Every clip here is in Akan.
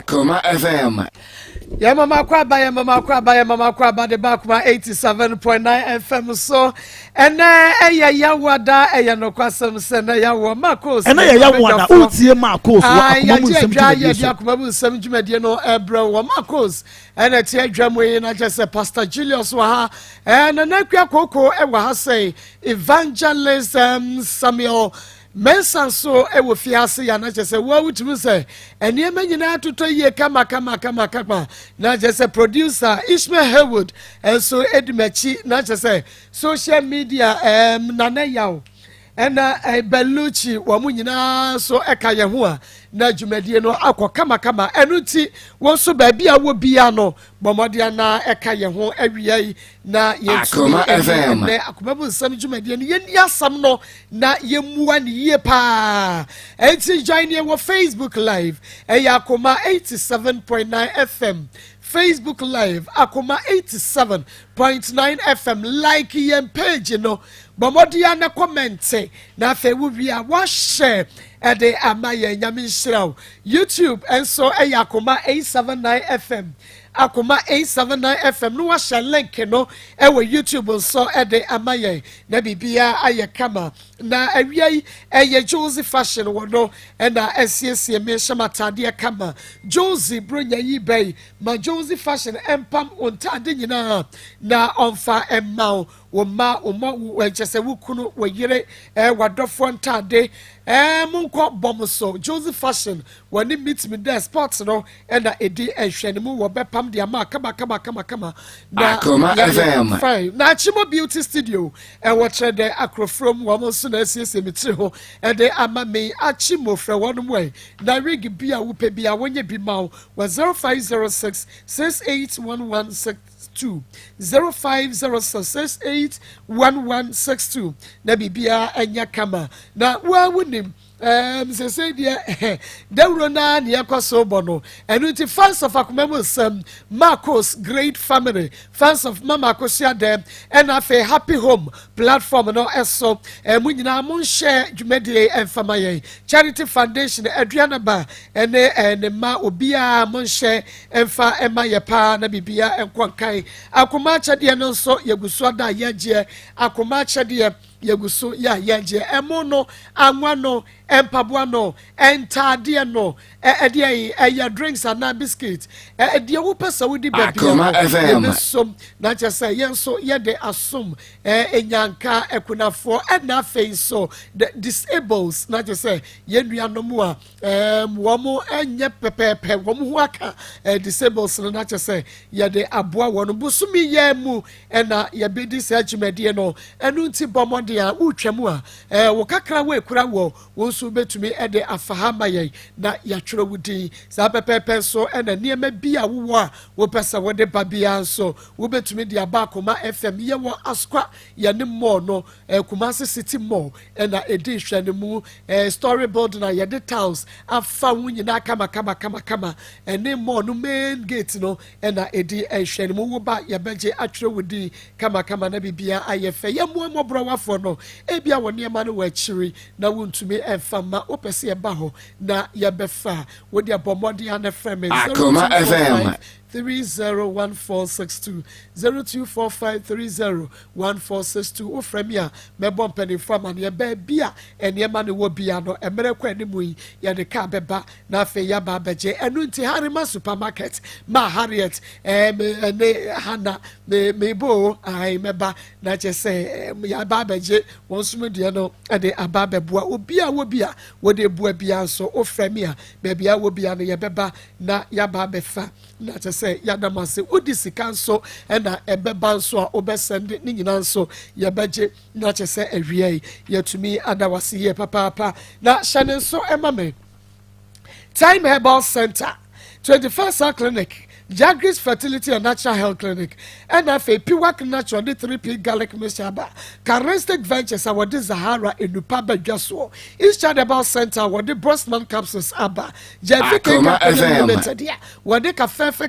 Akoma FM. Ya mama kwaba de back ma 87.9 FM so ene eya yawada eya no kwasem se na yawo Maa Akos ene ya yawada utie Maa Akos wo akoma mu nsem dwumadi ya akoma mu nsem dwumadi no ebra wo Maa Akos ene tie dwam yi na jese Pastor Julius wa ha ene na kwa koko e wa ha say evangelist Samuel Mensan so e wo fiase ya na jese wo wutumi se ene ma nyina atoto ye kama na jese producer Ishmael Haywood so edimachi na jese social media nana yawo ena Beluchi wa mu nyina so eka ye ho a na dwumadie no akọ kama enuti won so ba bia wo bia no bomode na eka ye ho awiai na yetu ne akoma bu nsam dwumadie no ye asam no na yemuwa ne yie pa enti join ye wo Facebook live Akoma 87.9 FM Facebook live Akoma 87.9 FM like your page no bomodia na comment na fe wo bia wa share ede amaye nyame nshiraw YouTube enso Akoma 879 FM Akoma 879 FM no wa share link no ewe YouTube nso ede amaye na bibia aye kama na awiai Josie fashion wono na esiesie me shamatade kama Josie bronya yi bay ma Josie fashion empam ontade nyina na onfa emmao wo ma wechese wukunu weyire wadofo ntade munko bomso Josie fashion wani meet me there sports no na edi ehwene mu wo bepam de ama kama na Akoma FM fine na Chimo Beauty Studio wo trede akrofrom wo mo so na esiesie mitri ho ede ama me Achimo fra wonu mu na rig bia wo pe bia wonye bi ma 0506 681162 0506681162 na bibia anya kama na wa wunim say dear Dewro na yakoso bono and fans of Akoma Maa Akos great family fans of Mama Akosia them and have a happy home platform no eso munyina mon share dwumadi enfamaye charity foundation Adriana ba and ma obia mon share emfa emaye pa na bibia enkwankai Akoma chade no so yeguso da yaje Akoma chade yeguso ya yaje emono anwano empaboa no entade no ya drinks and biscuit de wo pesa wo di Akoma FM som na chese yenso ye de asom enyanka ekunafo na face so the disables na chese yenua mu a wo mo enye pepepe wo mo aka disables na chese ye de aboa wono busumi ye mu na ye bedi se agimede no enu nti bomode a utwamu a wo kakra wo ekura wo so betumi ede afahama ye na yatwero wudi sa pepepe so na niema bia wo a wo pesa wo de babia so wo betumi de aba Akoma FM ye wo askwa ye ne mo no Kumasi City Mall na edi hwene mu story build na ye de towns afa wunyina kama ene mo no main gate no na edi hwene mu wo ba ye beje atwero wudi kama na bibia ayefe ye mo bro wafo no ebia wo niema no wa chiri na wontumi efama opese ye ba ho na ye befa wo de abomodi ana frame Akoma FM 301462 0245301462 o frame ya me bom peni fama ne ba bia eniema ne wo bia no emere kwa ne mu ye de ka beba na afa ya ba beje enu nti Harima supermarket ma Harriet ne Hana me bo ai meba na chese ya ba beje won sumu de no de aba beboa obi a wo bia wo de bua bia so o frame ya be bia wo bia no ye beba na ya ba befa na chese ya damase odi sika so na ebeba nso a obesende ni nyina nso ye beje na chese awie yetumi adawase ye papa na shane so emame Time Herbal Center 21st Clinic Jagris Fertility and Natural Health Clinic and afe Piwak Natural de 3P Garlic Meshaba Carestic Ventures our de Zahara Enupa Bedwaso East Chadabal Center what the Brostman capsules aba Akoma FM Limited ya what the Cafefe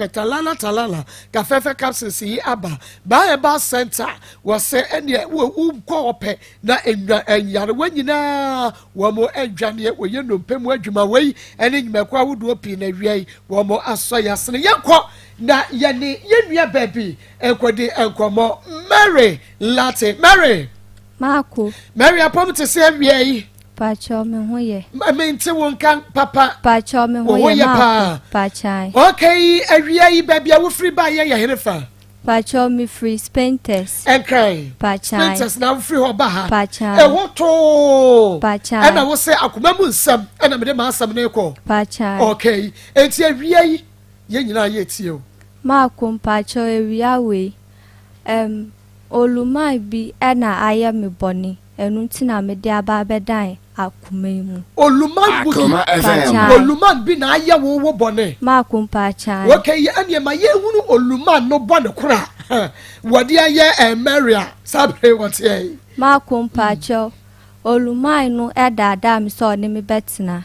Talala Cafefe capsules yi aba Baeba Center was say any kope na enyare wanyina wamo edwane we ye no pemu adwuma we ene nyimekwa wodo pi na wiai wamo asoya sene yakọ na yene yenua baby ekwodi enkomo Mary Latte Mary Marco Mary apom te se wiai Pacho me hoye mente won kan papa Pacho me hoye pa Pachai okay awiai baby awofri ba ye herefa Pacho me free Spenters Enkrai Pachai Spenters na free ho ba ha Pachai woto Pachai and I will say akoma mu nsam and me de ma asam na ekọ Pachai okay enti awiai ye nyina ye tie Marco Pacho ewia we olumai bi na aya me boni enu ntina me de aba bedan akoma mu Oluman Akoma FM Oluman bi na aya wo bone Marco Pachai okay ane ma ye hunu Oluman no bone kura wode aye Maria sabre what ye Marco Pacho olumai no edada me so ne me betina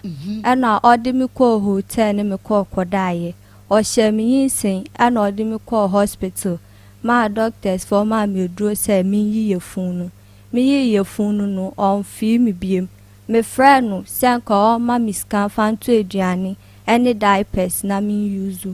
na ode me ko hotel ne me ko kodaye o hye me yinsen na ode me ko hospital ma doctors for ma me duro say me yiye funu no on fi me biem me friend no senka o ma me scan fan to aduane any diapers na me use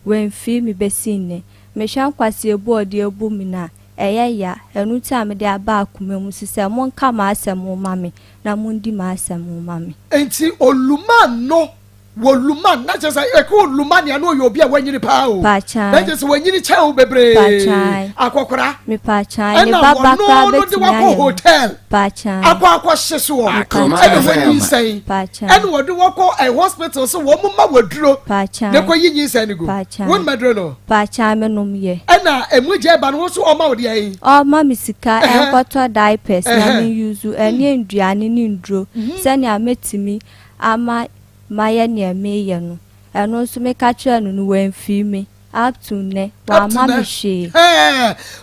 when fi me besine me hwan kwase ebu ode ebu mi na ya enu ti ame de aba akoma mu sise mon ka ma asem ma me na mon di ma asem ma me enti Oluman no Woluman na just e ko Oluman ya no yo bia wanyini pa o Pachai na just wanyini che o bebre Pachai akokora me Pachai ne baba ka beti na hotel Pachai akwa hyeso o Akoma and FM when you say Pachai and what do wako a hospital so wo mu ma waduro Pachai ne ko yinyi say ni go won maduro no Pachai me nom ye na emuje ba no so o ma wo de yi o ma me sika enkoto diapers na me use eni nduane ni ndro se ne ametimi ama maye ne meye no eno so me ka kire no wen fi me up to ne wa ma me hwe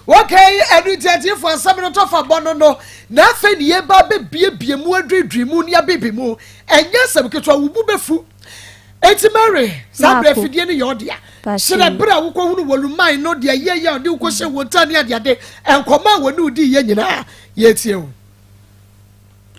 okay edutati for seven to for bono no na fe ne ye ba be bie mu adwedwe mu ne abebi mu enya sem keto wubu befu eti Mary sabre fidie ne yodia shere bra wo ko hunu Woluman no de ye ode wo ko hye wotani ade ade enkoma woni udi ye nyina ye tie wo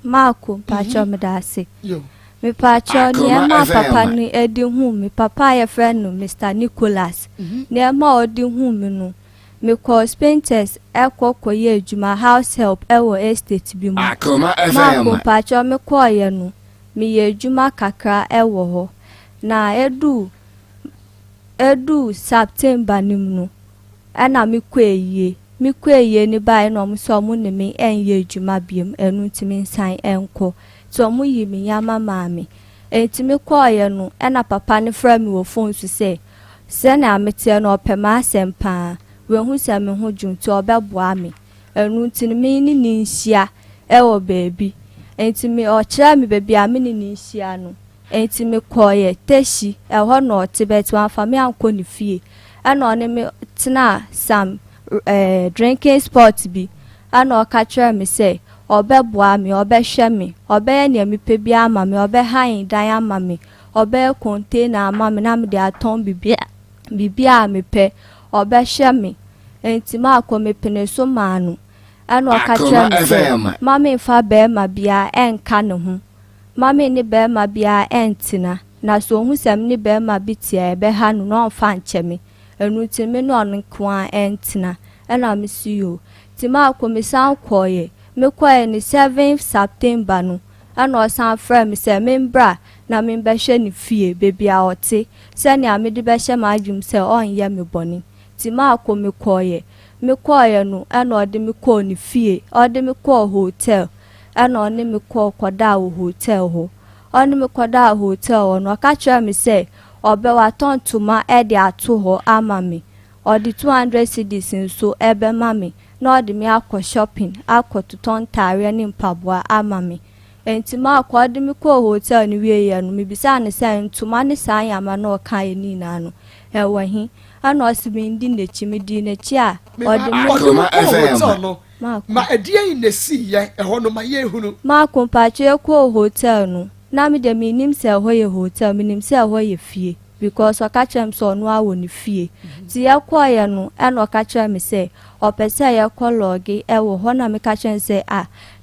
Marco Pacho me da se yo me Pacho Akoma ne ma FM. papa ni edi hu me papa ye friend no Mr Nicholas ne ma odi hu me no me call Spenters koye adwuma house help wo estate bi mu Akoma Marco FM Pacho me call ye no me ye adwuma kakra wo ho na edu September nim no ana me kwaye ni bai no so mu ne me enye adwuma biem enu ntimi nsan enko so mu yi me yama maame entimi kwaye no na papa ne fra me wo phone so se na amete no opema asempa we hu se me ho dwunti obeboa me enu ntini me ni ninhia wo baabi entimi o kira me baabi a me ni ninhia no entimi kwaye teshi ho no tibet wan fa me anko ne fie ana one me tena sam drinking spot bi ana o ka kira me say obeboa me obehwe me obeye ne me pe bia ama me obehan dan ama me obe container ama me na me de aton bibia me pe obehwe me entima akome pene so manu ana o ka kira me say mama fa be ma bia enka ne ho mama ni be ma bia entina na so hu sem ni be ma bitia ebe ha no no fa nche me enu timi no on kwa entina ana me siyo tima akome san koye me kwae ni 7th September no ana o san fra me say membra na me behwe ni fie bebi a ote se ne a me de behwe ma adwum se on ye me boni tima akome koye me kwae no ana o de me ko ni fie o de me ko hotel ana o ne me ko koda hotel ho oni me koda hotel no ka kira me say obe wa tontuma e de ato ho ama me o de 200 cedis nso ebe ma me na odi me akọ shopping akọ tuton tare ni mpaboa ama me entima akọ odi me ko hotel ni wie ye no me bisa ne say ntuma ne san yama na o kan ni na no ewahi ana osibindi nechi medi nechi a Akoma FM. Ma edie in the sea ye ehono ma ye hunu. Ma kompache ekwo hotel no na me de minim se ho ye hotel minim se ho ye fie because okachem so no awo ni fie ti yakwa ye no eno okachem me se opese ye kologi ewo ho na me kachem se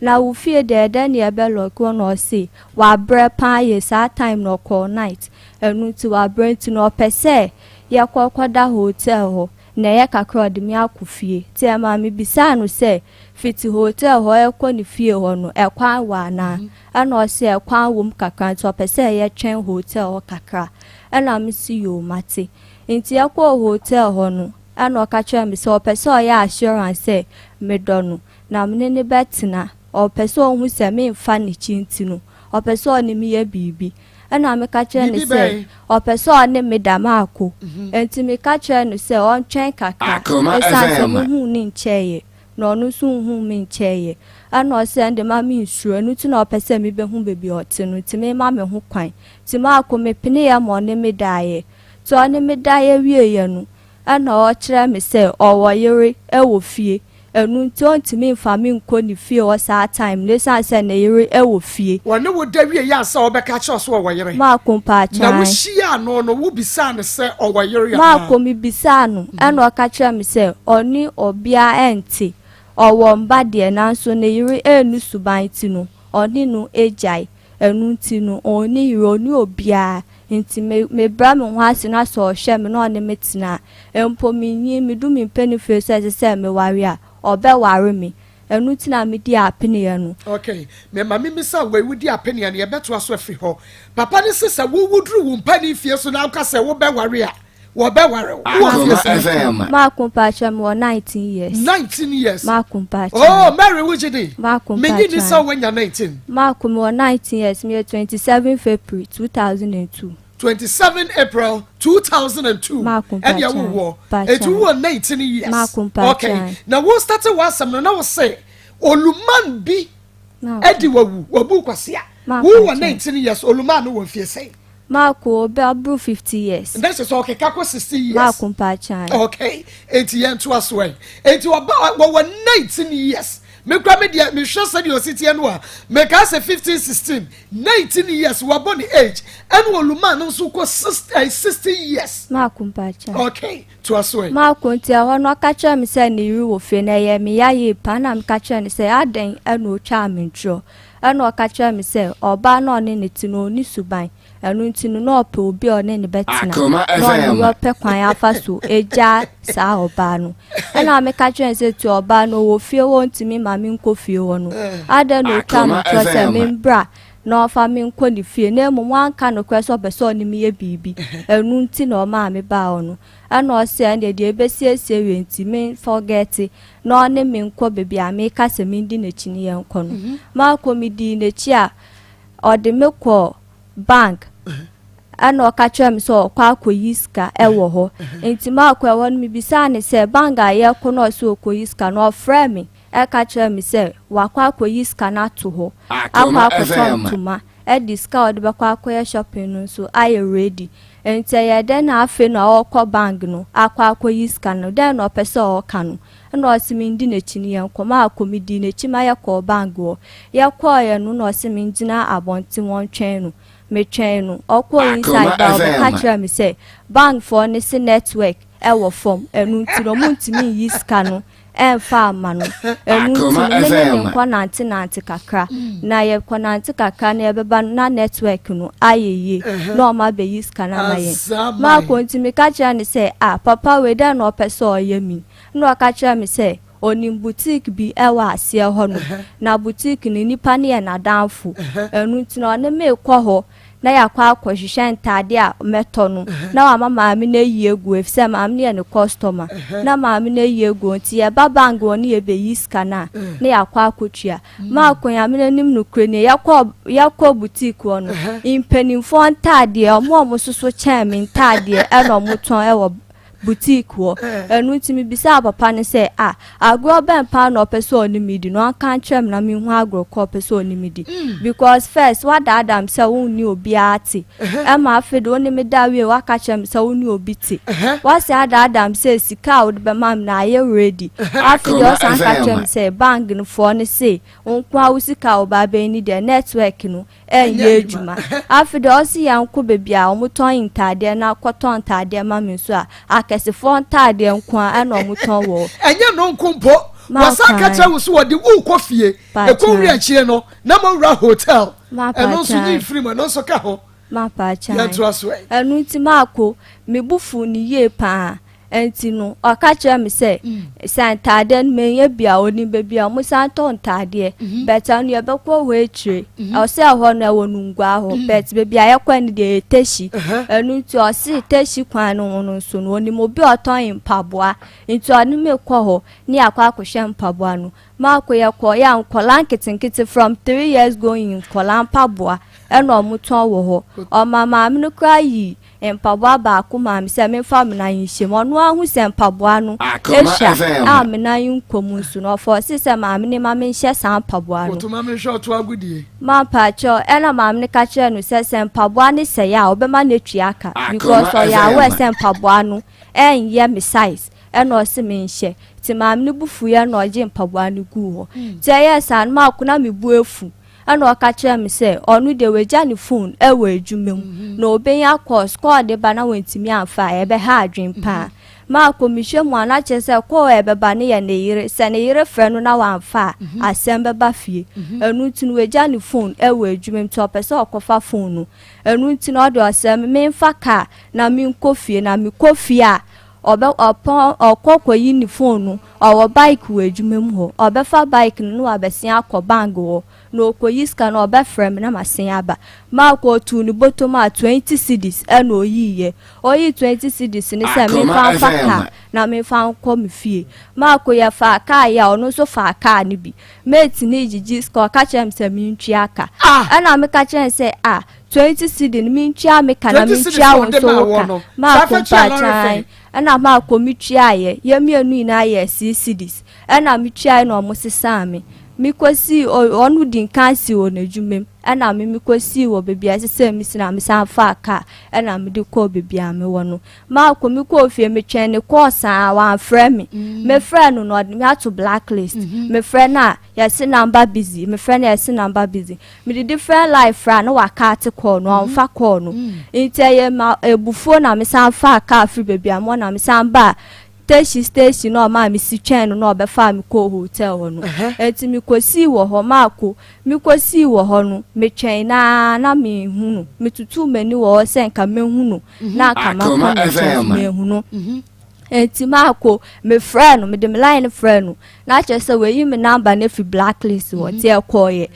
na wo fie de na ye be log no se wa bre pa ye sa time no call night enu ti wa bre ti no opese ye kokoda hotel ho na ye kakra de mi akufie ti e ma me bisa no se fiti hotel ho ekọ ni fie ho no ekwan wa na ana o se ekwan wom kakra to pese ye twen hotel ho kakra ana me si yo mate nti ekọ hotel ho no ana o ka kira me se o pese o ya assurance se me do no na me ne betina o pese o hu se me mfa ni chinti no o pese o ni me ye bibi ana me ka kira ni se o pese o ne me da maako nti me ka kira ni se o twen kakra esa se me hu ni ncheye no no so hu me ncheye ana o se ande ma me nsuro enu ti na o pese me be hu bebi ote no ti me ma me hu kwan ti ma akome pene ya mo ne me dae to ne me dae wie ye no ana o kire me se o wo yere e wo fie enu ti on ti me mfa me nko ni fie o sa time ne san se na yere e wo fie wone wo da wie ya sa obeka che so wo yere ma kompa cha na wo hia no no wo bisa ne se o wo yere ya ma komi bisa no ana o ka kire me se oni obia enti owo mba de na so na yiri enu suban ti no oni no ejai enu ti no oni yiro ni obia nti me bra me ho ase na so hwe me no ne metina empo mi nyi me du mi peni face se me ware a obe ware me enu ti na me di apene ya no okay me ma me misa we wudi apene ya ne ye beto aso afi ho papa ne se wo wudru wo mpani fie so na aka se wo be ware a wo be ware Akoma FM. ma kompa me 19 years 19 years ma kompa oh Mary wujidi ma kompa me ni so wenya 19 ma kompa 19 years me 27 February 2002 27 April 2002 and ya wo etu wo 19 years okay now we started wasam no na we say oluman bi edi wabu kwase a wo 19 years oluman no wo fie say Marco Belbru 50 years. And that's okay, Kako 60 years. Marco Pachan. Okay, 80 years to us way. 80 about 19 years. Me kwa me sure said your city and make us a 15, 16, 19 years, we are born the age, and Woluman also go 60 years. Marco Pachan. Okay, to us way. Marco, tell no catcher me say ni you fene me ya pan catcher and say aden and no charming tro. And no catcher me say or ban on in it no ni subai. Enu nti no pe obi o ne betina no wo pe kwan afa so eja sa oba no na me ka twen se tu oba no wo fie wo ntimi ma me nko fie wo no ada no ka no to se me mbra no fa me nko ni fie na emu wanka no kweso be so ni me ye bibi enu nti no ma me ba o no ana o se ande de ebesiesie we nti me forget no ne me nko bebi a me ka se me ndi na chi ni ye nko no ma ko mi di na chi a o de me ko bank ana okacha mi so kwa akoyiska ewo ho enti ma akwa ewo mi bisa ne se banga ye ko no so akoyiska no frɛ me e ka kira mi se wa kwa akoyiska na to ho akwa akotoma e discount be kwa akoye shopping no so I ready enti ye den na afi no okọ bank no akwa akoyiska no den no pese o ka no na osimi ndi na chini ye nkoma akomidi na chima ye ko bank wo ye ko ye no na osimi ndina abonti won twen no me twen no okwo inside ba ka kira mi say bank for ne se network e wo form enu ntiro mu ntimi yi ska no emfa ama no enu ntiro me nkwa nanti kakra na ye kwa nanti kakra na ye beba na network no ayeye no ma be yi ska na ma ye ma ko ntimi ka kira ni say papa we da no pese o ye mi no ka kira mi say oni boutique bi ewa asie ho no na boutique ni nipa ne na danfo enu ntino ne me kɔ ho na yakwa akwahwehwe ntade a meto no na wa mama me na yi egu efse ma me ne customer na ma me na yi egu nti ye babang woni ye be yiska na yakwa akotua ma akonya me nim no kure ne yakwa boutique wo no impenimfo ntade omo soso cheme ntade e no moton e wo boutique wo enu ntimi bisa papa ne say agro ben pa no person ni midi no kan twem na me hu agro ko person ni midi because first what adam say won ni obi ati e ma afede woni me da we wa ka twem say won ni obi ti what say adam say sika wo be mam na ye ready afede o san ka twem say bang no for ne say won kwa wo sika wo ba be ni de network no ye ejuma afede o si yan ko bebia o muton intade na kwaton tade ma me so akesefo ntade nkwa e no muton wo enye no nkumpo wasaka chawo so wodi wu kofie e ko wi akire no na mo wura hotel eno so ni free ma no so ka ho ma pa cha ya trust we enu ti mako me bufu ni ye pa enti no okache me say santade me ye bia oni bebia mo santo ntade beta no ye bekwo we chire o se ho na wonungwa ho bet bebia ye kwa ni de teshi enu ti o si teshi kwan no no so no oni mo bi oton mpaboa enti oni me kwa ho ni akwa akohwe mpaboa no mako ye kwa ya nkola nkitinkiti from 3 years going nkola mpaboa eno omuton wo ho o mama me no kra yi empaboa ba Akoma me se me fa me na yinhye mo no ahu se empaboa no esha me na yinkomu nsu no for se ma me ne ma me nhye san empaboa no otuma me hwe oto agudie ma pa cho ena ma me ka kire no se empaboa ne se ya obema na tuaka because o ya we se empaboa no enye me size ena o se me nhye ti ma me bufu ya na oje empaboa no gu ho ti yes an ma akuna me bu efu ana okache me say onu de weja ni phone e we adwumem na obenya course call de ba na wantimi amfa e be ha adwen pa ma komihwe mu ana che say call e be ba ne ye ne yire se ne yire frɛ no na wamfa asem be ba fie enu tin weja ni phone e we adwumem to pese okofa phone no enu tin o de asem me mfa ka na me nkofie na me kofie a obe opon okokwayi ni phone no owo bike we adwumem ho obefa bike no abesia akobang ho no koyiska no obe frem na masen aba ma ko tu ni bottom 20 cedis e no yiye oyi 20 cedis ni se me fa ka na me fa nko me fie ma ko ya fa ka ya ono so fa ka ni bi mate ni jiji score ka chem se me ntwi aka e na me ka chem se 20 cedis ni me ntwi me ka na me ntwi awon so ma ko pa chan ana ma ko mi twi aye ye mienu ina aye 6 cedis e na me twi aye no mo sesa me mikosi onu din kansi wo na jumem ana mikosi wo bebia sese misina misa fa ka ana me de ko bebia me wo no ma ko mi ko fie me twen ne ko san wa frɛ me frɛ no no me ato blacklist me frɛ na yes number busy me frɛ na yes number busy me de different life fra na wa ka te ko no on fa ko no ntie ma ebufo na misa fa ka free bebia mo na misa ba station no ma mi si twen no obe fa mi ko hotel ho no enti mi kosi wo ho ma ko mi kosi wo ho no me twen na mi hu no mi tutu mani wo se nka me hu no na ka ma ko me hu no enti ma ko me friend no me de me line friend no na che se we yi me number na fi blacklist wo ti e ko ye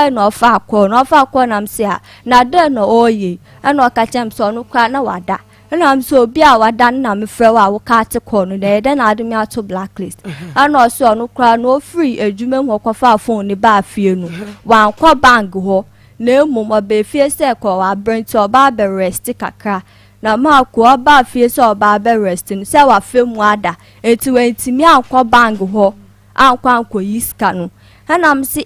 no fa ko na me se na de no oye na o ka chem so no kwa na wada na am so bi a wadan na me frɛ wa wo ka te ko no de na ade me ato blacklist ana so no kra no free adwuma mu kofa phone ni ba fie no wan kɔ bank ho na emom oba fie se ko wa brent oba be rest kakra na ma ko oba fie se oba be rest no se wa femu ada enti wantimi ankɔ bank ho ankɔ yiska no ana am si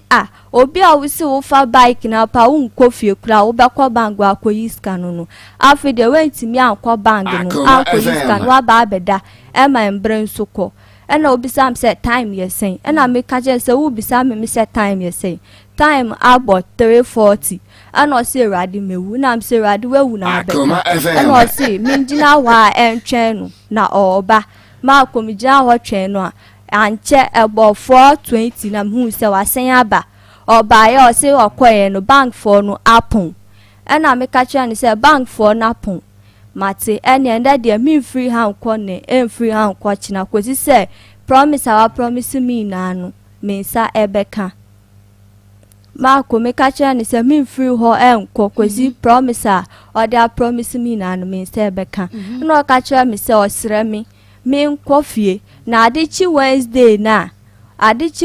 obi a wo si wo fa bike na pa wo nkɔ fie kura wo bɛkɔ bank akɔ yiska no afi de wentimi ankɔ bank no akɔ yiska no wa ba beda e ma embre nso kɔ ɛna obi sam say time yesen ɛna me ka je say wo bi sam me say time yesen time about 3:40 ɛna o say radi mewu na am say radi wewu na abɛ ɛna o say minjina wa entwen no na oba ma komijina ho twen no anche ebo 420 na hu se wasen aba oba ye o se okoye no bank for no apon ena me ka kire ni se bank for na apon mate ene enda de me free hand ko ne free hand ko china kwesi se promise our promise me na no me nsa ebeka ma ko me ka kire ni se me free ho enko kwesi promise or their promise me na no me nsa ebeka no ka kire me se osre me nkofie na adichi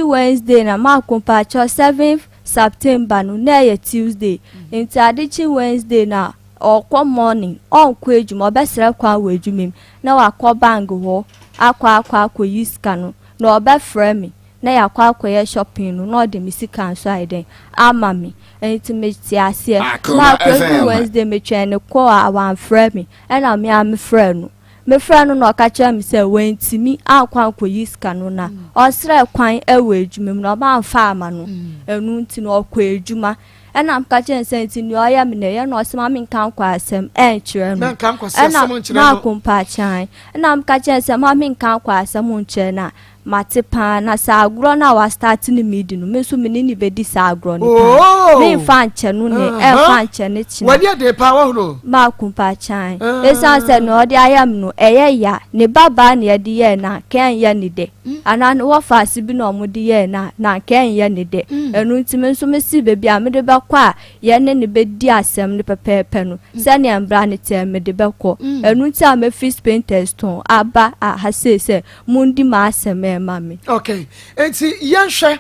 Wednesday na ma kompa cho 7th September no na ye Tuesday enti adichi Wednesday na okwa morning onkwa ejuma obesere kwa wa ejumem na wakọ bang ho akwa yiska no na obefre me na yakwa akoye shopping no na ode misika nso aiden ama me enti me ti ase na kwa Wednesday me twene ko awan frɛ me na me am frɛ no me frɛ no na ɔka me sɛ wentimi akwa yiska no na ɔsrɛ kwan ewe ejumem na ɔba mfa ama no enu nti na ɔkɔ ejuma and I'm catching sense in your yamine, and was mammy can't quite some entry, and I'm compatchine, and I'm catching some mammy can't quite some munchena. Matipan, as I grown, I was starting the meeting, Miss Minini Bedis are grown. Oh, me fanchen, fanchen, it's when you're the power, no, Malcolm Pachine. Yes, I said, no, I am no, ya, ne baba near the na, can yanny day. And I know what fast been on with the na, can yanny day. And ultimate so missy baby, I made a bakwa, yan any bed dear sem the prepare pen, Sanny and Brandy tell me the belco, and no time a fish painter's tone, Abba, I say, Mundi Massa, Mammy. Okay, and see, Yansha,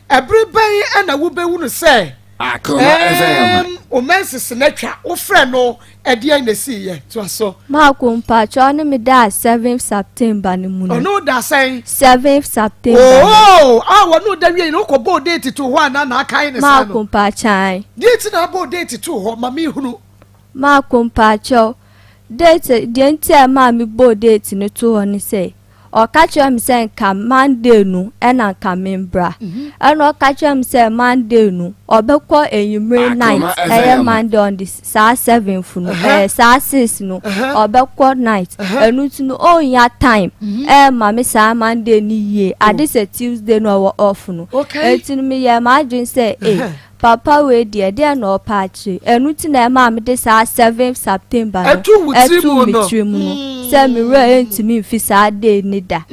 everybody and I will be able to say, Akoma o menses nature, o friend, no, at the end of the sea, to us so. Malcolm Patch on me that 7th September, no, that's saying 7th September. Oh, I want no that we no go date to one and I kind Malcolm Patch. Date about date to her, mammy who Malcolm Patch, date the entire mammy bo date in the 2 on say. Or catch him saying come Monday no and I come in bra. And or catch him say Monday no or beko a May night a Monday on this sa 7 sa 6 no or beko night and no oh ya time mammy sa Monday ni ye at this a Tuesday no off no. Okay. It's in me imagine say Papa we dear no patch and routine mammy this 7th September Send me right to me for Saturday nida.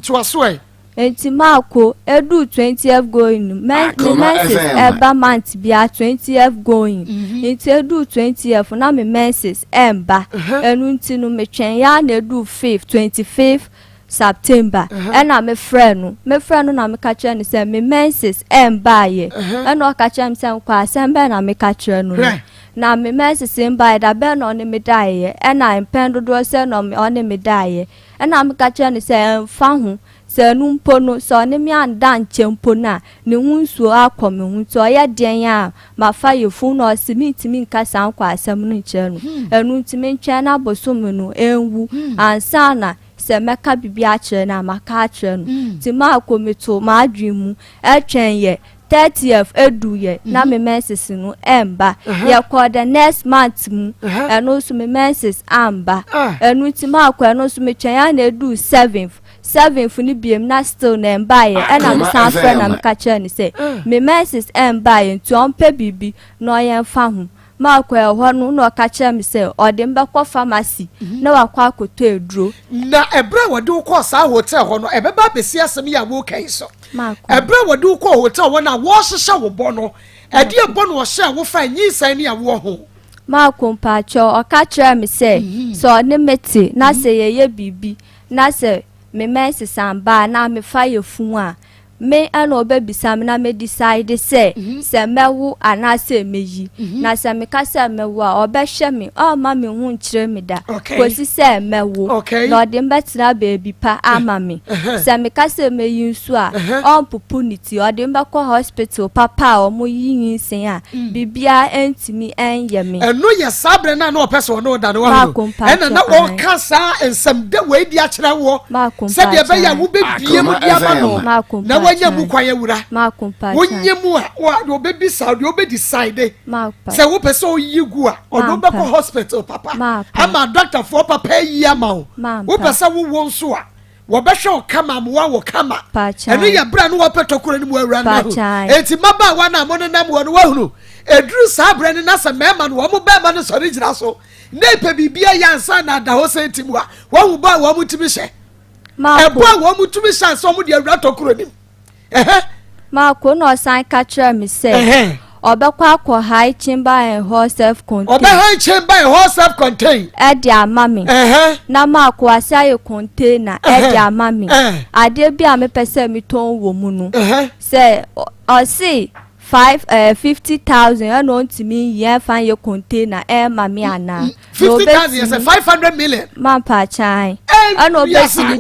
To a sway. Enti Marco, edu 20th going. Menses eba month be a 20th going. Enti edu 20th na me menses emba. Enunti no me twen ya na edu 25th September. Na me friend no na me catch ni say me menses emba ye. Na o catch am say kwa sembe na me catch no. Na me menses by da be no me die and I impendo do say no me on me die and I'm catch ni say fa ho say no mpo no so ne me anda nchempo na ne hunsuo akome hu to ya den ya ma fa ye fu no simitimi nkasa nkwa asem no nche no enu ntimi ntwe na bosom no enwu ansa na se meka bibi a kire na maka a kire no ti ma akometo ma adwemu etwen ye 30th edu ye na me menses no emba ye call the next month mu eno so me menses amba enu ti ma akwa eno so me twen ya na edu 7th ni biem na still na emba ye na me san friend na me ka kire ni say me menses emba ye nti ompe bibi no ye mfa ho ma akwa ho no na ka kire me say ode mbekọ pharmacy na wakọ akoto eduro na ebre wode ukọ sa hotel ho no ebeba besi asem ya wo kan so ebre wode ukọ hotel wo na wo hyehyɛ wo bɔ no ade bɔ no wo hye wo fa nyi san ne awo ho ma kompacho o ka kire me say so ne meti na say ye bibi na say me mense samba na me fa ye fun a me ana obebisa me na me decide say se mewu ana se meyi na se me ka se mewu a obehwe me o ma me hu nkire me da kosi se mewu na ode mbetira baby pa ama me se me ka se meyi nsu a opportunity ode mbekọ hospital papa o mo yin sen a bibia entimi enye me eno ye sabre na na opese no da no wa ena na o kasa ensem de we di a kire wo se de be ya wo be bie mu dia ma no na wanya mu kwanye wura wonye mu a wo be bisa wo be decide se wo pese o yigu a odo be ko hospital papa ama doctor for papa yi ama wo pese wo wonso a wo be hwe kama mo wa wo kama eno ya bra no wo petokoro ni mu awura na enti maba wa na mo na mo no wa hunu edru sabre ni na se mema no wo mo be ma no sori gira so na pe bibia yansa na da ho senti mu a wo hu ba wo mutimi hye ebo wo mutimi hye so mo de awura tokoro ni ma ko no san ka kire me say obekwa akọ high chamber and hall self contain high chamber and hall self contain e di amami na ma ko asai container e di amami ade bia me pese mi ton wo mu no say o si 50,000 and on to me yeah find your container mami ana 50,000 is 500 million man pa chai and obviously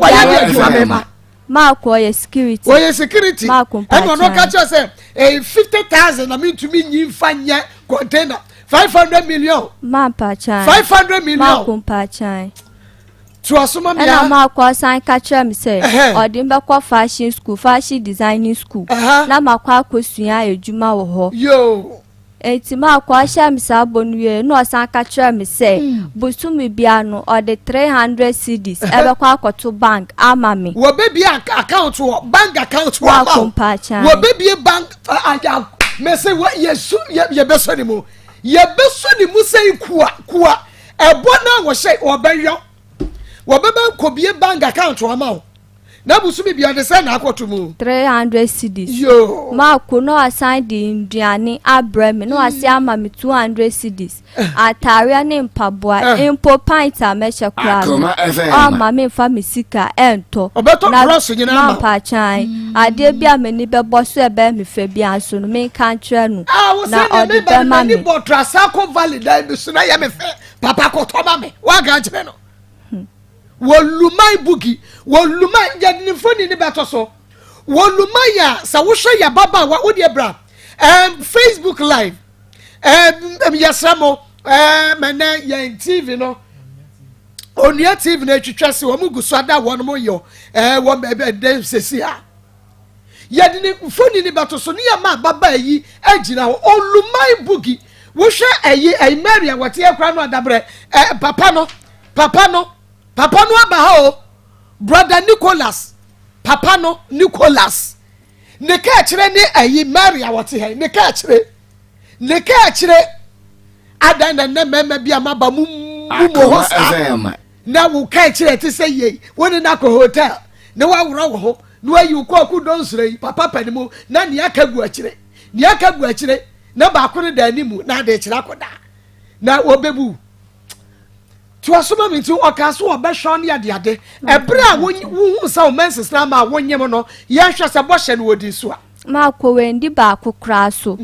ma ko ye security oye security ma ko and no catch us say 50,000 I mean to me yin fanya container 500 million man pa chai 500 million ma ko pa chai to asoma me na ma ko san catch am say odin be ko fashion school fashion designing school na ma ko akosua edwuma wo ho yo enti ma ko ahia me sa bonuye no san catch am say bosumi bia no or the 300 cedis e be ko akoto bank ama me wo baby account wo bank account wo ma ko pa chai wo baby bank me say what yesu ye be so ni mu say kuwa ebo na wo say wo be yo wo be kobie bank account wo ma na busumi bia de say na akoto mu 300 cedis yo ma ko no assign di nduane abrame no asi ama me 200 cedis atare ne mpaboa impo pint a meche kra ama me fa me sika ento na pa chan ade bia me ni be boso e be me fa bia so no me kan kra nu na ode be ma me Trasako Valley da bi so na ya me fa papa ko to ma me wa ga kire no wolumai bugi wolumai yadini foni ni beto so wolumai ya sa wo hwe ya baba wa wo de bra Facebook live yasamo mena ya TV no onia TV na twetwase wo mugu so ada won mo yo wo bebe dem sesi ha yadini foni ni beto so ni ya ma baba yi agina ho olumai bugi wo hwe ayi Maria wote akra no adabre papa no aba ha brother Nicholas papa no Nicholas ne ka kire ni ayi Maria wote ha ne ka kire adana na mema bia maba mu ho sa na wo ka kire te say ye woni na ko hotel ne wa woro wo ho no ayi ko ku don sure papa panimu na ne akagu akire na ba ko ne da animu na de kire akoda na obebu to asoma me nti okaso obehwa ne ade ebra wo sa o menses na ma wonyem no ye hwa se bohye no wodi so a ma ko wendi ba kokra so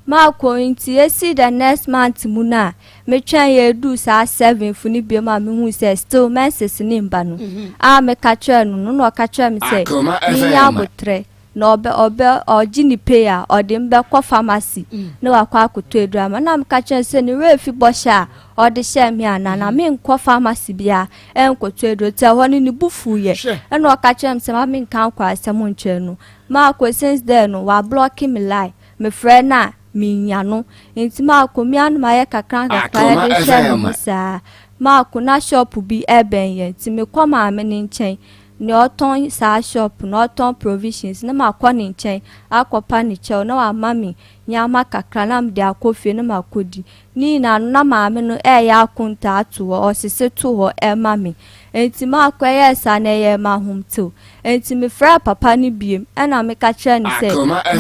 ma ko nti esi the next month mu na me twan ye du sa 7 funi bi ma me hu se still menses ni mba no a me ka twa no no ka twa me se ni ya botre no obe ogini pay a odimbe kwa pharmacy na wakwa akoto edurama na me ka twa se ni refi bohye or the shame here na me nkọ pharmacy bia enkoto edo te ho ni bufu ye eno ka chem se ma me nkan kwa asem ntwe no ma ko since there no wa blocking me line me friend na me nya no enti ma ko mi anu ma ye kakran kakra de share no sa ma ko na shop bi eben ye enti me kwa ma me ni nchen ni oton sa shop no oton provisions na ma kwa ni nchen akopa ni che na wa mami nyama kakra na mde akofie na makodi ni na maame no ya akunta ato osese to ho mami enti ma akwaye sa na ye ma humto enti me fra papa ni biem na me ka kire ni se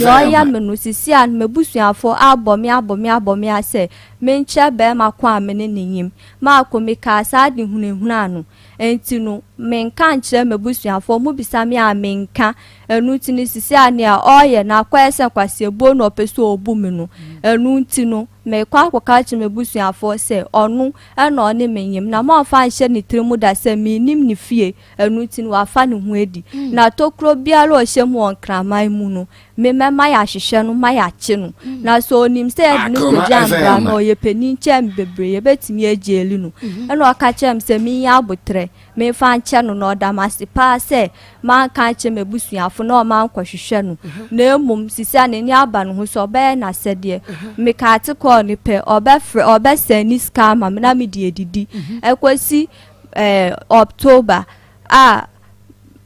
yo ya me no sisi an mebusuafo abomi ase me nche be ma kwa me ne nyim ma akomi ka sa de hunehunu anu enti no me nka nkire mebusuafo mu bisa me a me nka enu ti ni sisi an ya oye na akwaye se kwase bo no peso obu me no enu nti no me kwa akoka chi mebusuafo se onu na one menyim na ma fa nhye ni trimu da se me nim ni fie enu nti no wa fa ne hu edi na tokro biara o hye mu onkraman mu no me mema ya hwehwe no ma ya chi no na so onim se edi no ko jambra no ye pani chem bebre ye betimi ageli no ena aka chem se me ya abotre me fa nche no no da masipa se man kan che mebusuafo no ma nkwahwehwe no na emum sisi anani aba no ho so be na sede me ka ate ko ni pe obe sani scam am na me die didi ekwesi October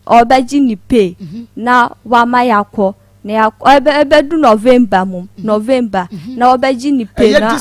obeji ni pay na wa ma yakọ na ebe du November na obeji ni pay na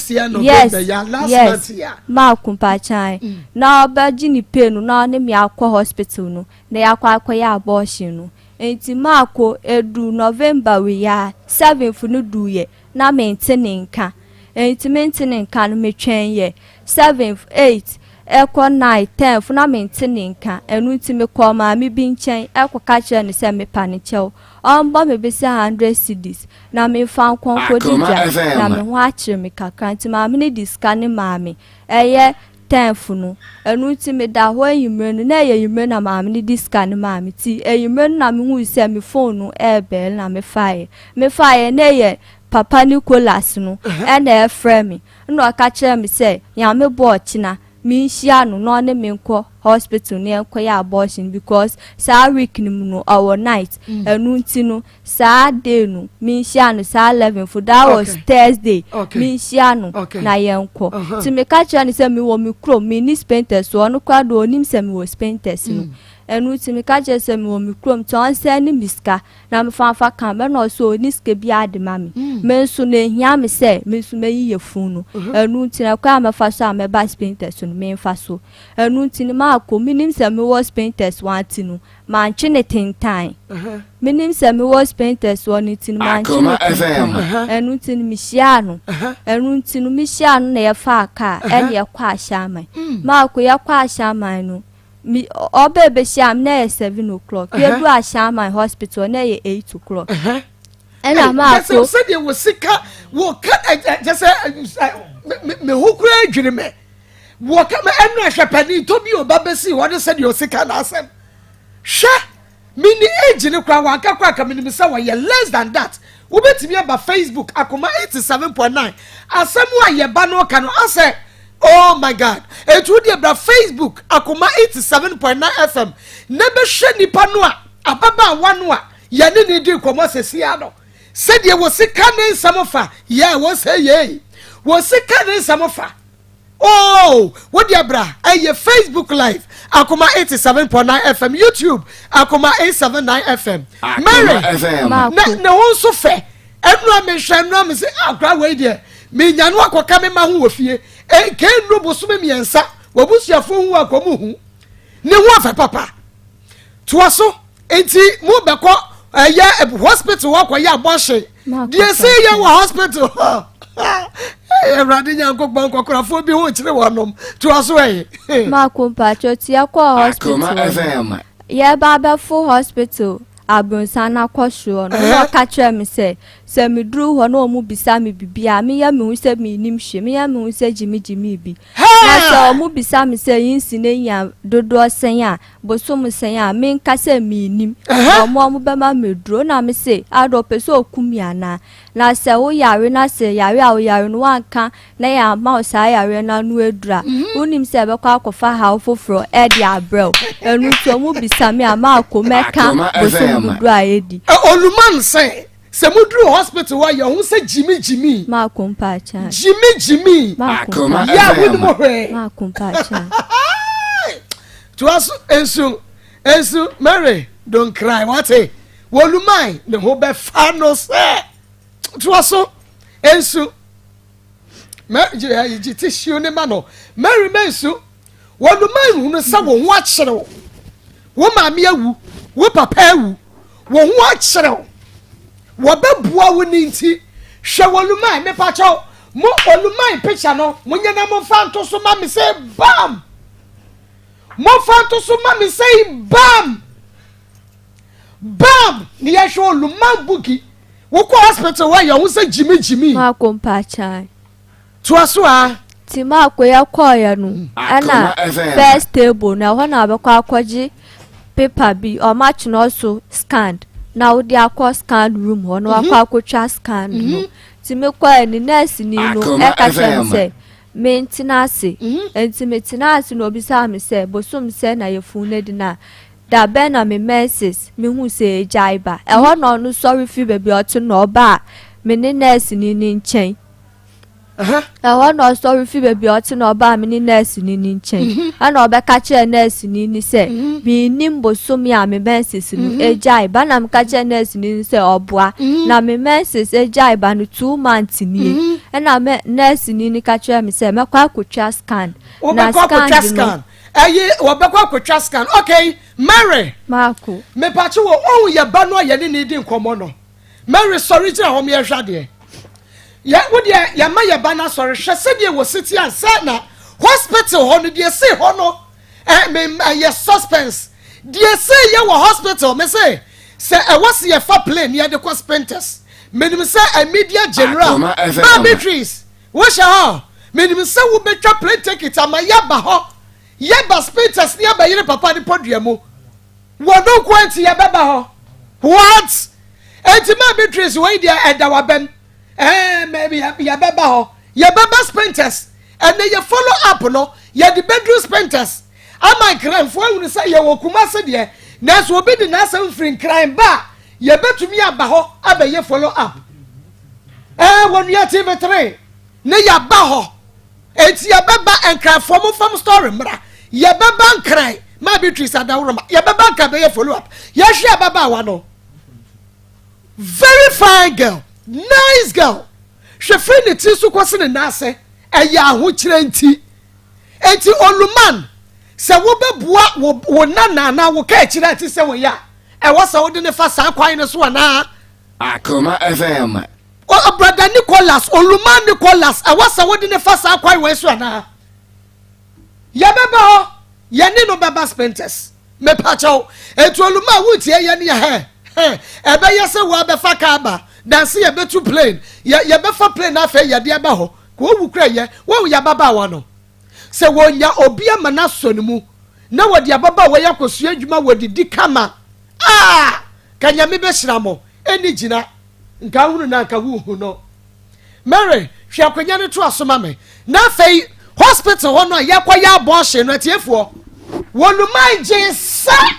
yes ma kumpa chan na obeji ni pay no na ne me akọ hospital no na yakọ ya abortion no enti ma akọ edu November we ya 7th no du ye na maintain nka enti maintain nka no metwen ye 7th 8th eko 9 10 funa maintain nka enu nti me ko ma mi bi nchen eko ka kire ni se me pa ni chew Omba me besi 100 cedis. Na me fan konko dija. Na me ho akire me kakra nti maame ne diska ne maame. Eye 10 funu. Enu ti me da ho yimre no na ye yimre na maame ne diska ne maame ti. Yimre na me hu se me phone no bell na me fire. Me fire na ye Papa Nicholas no na efre me. No aka kire me say ya me bo china. Me shia no no ne me nko hospital ne enko ya abortion because sa week ni mu no our night enu nti no sa day no me shia no sa 11 for that was Thursday me shia no na ye nko ti me ka kire ni say me wo me kro me ni painters so no kwa do onim say me wo painters no enu ti me ka kire say me wo me kro ton say ni miska na me fa kan be no so ni ska bi ade ma me me so na hia me say me so me yiye funu enu ti na kwa me fa so me ba painters so me fa so enu ti ni ma ko minim se me was painters wanti no man chine tintan minim se me was painters one ti no man chine enu ti ni mi hia no enu ti no mi hia no na ye fa aka e ye kwa ahyaman ma ko ye kwa ahyaman no mi obebe hia na 7 o'clock ye do ahyaman hospital na ye 8 o'clock ena ma ko se de wo sika wo ka just me hukura adwene me wo ka me enu ahwepani to bi obabesi wo de se de osika na asem hwe mini age ne kwa wanka kwa ka mini se wo ye less than that wo betimi aba Facebook Akoma 87.9 asem wa ye ba no ka no ase oh my god etu de bra Facebook Akoma 87.9 FM na be hwe nipa no a ababa wano a ye ne ni di komo sesia no se de wo sika ne nsamofa ye wo se ye wo sika ne nsamofa. Oh, what dear bra? Aye Facebook Live Akoma 87.9 FM, YouTube Akoma 879 FM. Mary, na won so fe. Enu me hwe enu me say akra we there. Me nyanu akoka me ma ho wofie. Ke nro bosume miensa, wabusuafo hu akomu hu. Ne ho afa papa. Tuaso enti mu beko aye hospital wakoya abortion. Dey say ye wa hospital. Everybody nyanko banko krafo bi ho kire wonom to aso ma kompa choti akwa hospital ye baba full hospital abonsana kwosho no ka kire me se me dru ho no mu bisa me bibia me ya me hu se me nim hwe me ya me hu se jimi bi na so mu bisa me se yinsi ne nya dodo sen a bosom sen a me nka se me nim mo be ma me dru na me se ado peso okumi ana na se wo yare na se yare a wo yare no wanka na ya ma o sa yare na no edura unim se be kwa akofa ha ofofro e di abrel enu to mu bisa me ama akomeka bosom dudu a edi oluman se mudru hospital wa yo hu se jimi ma kompa cha jimi Akoma ya win mo he ma kompa cha to us ensu Mary don't cry what oluman ne ho be fa no se to us ensu Mary ji tissue ne ma no Mary mensu oluman hu no sa wo ho akere wo maame awu wo papa awu wo ho akere wo bebua wo ninti hwe wolumai me pa cho mo olumai picture no mo nyana mo fanto so ma me say bam mo fanto so ma me say bam ni ya hwe olumai bugi wo ko hospital wa ya wo say jimi ma kompa chai to aso a ti ma akoya koya no ana first table na ho na abekwa akwaji paper bi o match no so scanned now they are called scan room ho no akwa scan no ti me kwa ni nurse ni no e ka say maintenance enti maintenance no bisa me say bosom say na yefu na di na da be na me menses me hu say jaiba e ho no sorry fi baby otu no ba me ni nurse ni nchen I no sorry fi baby otu no ba me ni nurse ni nchen ana obeka che nurse ni say bi nimbo so me a me menses no ejai ba na me ka che nurse ni say oboa na me menses ejai ba no 2 months ni na me nurse ni ka che me say me kwa akotwa scan na scan ayi obekwa akotwa scan okay Mary Marco me pa che wo ye ba no ye ni di nkomo no Mary sorry ti ho me ye hwade ya wodi ya ma ya bana sori hwese de wo city ansa na hospital ho no de say ho no me ya suspense de say ya wo hospital me say say e was ye fa plane near the cost painters menim say a media general ma Beatrice wo sha ho menim say wo betwa plane ticket amaya ba ho ye ba painters near ba yire papa de podium wo no kwenti ye beba ho what enti ma Beatrice we dia eda wa bem maybe ye beba ho ye beba painters and then you follow up no ye the bedroom painters ama crime for we say ye wo kuma se de na so obi de na sam free crime ba ye betumi aba ho aba ye follow up wonu ya TV3 ne ya ba ho enti ye beba enkra from story mra ye beba nkran ma Beatrice adawroma ye beba nka be ye follow up ye hwe baba wa no very fine girl nice girl hwe free ne ti so kwose ne na ase eya ho kire enti oluman se wo bebua wo na wo ka kire enti se wo ya e wo se wo de ne fa san kwan ne so na Akoma FM o brother Nicholas oluman Nicholas e wo se wo de ne fa san kwan we so na ya beba ho ye ne no baba spenters me pa chaw enti oluman wo tie ye ne he e be ye se wo be fa ka ba dance ye be to plane ye be fa plane na fa ye de ba ho ko wu kra ye wo ya baba wa no se wo nya obi amana so ne mu na wo de baba wo ya kosu adwuma wo didi kama kanya me be hira mo eni gina nka hunu na nka hu no Mary hwe akwanya ne to asoma me na fei hospital ho no ye kwa ya abortion no tiefo woluman jinsa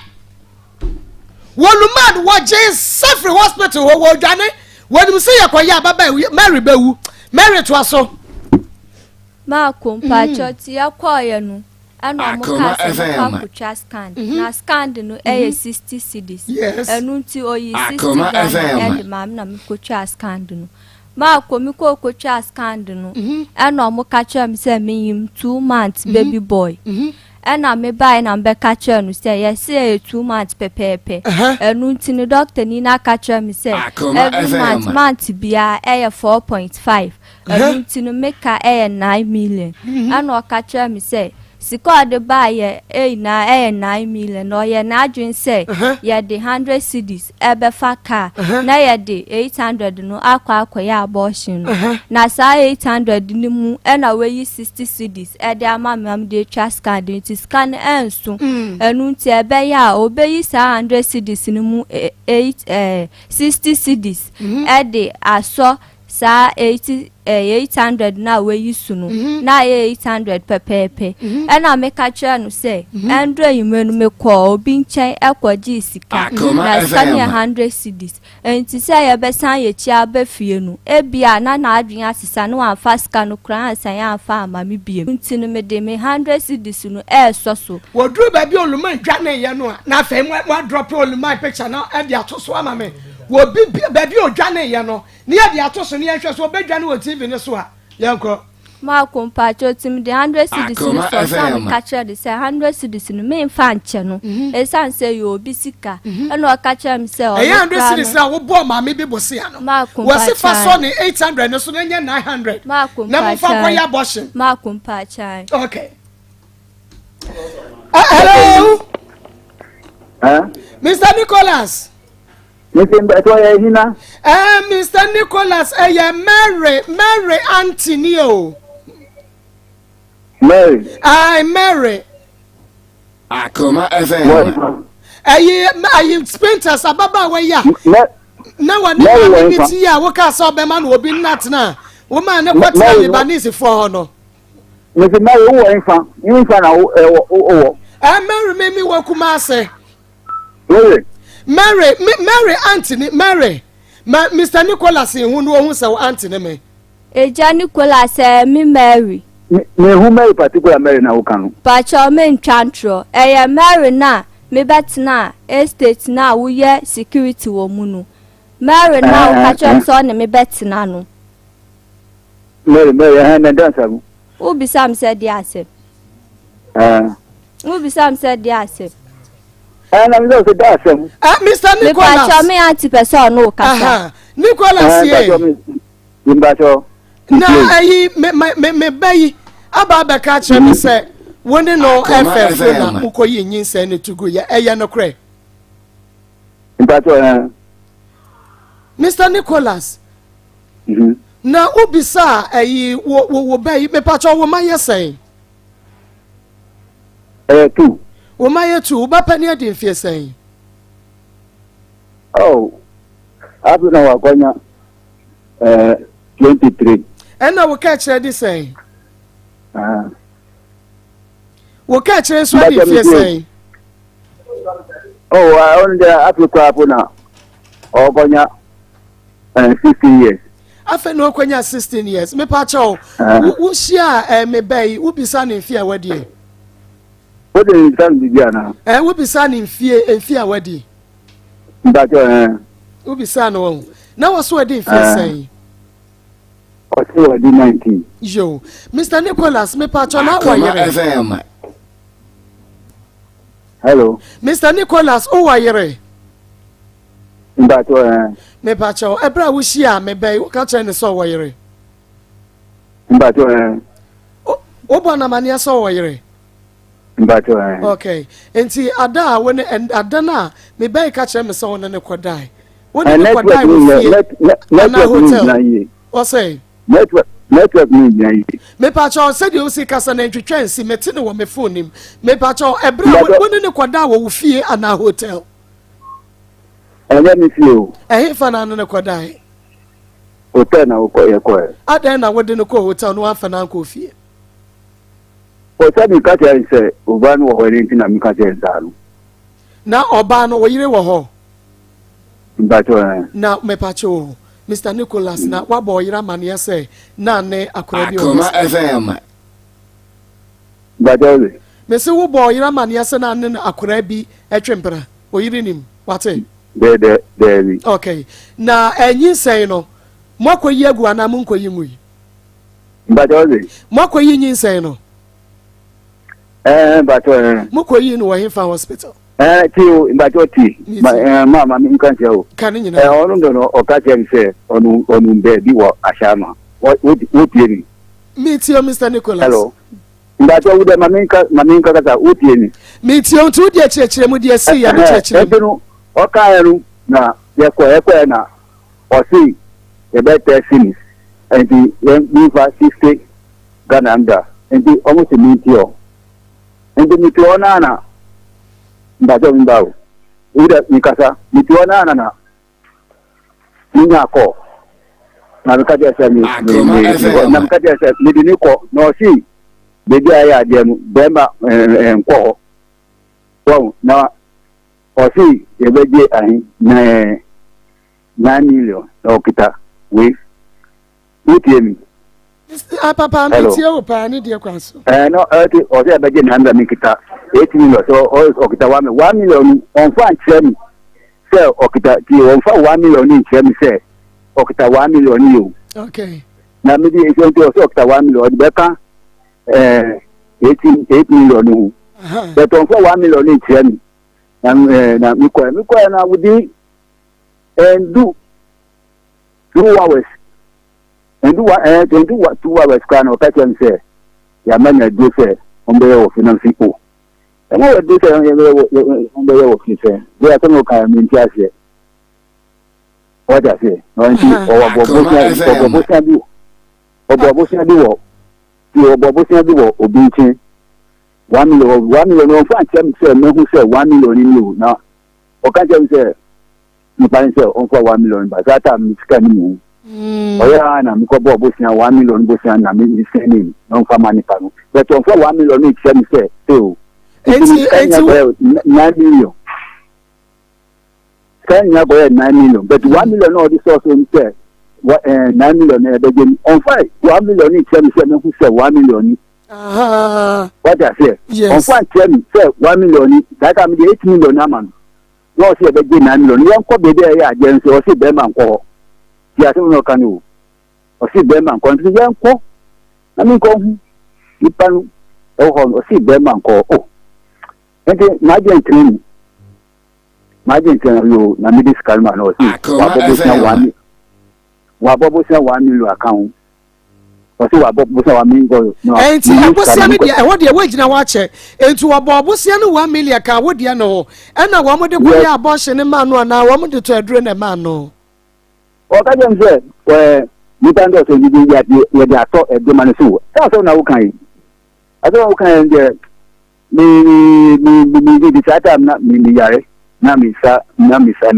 woluman wo jinsa free hospital wo dwane wonu se ye kwa ya baba Mary bewu Mary to aso ma kompa ti ya kwaye no ana mo ka se kwa scan na scan no 60 cedis enu ti oyi 60 mam na me kwa scan no ma komi ko scan no ana mo ka cha me se me 2 months baby boy ana me bai na be ka cha no se yes 2 months pepepe enu ti ni doctor ni na ka cha me se every month bia 4.5 enti no meka 9 million ana okacha mi say sika de buy na 9 million no ye na adwen say ye de 100 cedis ebe fa car na ye de 800 no akwa ya abortion na sa 800 ni mu na we 60 cedis e de amam de twa scan de ti scan enso enu ti ebe ya obeyi sa 100 cedis ni mu 60 cedis e de aso sa 800 na we yisunu na 800 pepepe na me ka kira no say andro yimenu me ko obi nchen ekwaji sika na sani 100 cedis enti say ye be san ye chi abafie nu ebia na adwen asesa no amfa sika no kran san ya amfa amami biem enti no me de me 100 cedis nu so wodru ba bi oluman dwane ye no na fa mo drop oluman picture na e dia to so amame wo bi ba bi odwane ye no ne ye dia to so ne ye hwe so obedwane wo TV ne so a yanko ma kompa chotim de 100 cedis so sam catcher de say 100 cedis no me fa nche no e san say yo obi sika e no catcher me say o 100 cedis na wo bo ma me bi bo se ano wo se fa so ne 800 no so na nya 900 na mo fa kwa ya boshin ma kompa chai okay hello Mr. Nicholas Mr. Nicholas Mary Antonio Mary Akoma FM I Spenters ababa we ya na wani ma bi ti ya wo ka so be ma no obi nat na wo ma ne kwata Libanese for no Mr. Mary wo infa na wo Mary me wo kuma ase Mary Anthony Mary Mr. Nicholas hu no hu se Anthony me eja Nicholas me Mary me hu Mary particular Mary na wo kanu pa cha me ntwantro Mary na me betna estate na wo ye security wo mu no Mary na wo ka cha so ne me betna no Mary ha na dansa mu wo bisam se di asem wo bisam se di asem ana mi so da asem Mr. Nicholas me pa cha me anti person no kasa Nicholas ye imbacho na ayi me bayi aba ba ka che me se woni no FF na ukoyi nyinsa ne tugu ya eya no kre Mpacho Mr. Nicholas. Na ubisa wo bay me pacho wo maye say. 2. Wo maye 2 ba pani adi mfie say. Oh. Abu na wakonya 23. Ena wo ka kire di say. Wo ka kire so adi mfie say. Oh, I only Africa apuna. Okonya 16 years. Afa no kwanya 16 years. Me pacho wo shia me bay wo bisa ne mfie awadi. Wo de san bibiana. Wo bisa ne mfie awadi. Mpacho wo bisa no na wo so adi mfie say. Oso adi 19. Yo, Mr. Nicholas, me pacho na wa yere. FM. Hello. Mr. Nicholas, o wa yere. Mpacho Me pacho ebra wo shia me bay wo ka kire ne so wa yere. Mpacho O bona mania so wa yere. Mpacho Okay. Enti ada when ada na me bay ka kire me so ne kodai. Woni ne kodai wo fie. Na hotel. O say network me me pacho said you see kasa na ntwetwensi meti ne wo me phone nim. Me pacho ebra woni ne kodai wo fie ana hotel. Let me feel. Fana no kodai. Hotel na ko. Ada na wode ne ko hotel no afana ko fie. Hotel mi ka tell say oba no wo ni na mi ka tell zaru. Na oba no wo yire wo ho. Mpacho Na me pacho Mr. Nicholas na wabo yira mane say na ne akora bi o. Akoma FM. Mpacho Me se wo bo yira mane say na ne akora bi etwempera. O yire nim. Wate? There. Okay. Na enyi say no. Mokoyi agu ana mu nkoyi mu yi. Mpacho Mokoyi nyi say no. Mpacho Mokoyi no wo Hefa hospital. Tio Mpacho ti. Mama mi kan se o. Kan nyina. Onu do no o ka tell say onu be bi wo ashama. What tie ni? Me tio Mr. Nicholas. Hello. Mpacho wo de mami ka kasa wo tie ni? Me tio ntu de chechire mu de si ya de chechire. Ebenu o ka eru na ye ko na o si e be testing and the fa 60 Ghana anda and the almost meteor and the meteor na ndajo mbao ida nikasa meteor na ko na mkaje sa mi na mkaje sa mi diniko no si bebi aya dem bema nko ho na o si e beje ahin na 9 million okita we utiem papa metie o pa ni de kwaso no o se beje na nda mikita 8 million so okita 1 million on fa nchemi se okita ti on fa 1 million ni nchemi se okita 1 million yo okay na mi di e so okita 1 million de ka 8 million no but on fa 1 million ni nchemi na mi ko na wudi and do 2 hours and do 2 hours can o catch say ya manya do say on be of finance people and what do say on be of say they are no kind in here what I say no nti obobosia bi wo obinchi 1 million no fa chem say me hu say 1 million ni na o catch say you buy say on for 1 million but that time sika ni mu oya na mi ko bo bosia 1 million bosia na mi sending no for money pa no but on for 1 million ni chem say so 9 million can you go 9 million but 1 million no this also say 9 million e be on 1 million ni chem say me who say 1 million what I say yes. On 1 say 1 million that time 8 million na man no see be gi 9 million yan ko be dey agency o see be man ko ya se no kan o see be man ko nti yan ko na mi ko hu ipan o see be man ko enti margin train yo na medical man o see wa bobo 1 million account ɔsɛ wabɔ bosia wa mi nkɔ. Enti abosia no deɛ ɛwɔ deɛ wɔgyina wakyɛ enti wɔbɔ abosia no 1 million ka wo deɛ no ɛna wɔn de kɔ yɛ abɔhyɛ ne ma no na wɔn de to aduro ne ma no. Ɔka jɛm sɛ nipa ndɔ sɛ nibi yɛ de atɔ ɛdema no so sɛ na wo kan yi asɛ wo kan yi deɛ mi di saa tam na mi yare na mi sa mi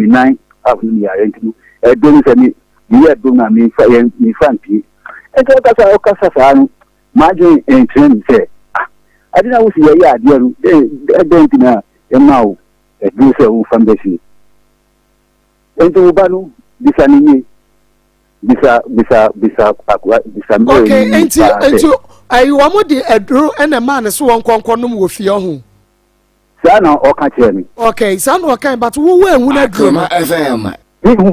nan afu mi yare nti ɛdɔ no sɛ mi yɛ ɛdɔ na mi fa npie ɛsɛ ɔkasa saa no maa dwen nkyerɛ mi sɛ ade na wosi yɛyɛ adeɛ no ɛdɛ nti na ɛma wo ɛdɔ sɛ wo fam bɛsi nti wo ba no bisa ne yie bisa okay enti ayi wɔn mo de ɛduro ɛna maa ne so wɔn kɔnkɔn nom wɔ fie ho. saa na ɔka kyerɛ mi. okay saa na ɔka but wo ehu na duro no. mi hu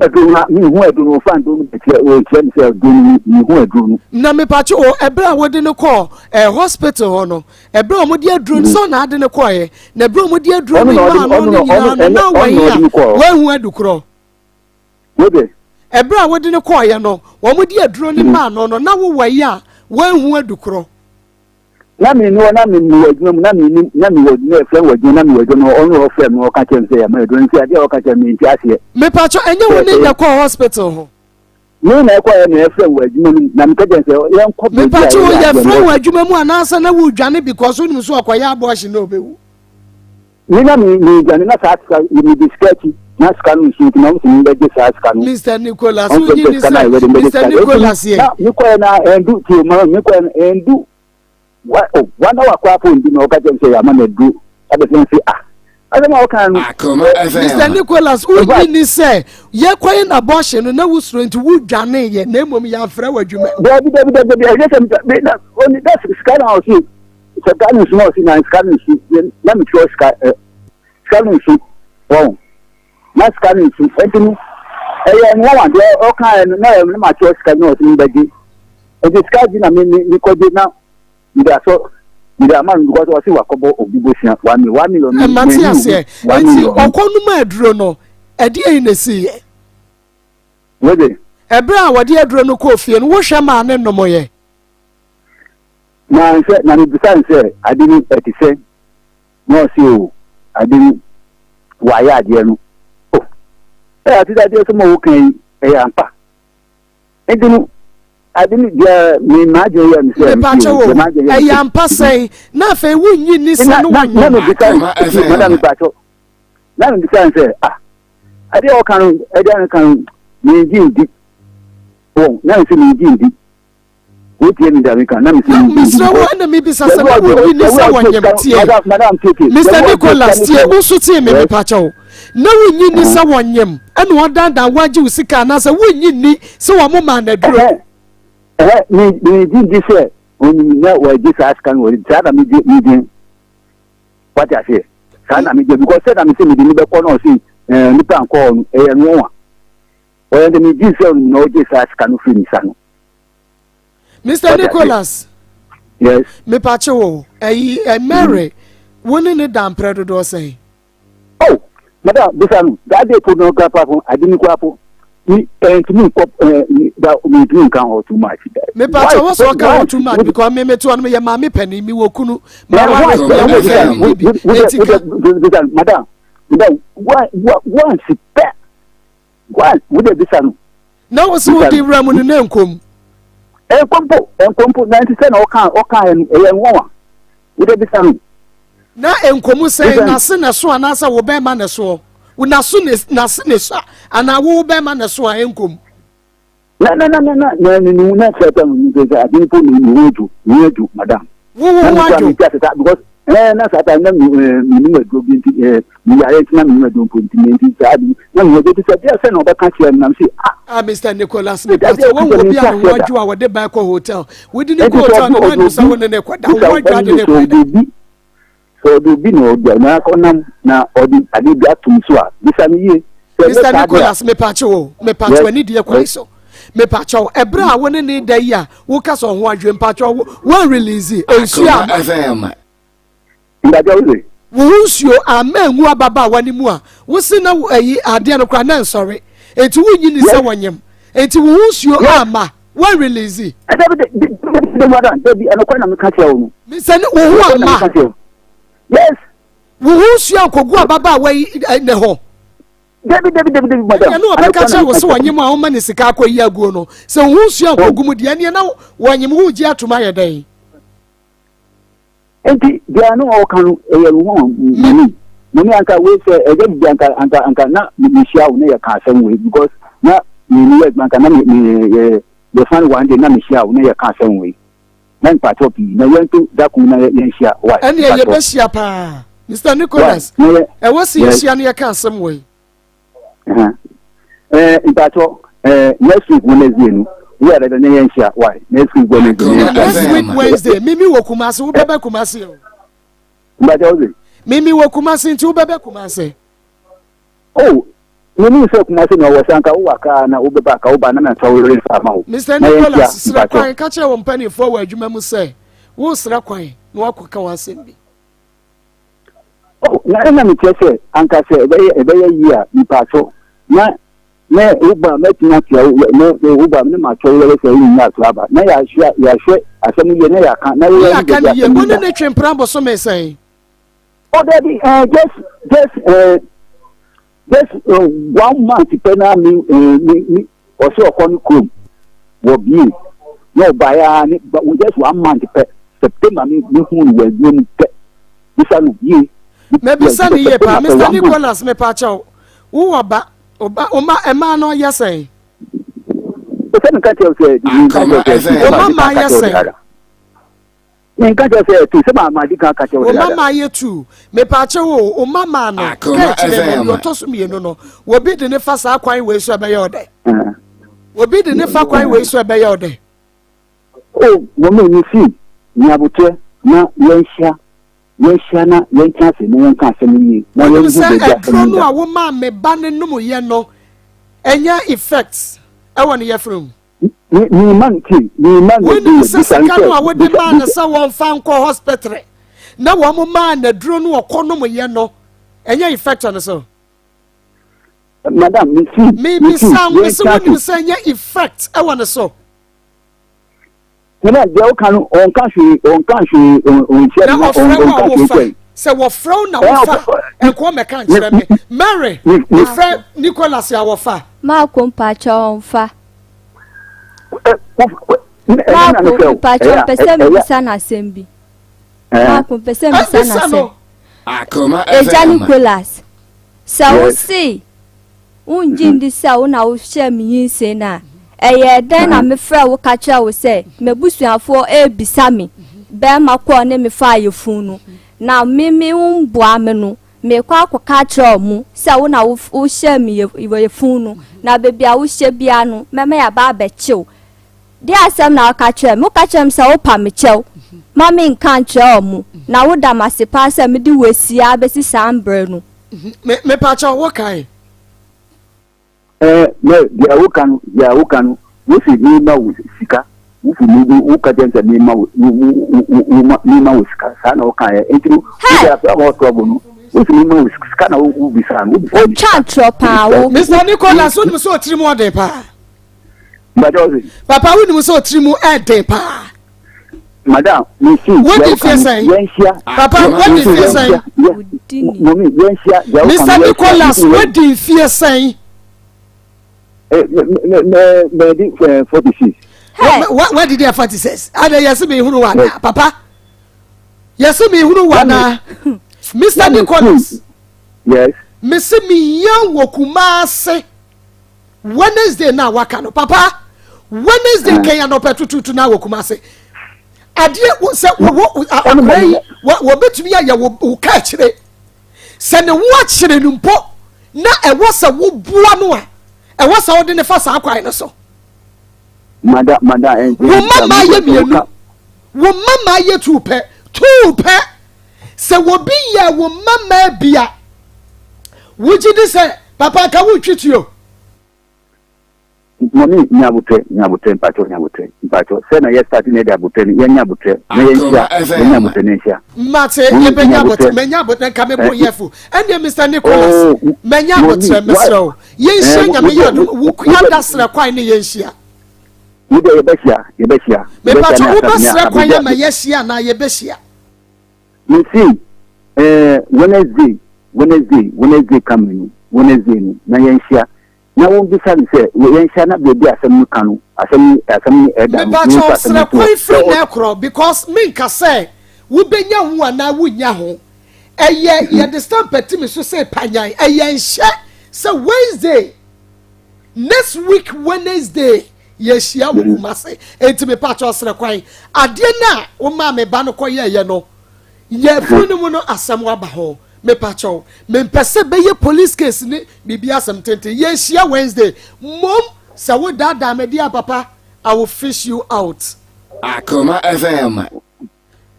ɛduro no fan do no kyerɛ mi sɛ ɛduro mi hu ɛduro no. na mipatsi o ɛbɛrɛ a wɔde ne kɔ hospital hɔ no ɛbɛrɛ a wɔn de ɛduro no sɛ ɔna ade ne kɔ yɛ na ɛbɛrɛ a wɔn de ɛduro no maa no ne nyinaa no na wɔyi a wɔn ehu ɛdukorɔ. wode. ɛbɛrɛ a wɔde ne kɔ yɛ no wɔn de ɛduro ne maa no no na wɔyi a wɔn ehu ɛdukorɔ. na mi wɔ adwuma mu na mi wɔ na efɛ wɔ adwuma na mi wɔ adwuma ɔno ɔfɛ mi ɔka kyerɛ mi sɛ yamma edu nti adeɛ ɔka kyerɛ mi nti aseɛ. mepatwa ɛnyɛ wo ne yɛ kɔ hospital ho. mi na ɛkɔ yɛ na efɛ wɔ adwuma mu na mi kɛgyɛ sɛ yɛn kɔ baabi a mepatwa wo yɛ fɛ wɔ adwuma mu anaasɛ na wo dwane because wo nim so ɔkɔyɛ abɔɔhye na obewu. mi na mi dwane na saa mi di skɛkyi na sika no nsu nti na mo si mi bɛ gye saa sika no. Mr. Nicholas wo nyi ni sɛ Mr. Nicholas yɛ. na mi kɔ yɛ na ɛndu tiyo ma mi kɔ yɛ na ɛndu. One hour crap on the occasion say I'm a do. I don't say I don't know can Mr. Nicholas who didn't say you're quite abortion and I was trying to wood Johnny yet name of your friend what you meant. Only that's scan house. It's a gun is not in a scanning suit. Let me try scanning suit. Oh, not scanning suit. And one there all kind of no my choice cannot in the day. And this guy didn't mean because now. Mida man because wasi wakobo obibosia 1 million. Matias ye. Enti okonu ma aduro no ede yi na si ye. Wede. Ebra wade aduro no ko fie no wo hwe ma ne nomo ye. Na nse na ni bisa nse adini etise. No si o adini waya ade no. Oh. Ati ade so mo wo kan e ampa. Edinu I didn't get me imagine you say. I am passing. Nothing we need this. Madam Pacho. None of the time say, I can me deep. Oh, now see me deep. What you mean that we can? Mr. One, maybe Mr. Nicholas, you also see me, Pacho. No, we need this one yam. And what done that what you see can answer. We need so a moment that drew. Me did this year when you know where this ask can with that meeting. What I say, can I mean because said I'm saying the little corner see Nipan call a no one. Well, the meeting no this ask can finish. Mr. Nicholas, yes, me Pacho, a Mary, one in the damn predator say. Oh, Madam, this that day put no crap up, I didn't crap. Me to me that me drink or too much. Me Pacho was working too much because me to me mammy penny me wokunu. Madam, one sit back. One would it be some? No, was what the Ramon and Encom. Encompo 90 or kind a young woman. Would it be some? Now Encomu say, Nasin as so and answer will bear man as so. Una soon is Nasinisa, and I will bear man as so I income. No, not certain because I didn't put me to madam. Who want to get that because that's what I know. Me go into me are don't put me no, we get to say, yes, no, but can't you? And I'm saying, Mr. Nicholas, what will be what you are the back hotel. We didn't go to someone in the so there be no na konam na odi ade bia tum so a bisa me ye Mr. Nicholas me pacho ani de kwai so me pacho ebra a woni ne da yi a wo ka so ho adwe pacho one release ensu a FM ndaje wo nsuo amenwu ababa wani mu a wo si na ayi ade no kra na nsori enti wo nyi ni se wonyem enti wo nsuo ama one release madam baby and okwa na me catch you me say wo hu ama yes wo hu sua kogu ababa wa ne ho David madam ya no be catch wo so wanyem a wo ma ne sika akoyi aguo no se wo hu sua kogu mu de ne na wanyem wo ji atuma ye dan enti dia no o kan e ye wo mami anka we say e dey anka na me shia wo ne ye ka asem we because na me anka na me the fan one day na me shia wo ne ye ka asem we na npa topi na yentu da ku na ye shia why and ye be shia pa Mr. Nicholas e wo si shia ne ye ka asem we npa to next week Wednesday no we are the ne ye shia why next week Wednesday mimi wo Kumasi wo bebe Kumasi o mimi wo Kumasi nti wo bebe Kumasi oh mimi so Kumasi no wasanka wo aka na wo beba ka wo ba na na tawore fa ma wo Mr. Nicholas sira kwan ka che wo mpani fo wa adwuma mu se wo sira kwan na wakoka wasem bi oh na me tese anka se ebe ye a nipa so na uba metina tia no uba me ma tawore se ni na traba na ya hwe asem ye na ya kan na ya kan ye mo ne twempra bo so me say oh daddy just 1 month pena me also okon krom wo bi no buy ni but just 1 month pe September me hu we gbe pe bisa no bi maybe sani ye pa Mr. Nicholas me pa cha wo oba oma ema no yesay o se nka tell say o mama yesay nka tell say tu se mama di kan ka tell o mama ye tu me pa cha o mama no ka chile no to so me no wo bi de ne fa sa kwan we so be ye ode wo bi de ne fa kwan we so be ye ode oh mo me ni fi ni abute na yenhia na yenka se ne yenka se ni na yenhu be ja no a wo ma me ba ne no ye no enya effects e won ye from ni man when se sekano a wo de man na sa won fa nko hospital na wo mo man na duro no okono mo ye no enya effect on so madam me some so when say enya effect e won so na je o kan on kan hwe on share se wo frown na wo fa enko me kan kire me Mary ni friend Nicholas ya wo fa ma ko mpa cha on fa ma ko mpa cha pese mi sana sembi ma ko pese mi sana se Akoma FM Nicholas sa wo si unjindi sa wo na wo share mi yin na eye den na me fra wo ka kira wo se mebusuafo e bisami be makọ ne me fa yefunu na mimi mbua me no me kwa akoka kira mu se wo na wo share mi yefunu na bebia wo hye bia no meme ya ba bechew de asem na ka kira mu ka kira se wo pa me chew mami nkan kira mu na wo da masepa se me di wesia besi sambre no me pa cha wo kai no ya wukan wusi ni ma wusika wufu ni wuka jenza ni ma wusika sana wukan ya entru ya kwa trouble no wusi ni ma wusika na wubisa no o cha pa wo Mr. Nicholas woni so tiri mu ode pa madozi papa woni so tiri mu ede pa madam me see what if you say papa what if you say mommy yensia Mr. Nicholas what if you say me 46 what did you 46 ada yesi me hunu wana papa yesi me hunu wana Mr. Nicholas yes mesi mi yan wo Kumasi Wednesday na waka no papa Wednesday kenya no petutu na wo Kumasi adie wo se wo betumi ya wo ka kire se ne wo akire no mpo na e wo se wo bua no a e wo se wo de ne fa sa kwai no so mada wo mama ye mienu wo mama ye tupe se wo bi ya wo mama bia wo ji de se papa ka wo twituo mami nyabutre mpacho se na start ne da butre ye nyabutre na ye nyabutre ne sia mate ye be nyabutre ka me bo yefu ende Mr. Nicholas me nyabutre mesro ye nsia nyame ye wo kuya dasra kwai ne ye nsia We dey Yebesia. Me pacho wo basra kwanya ma yesia na Yebesia. You see, Wednesday coming. Wednesday na yensia. Na won bi say yensia na be asem kanu. Asem eda. Me pacho sra kwai free na ekro because me nka say wo benya ho ana wo nya ho. Eye ye the stamp peti me so say panyan. Eye nhye say Wednesday. Next week Wednesday. Yes, ya wo mase enti me pacho sere kwan ade na wo ma me ba no koye no ye funu mu no asem wa ba ho me pacho me mpese be ye police case ni bibia asem tente yes ya Wednesday mom se wo dada me dia papa I will fish you out. Akoma FM.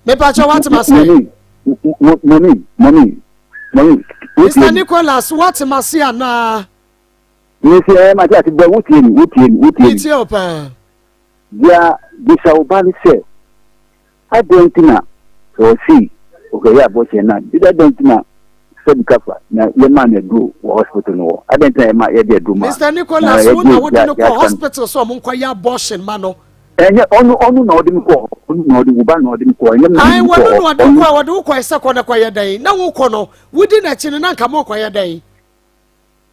Me pacho what mase mommy Mr. Nicholas what mase ana you say my dad be wuti. It's open. Yeah, this Obani say. I don't know. So see, okay, yeah, boss, na. Did I don't know? Said kafa. Na your man do hospital no. I don't know my idea do ma. Mr. Nicholas, who na what no hospital so mo kwaya abortion mano. Onu na odi ko. Onu na odi uba na odi ko. Ai wonu no odi ko wodi ko esa ko na kwaya dai. Na wo ko no, wodi na chi na nka mo kwaya dai.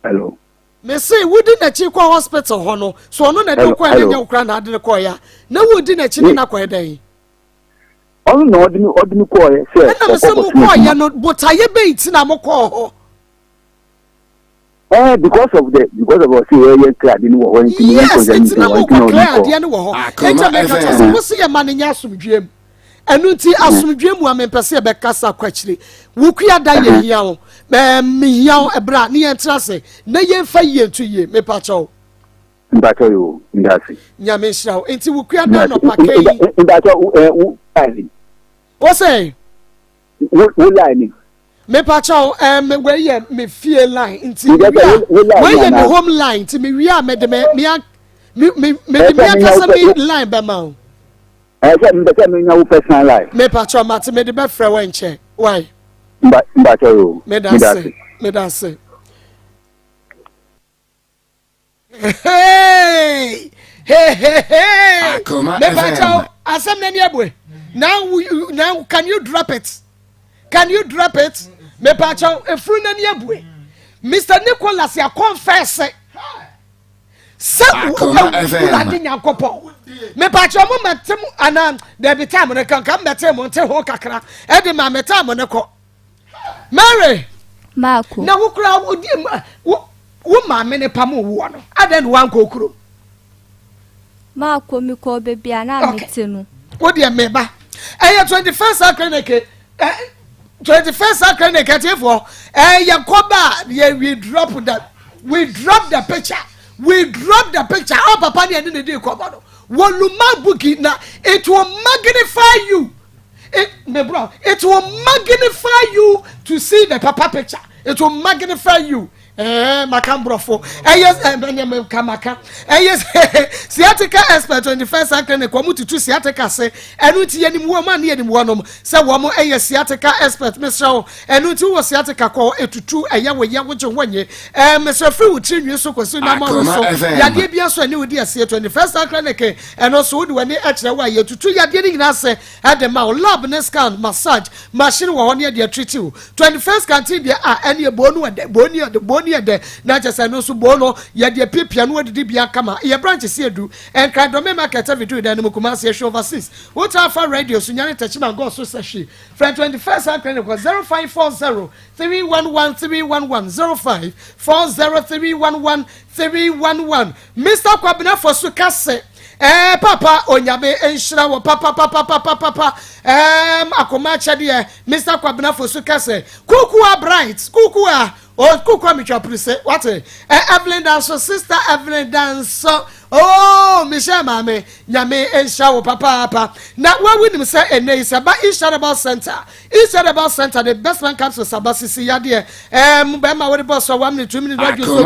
Hello. Me say wodi na chi kwa hospital ho no so no na de kwa na nya ukra na ade ko ya na wodi na chi na kwa dan onu na odi ko ya say na me say mo ko ya no botaye be ti na mo ko ho because of say we clear ade no wo when ti yes it's na mo ko clear ade no wo ho enta me ka so mo say ma ne nya asomdwem enu ti asomdwem mu amempese be kasa kwachire wukua da ye hia ho me hia ebra ne yentra se na yenfa yentu ye me pacho ndacho yo ndasi nya me hia enti wukua da no pakai ndacho ali o say wo line me pacho we ye me fie line enti we ye me home line ti me wi a me de me kasa me line be ma o personal life. Me patro mate me de be frɛ we nche. Why? Mbacho yo. Me dance. Hey. Akoma Me patro asem na niabwe. Now can you drop it? Me patro efru na niabwe. Mr. Nicholas ya confess. Akoma FM. Me patcho mo metem ana there be time ne kan metem mo nte ho kakra e de ma metam ne ko Mary Mako na wo kura wo ma me ne pam wo no adan wan kokuro Mako mi ko be bia na metenu wo de me ba e 21st clinic 21st clinic atifo ye koba we drop the picture oh papa ne ne dey koba no Woluma buki na it will magnify you. It will magnify you to see the papa picture. It will magnify you. Makambrofo. Yes, kamaka. Yes, sciatica expert 21st clinic. Wamu to sciatica say. Enuti yenim woman near the one say woman sciatica expert. Mr. Enuti was sciatica call etutu ayawe yawo wenye. Mr. Free with you so question na mo so. Yade bia so ani odi ase 21st clinic. And also would when actually why you tutu yade ni na say at the mouth lab ne scan massage machine wo ho ne dey treat you. 21st canteen dia any bonu de near there, not just I know so bono, yet the pipia no de bia kama, your branches here do, and kind of market every two then Mukumasi show overseas. What are for radio, Sunyani Tachima go so sashi. Friend 21st clinic was 0540 311 311 0540 311 311. Mr. Kwabina for Sukase. Papa onyabe enshira wo papa Akoma chade Mr. Kwabina for Sukase. Kukua bright kukua oh kukua michwa prise what Evelyn dance sister Evelyn dance oh Michelle mame nyame enshira wo papa na wa win say ene isaba Ishadabal center the best man comes to sabasisi yade be ma we boss so 1 minute 2 minutes radio so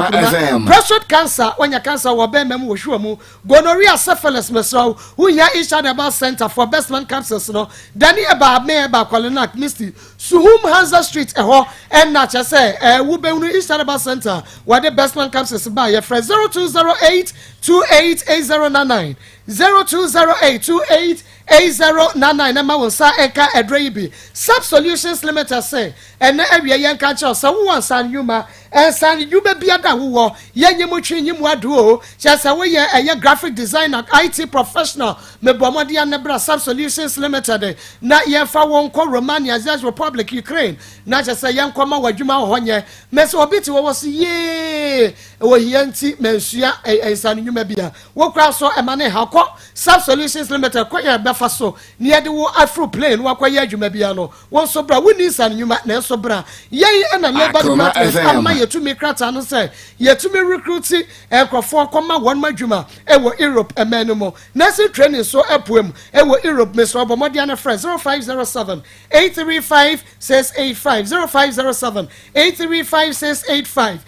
prostate cancer when your cancer wo be mem wo hwe mu gonorrhea syphilis mesraw who ya Ishadabal center for best man cancers no dani eba me eba kwalenak misty Suhum Hansa Street eho and na che say wo be nu Ishadabal center where the best man cancers by your friend 0208 28 288099 0208288099 na ma wonsa eka edreibi Sub Solutions Limited say ene awia yen ka cha so won san yuma san yuma bia da wo yenye mo twinyi mo ado o cha wo ye eye graphic designer IT professional me bomodi an bra Sub Solutions Limited na ye fa won ko Romania Czech Republic Ukraine na cha say yen koma wadwuma ho nye me so obi ti wo si ye wo hianti mensua san yuma bia wo kra so emane ha ko Sub Solutions Limited ko ye befa so ne de wo afro plane wo akwa ye adwuma bia no won so bra woni san yuma na so bra ye na labor department ama yetumi krata no say yetumi recruiting ekrofo koma won madwuma ewo Europe emenumo nursing training so epoem ewo Europe Mr. Obomodi and friends 0507 835 685 0507 835 685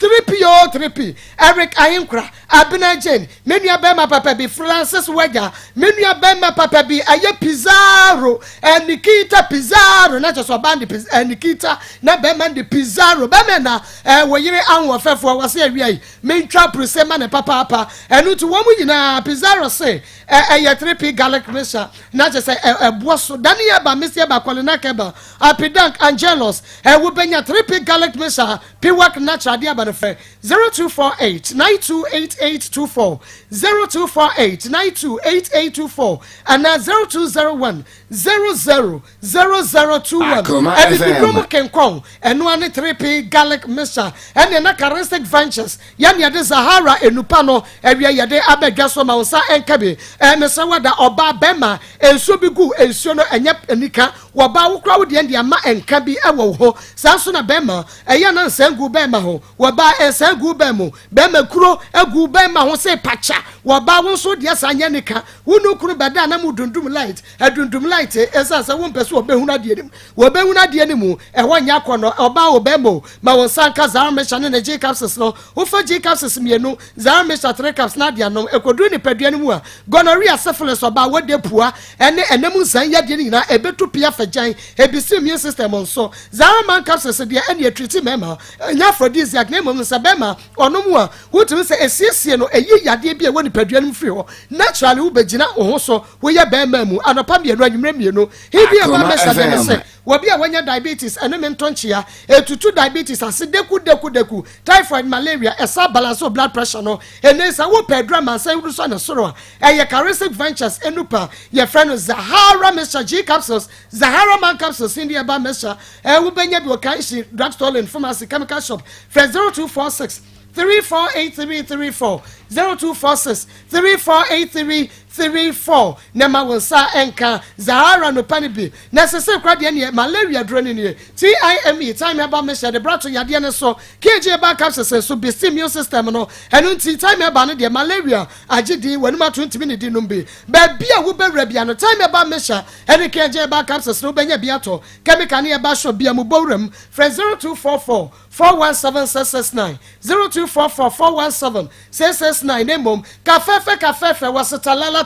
3P Eric Ayinkra Abena Jane Menua Bema Papa bi Francis Wega Menua Bema Papa bi Aye Pizarro Nikita Pizarro na just band Nikita na Bema de Pizarro Bema na wo yire anwo fefo wo se awiai mentwa presema ne papa enu to wo mu nyina Pizarro say 3P Gallic Misha na just eboso Daniel ba Mr. ba Kolina Keba Apidank Angelos wo benya 3P Gallic Misha Piwak natural dia ba 0248 928824 0248 928824 and 0201 000021 and the promo can call and 3P Gallic Misha and the Nakaristic Ventures Yanya de Sahara enupano area yade abegaso mausa enkabe and sawada oba bema and subigu and sono and yep enika waba crowd the ama enkabi ewo ho sansuna bema ayana sengu bema ho waba sengu bemo bema kuro egu bema ho se pacha waba won so dia sanya nika wonu kuro beda na mudundum light adundum light esa sa won pese obehuna die nim wobehuna die nim ehwo nya kono oba obemo ma won sanka zarmesha ne J capsules no wo fa J capsules mienu zarmesha 3 caps na dia no ekodu ni padua nim a gonorrhea syphilis oba wode pua ene enemu san ya die nyina ebetu pia fajan ebisi immune system onso zarman capsules dia ene treat mema nya aphrodisiac na mom sabema onomu a wotumi se esiesie no eyi yade bia woni padua nim firi ho naturally wo begina ho so wo ye bema mu anopa mienu anwumre mienu hibia ba mesha dem se wobi a wanya diabetes ene mentonchia etutu diabetes asideku deku typhoid malaria esa balance of blood pressure no ene sa wo pedra man say wo so na soro eye Charistic Ventures enupa ye friend Zahara Mr. G capsules Zahara man capsules India ba mesha wo benya bi okanshi drugstore and pharmacy chemical shop friend 0246 348334 0246 348334 Nema wonsa enka Zahara no panibi na sese kwade ne malaria drone ne TIME time eba me share the brato yade ne so KJ ba capsules so be immune system no enu ti time eba ne de malaria agidi wanuma 20 minutes numbi ba bia wo bewra bia no time eba me share ene KJ ba capsules no benya bia to chemical ne eba sho bia mu bowram friend 0244 417 0244 417 669 nemom kafefe wasetalala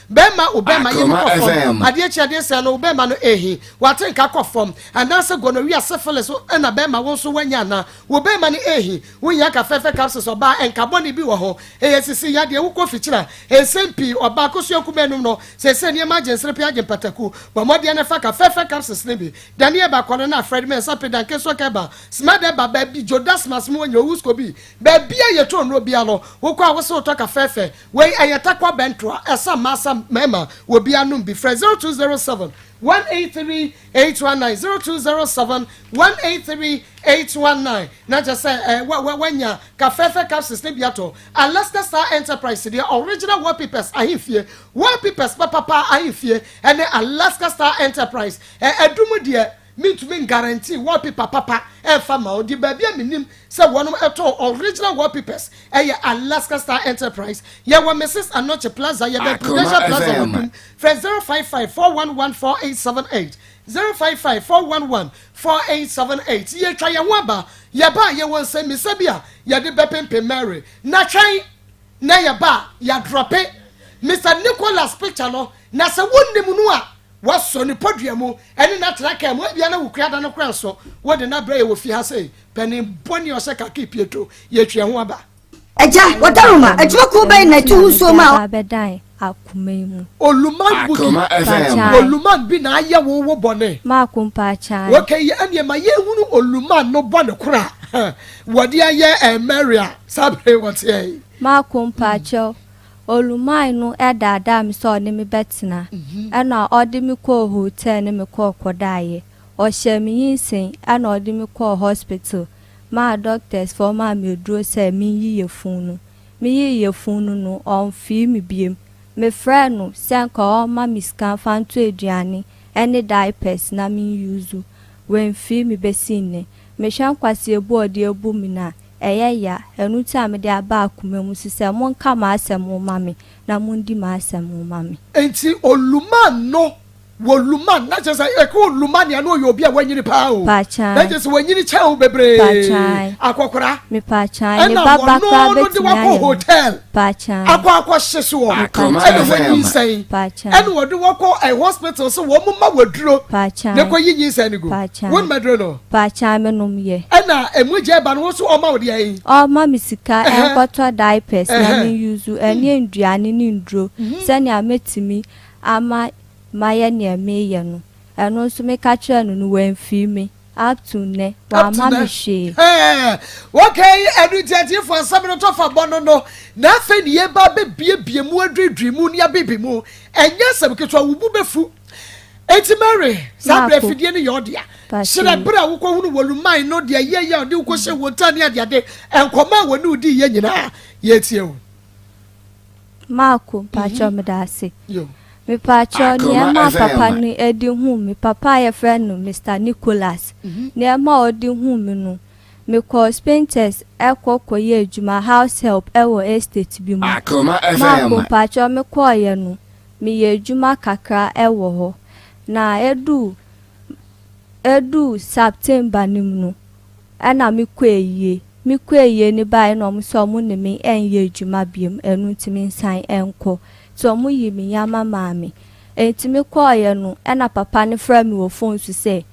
bema obema yemkofom ade chiade se no obema no ehi watenka kofom anase gonorrhea syphilis na bema wonso wanya na obema no ehi wonya kafefe capsules oba enkaboni bi wo ho eyesisi yade wuko fichira esempi oba kosuaku menum no sese ne emergency pe agye pataku bomode ne fa kafefe capsules ne bi Daniel ba kono na Fred men sapedan keso keba smade baba bi jodas masmo wonya wusko bi ba bia yeto no bia no wokọ awose otoka fefe we ayetakwa bentro esa masa mema wo bia no bi 0207 183 819 0207 183 819 na just say wanya kafefe capsules ne biato Alaska Star Enterprise the original wallpapers ahifie wallpapers papa ahifie and Alaska Star Enterprise edumu de me to mean guarantee wallpaper papa fama di baby minim say one eto original wallpapers Alaska Star Enterprise ya wa Mrs. Anoche Plaza ya be Prudential Plaza friend 05541148878 05541148878 ye twa ye ho ba ya ba ye won say misabia ya de bepempe Mary na twan na ya ba ya drope Mr. Nicholas picture no na se wonnim no a waso ni poduamu eni na traka mu bia na wukuada no kranso wo de na bra ye wo fi ha sei pani boni o se ka ki pietro ye twa ho aba eja wadaruma ejuma ko be na tu so ma abedan Akoma mu oluman buki oluman bi na aye wo bone Maa Akos cha okay ane ma ye hunu oluman no bone kura wodi aye Maria sabre what ye Maa Akos cha oluman no edada mi so ne me betina na odi mi ko hotel ne me ko kodaye o hye mi yinsen na odi mi ko hospital ma doctors for ma me duro say mi yiye funu no on fi mi biem me friend no senka o ma mi scan fanto eduane any diapers na mi use when fi mi besine me hwan kwase ebu odi ebu mi na eya enu ti am de aba Akoma mu sise mo nka ma asem ma me na mo ndi ma asem ma me enti oluman no woluman na just e ko oluman ya no yo bia wanyini pa o na just wanyini cha o bebre akokora me pa chan ni baba ka betina hotel pa chan akwa hyeso o ene wanyi sen ene wode woko hospital so wo mu ma waduro ne ko yinyi sen ni go won maduro no pa chan me nom ye ena emuje ba no so o ma wode yin o ma misika enkoto diapers na mi use ene nduane ni ndro sani ametimi ama Maya near me yano, and also make a channel no when me up to ne, while mammy she. Okay, and we tell you for some of a bono, nothing ye baby be a more dream, ya baby moo, and yes, I'm going to be fool. It's Mary, Sabre Fidian Yodia. Should I put a woman who will mind no dear ye, do question will turn the other day, and command when you do ye, yet you. Maa Akos pacho medasi. Me pacho niema papa ni edi hu me papa ye friend no Mr. Nicholas niema odi hu me no me call painters koye adwuma house help ewo estate bi mu Maa Akos pacho me call ye no me ye adwuma kakra ewo ho na edu September nim no ana me kwaye ni bai no mo so mo ne me enye adwuma biem enu ntimi nsan enko so mu yi mi yama maami entimi koye no na papa ne fra mi wo phone so say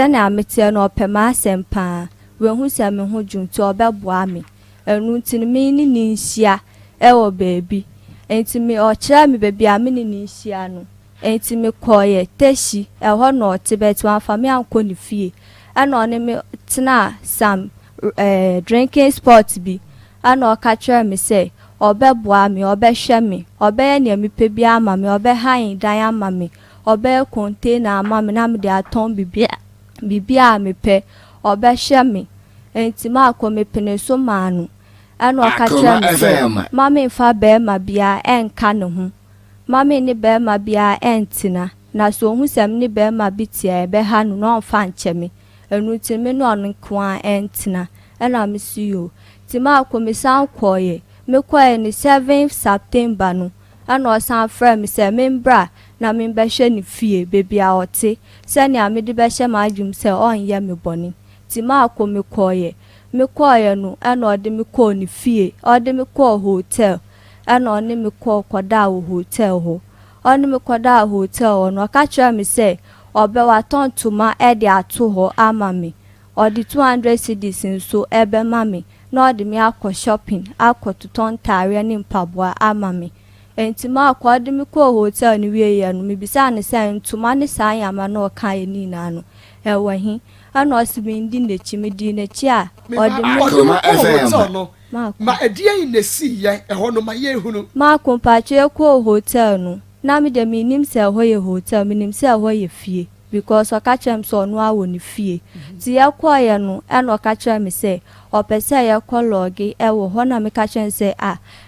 na amete no opema asempa we hu se me hu junti obeboa mi enu ntini mi ni nsia wo baabi entimi o kira mi baabi a mi ni nsia no entimi koye teshi ho no otibetu afa mi anko ni fie ana one me tena sam drinking spot bi ana o ka kira mi say obeboa mi obehwe mi obeye ne mi pe bia ama mi obehan dan ama mi obe container ama mi na mi de aton bibia mi pe obehwe mi enti Maa Akos me pene so manu ana okatra mi se mama fa be ma bia enka ne ho mama ni be ma bia entina na so hu sem ni be ma bitia be ha no no fa nche mi enu ti me no no kwa entina ana mi siyo ti Maa Akos me san koye me kwa ni 7 September no ana osan fra mi se membra na me be hwe ni fie bebi a ote se ni amede be hwe ma adwum se onye me boni ti Maa Akos me koye no ana ode me ko ni fie ode me ko hotel ana one me ko koda hotel ho one me koda hotel no ka kira mi se obe wa tontuma e de ato ho ama me ode 200 cedis nso ebe mami na ode me akọ shopping akọ tuton tare ni mpaboa ama me enti Maa Akos ode me ko hotel ni wie ye no me bisa ne se ntuma ne san yama na o kan ni na no ewahi ana osimi ndi nechi me di nechi a ode me hotel no ma edie in the sea ye ho no ma ye hunu Maa Akos pache ko hotel no na me de minim se ho ye hotel minim se ho ye fie because okachem so no awo ni fie ti ya kwaye no ena okachem me se opese ya kologi ewo ho na me kachem se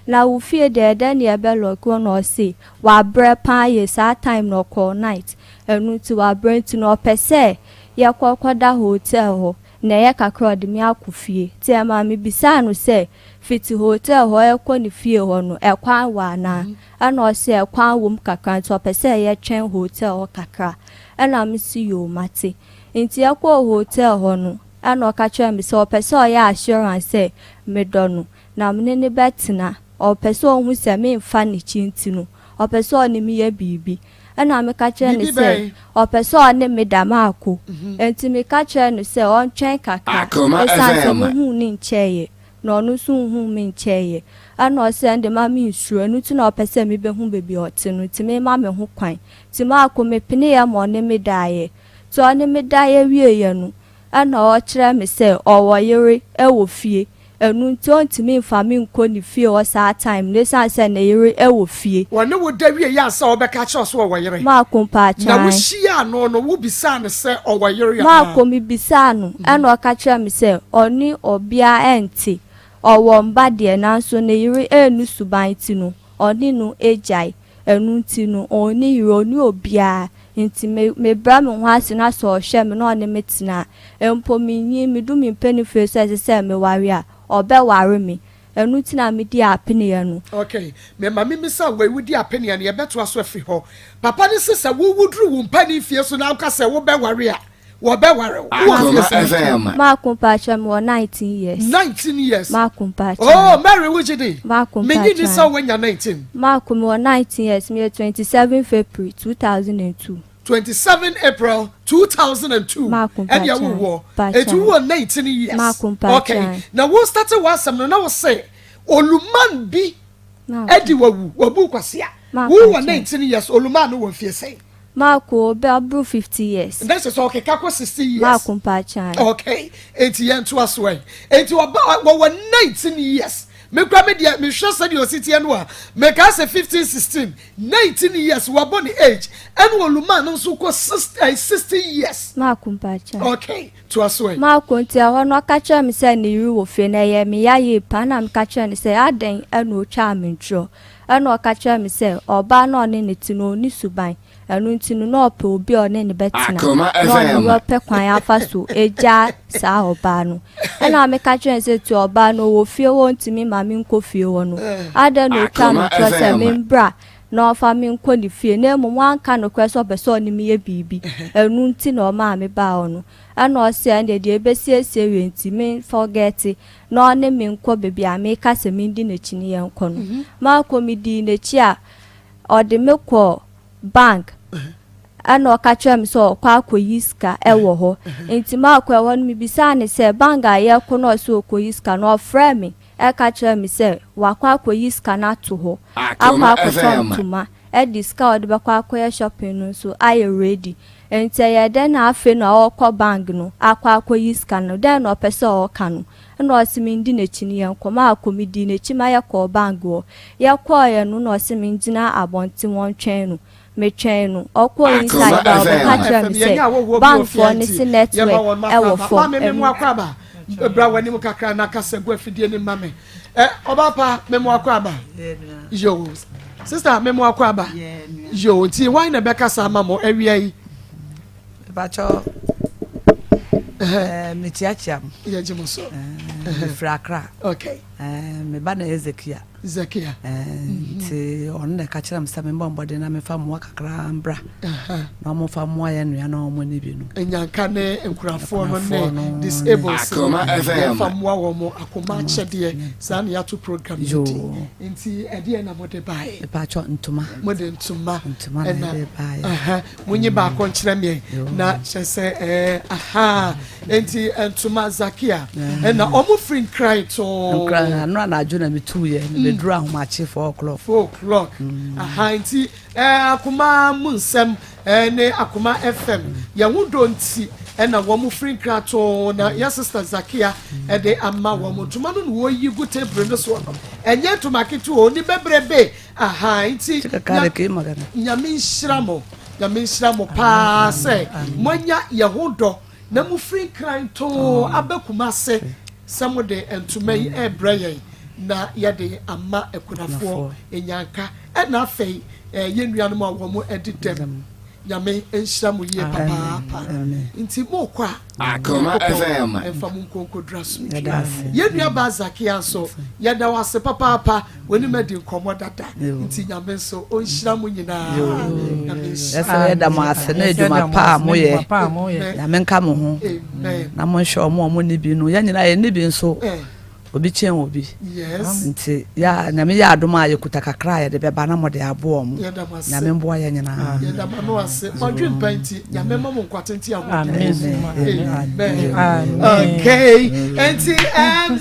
na wo fie de ne e be log no se wa bre pa ye sa time no call night enu ti wa bre ti no opese ya kwakwada hotel ho na ye kakra de me akofie ti e ma me bisa no se fiti hotel ho e ko ni fie ho no e kwan wa na ana o se e kwan wo m kakra ti opese ye twen hotel ho kakra ana mi si yo mate enti akwa hotel ho no ana okachira mi se opese o ya assurance say me donu na mne ne betina opese o hu se me mfa ni chinti no opese o ne mi ya bibi ana me kachira ni se opese o ne me da Maa Akos enti me kachira ni se on twen kakra esa se mu hu ni ncheye no no so hu me nkyeye ana o se ande ma me nsuo enu ti na o pese me be hu bebi o te no ti me ma me hu kwan ti ma akome pene ya mo ne me daaye to ne me daaye wie ye no ana o kire me se o wo yere e wo fie enu ti on ti me mfa me nko ni fie o sa time ne san se na yere e wo fie wone wo da wie ya sa obeka kire so wo yere ma kompa cha na wo hia no no wo bisa ne se o wo yere ya ma komi bisa no ana o ka kire me se oni obia enti owo mba de na so na yiri enu suban ti no oni no ejai enu ti no oni yiro ni obia nti me bra me ho ase na so hwe me no oni metina empo mi nyi me du mi mpani face se me ware a obe ware me enu ti na me di apene ya no okay me ma me misa we wudi apene ya ne ye beto aso afi ho papa ne se wo wudru wo mpani fie so na ka se wo be ware a wo be ware Akoma FM ma kompa cha me 19 years 19 years ma kompa cha oh Mary wujidi ma kompa me ni so wenya 19 ma kompa 19 years me 27 February 2002 27 April 2002 and ya wo etu wo 19 years okay now we started wasam no na we say oluman bi edi wabu kwase a wo 19 years oluman no wo fie say Marco Belbru 50 years. That's just okay, kako 60 years. Marco Mpachan. Okay, 80 years to us way. 80 about 19 years. Me kwa me dia me sure said your city anwa. Me ka say 15 16 19 years we born the age. And woluma no so ko 60 years. Marco Mpachan. Okay, to us way. Marco ntia ho no ka kire me say ne ru wo fe na ye me ya ye pa na me ka kire ne say aden anu twa me ntro. Anu ka kire me say oba na one ne ti no ni suban. Anu ntinu no ope obi one ne betina no no pe kwan afa so eja sa oba no na me ka twen se tu oba no wo fie wo ntimi ma me nko fie wo no ada no ka no se me mbra no fa me nko ni fie na mu wanka no kweso be so ni me ye bibi anu nti na o ma me ba o no ana o se ande de ebesiesie we ntimi forget no ne me nko bebi a me ka se me ndi na chini ye nko no ma ko mi di na chi a o de me ko bank ana okacha mi so kwa akoyiska ewo ho enti ma akwa ewo mi bisa ne se banga ye ko no so akoyiska no frɛ me e ka kira mi se wa kwa akoyiska na to ho akwa akotoma e discount be kwa akoya shopping no so I ready enti ye den na afi no okọ bank no akwa akoyiska no den no pese o ka no na osimi ndi na chini ye nkoma akomidi na chima ye ko bank wo ye ko ye no na osimi ndina abonti won twen no me train no okwo inside ba catch me say bank for ni si network e wo for me mu akwaba bra wani mu kakra na kasa gu afidie ni mame oba pa me mu akwaba yo sister me mu akwaba yo ti why na be kasa mamo awia yi ba cho me tiacham ye jimoso frakra okay me ba na Ezekia ti on na ka kira msa me mbombo de na me fa mo kakra mbra na mo fa mo ya nua na mo ni bi no enyanka ne enkurafo no ne disabled Akoma FM fa mo wo mo akoma chede sa na ya to program nti ede na mo de bai pa cho ntuma mo de ntuma na de bai munyi ba ko nkyere me na chese enti ntuma Zakia na omo free cry to no na aju na me tu ye me dura homache 4 o'clock nti Akoma munsem ne Akoma FM ya wudo nti na wo mu free cry to na ya sister Zakia de amma wo mu tuma no wo yi gu table no so no enye tuma kitu oni bebrebe nti nyame nhyiramo pa se monya yehudo na mu free cry to abakuma se some de entuma yi ebraye na yade amma ekunafo enyanka na afei yenua no wo mo edidem nyame enhyiramu ye papa nti mo kwa Akoma FM enfamu konko drasu yenua ba Zakia so yada wase papa woni medi nkomo dada nti nyame so onhyiramu nyina esa yada mo ase na edwuma pa mo ye nyame nka mo ho na mo hwe omo ni bi no ya nyina ye ni bi nso obi chen obi yes nti ya na me ya adoma ya kuta kakra ya de be ba na mo de abo mo na me mbo ya nyina ya da ma no ase madwin panti ya me mamo nkwatenti aho Amen. Okay enti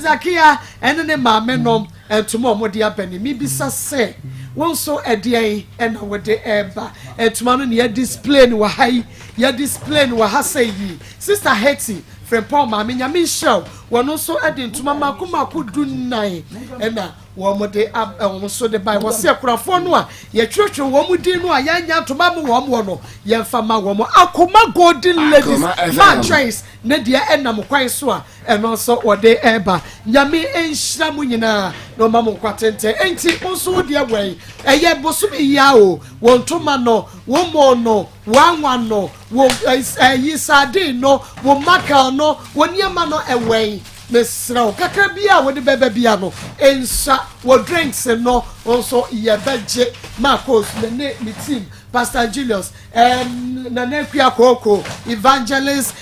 Zakia ene ne ma me nom entuma mo de abani mi bisa se won so edian ena wo de eba entuma no ne ya display ni wa hai ya display ni wa ha say yi sister Hetty from Paul Mami Nyami show wono so edi ntuma makomako dunnan ena wo mo de wo so de bai wo se akurafo no a ye twetwe wo mu din no a ya nya ntuma mo wo no ye fa ma wo mo Akoma golden ladies ma choice ne de ena mo kwan so a eno so wo de eba Nyami enhira mu nyina no ma mo kwatente enti onso de awai eye bosumi ya o wo ntuma no wo mo no wanwa no wo yi sardine no wo mackerel no wo niema no ewei mesra kakra bia wo de beba bia no ensa wo drinks no also ye beje Maa Akos ne team Pastor Julius na Nekua Koko Evangelist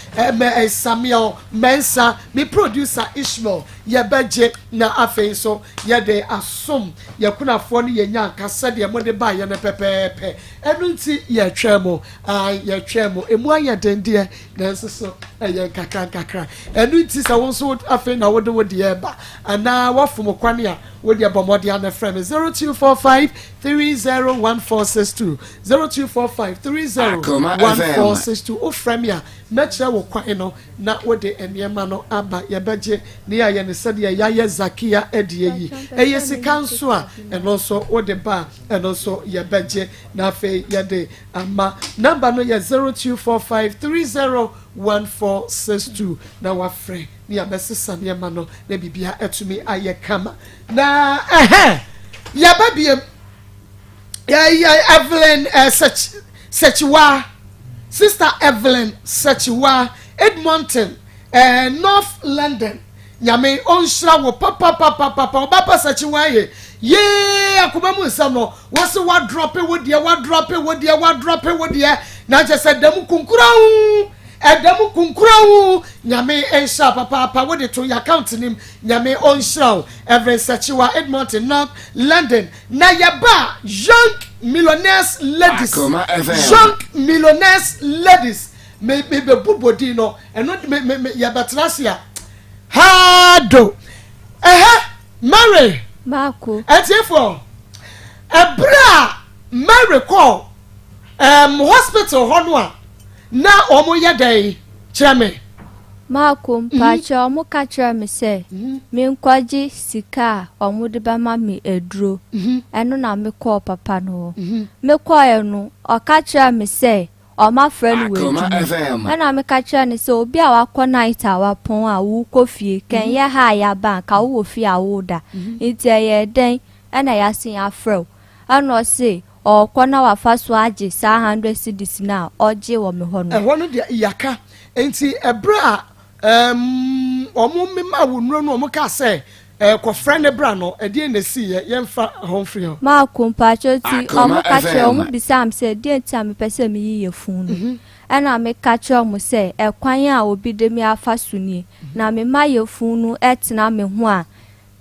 Samuel Mensa me producer Ishmael ye beje na afei so ye de asom ye kunafo ne ye nya kasa de mo de ba ye ne pepepe enu nti ye twemo ye twemo emu aya dendie na nso ye kakra enu nti sa won so afei na wo de ye ba ana wafom kwane a wo de bomode ana frame 0245 301462 0245 301462 o frame ya mecha wo kwan no na wo de eniema no aba ye beje ne ya ye ne sade ya ye Zakia edie yi eye sika nso a eno so wo de ba eno so ye beje na fe ye de ama number no ye 0245 301462 na wa frame ni abesesa niema no na bibia etumi aye kama na ya babiem ya Evelyn Sechiwa sister Evelyn Sechiwa Edmonton North London nyame onhira wo papa obapa Sechiwa ye Akoma mu nsam no wo se wa drop wo de na je se dam kunkurawo Edamu kunkurawo nyame ensha papa wo de to your account nim nyame onhira Evelyn Sechiwa Edmonton North London na yaba young millionaires ladies me be bubodi no eno me yabatrasia hado Mary Marco etiefo ebra Mary call hospital honwa na omo yedai cheme Marco mpacha omo ka kire me se me nkwaji sika omo de ba ma me eduro eno na me call papa no me call eno o ka kire me se o ma friend we na me ka kire ne se obi a wakọ night a wapon a wo kofie ken ye ha ya ban ka wo fie a wo da iti ye den na ya sin afro ano se o kona wafa so age sa 100 cedis na oje wo me ho no no de yaka enti ebra omo mema wo nuro no omo ka se ko friend bra no e de na si ye mfa ho free ho ma kumpacho ti omo ka che omo bisam se de ntia me pese me yiye funu ana me ka che omo se ekwan a obi de me afa suni na me ma ye funu etena me ho a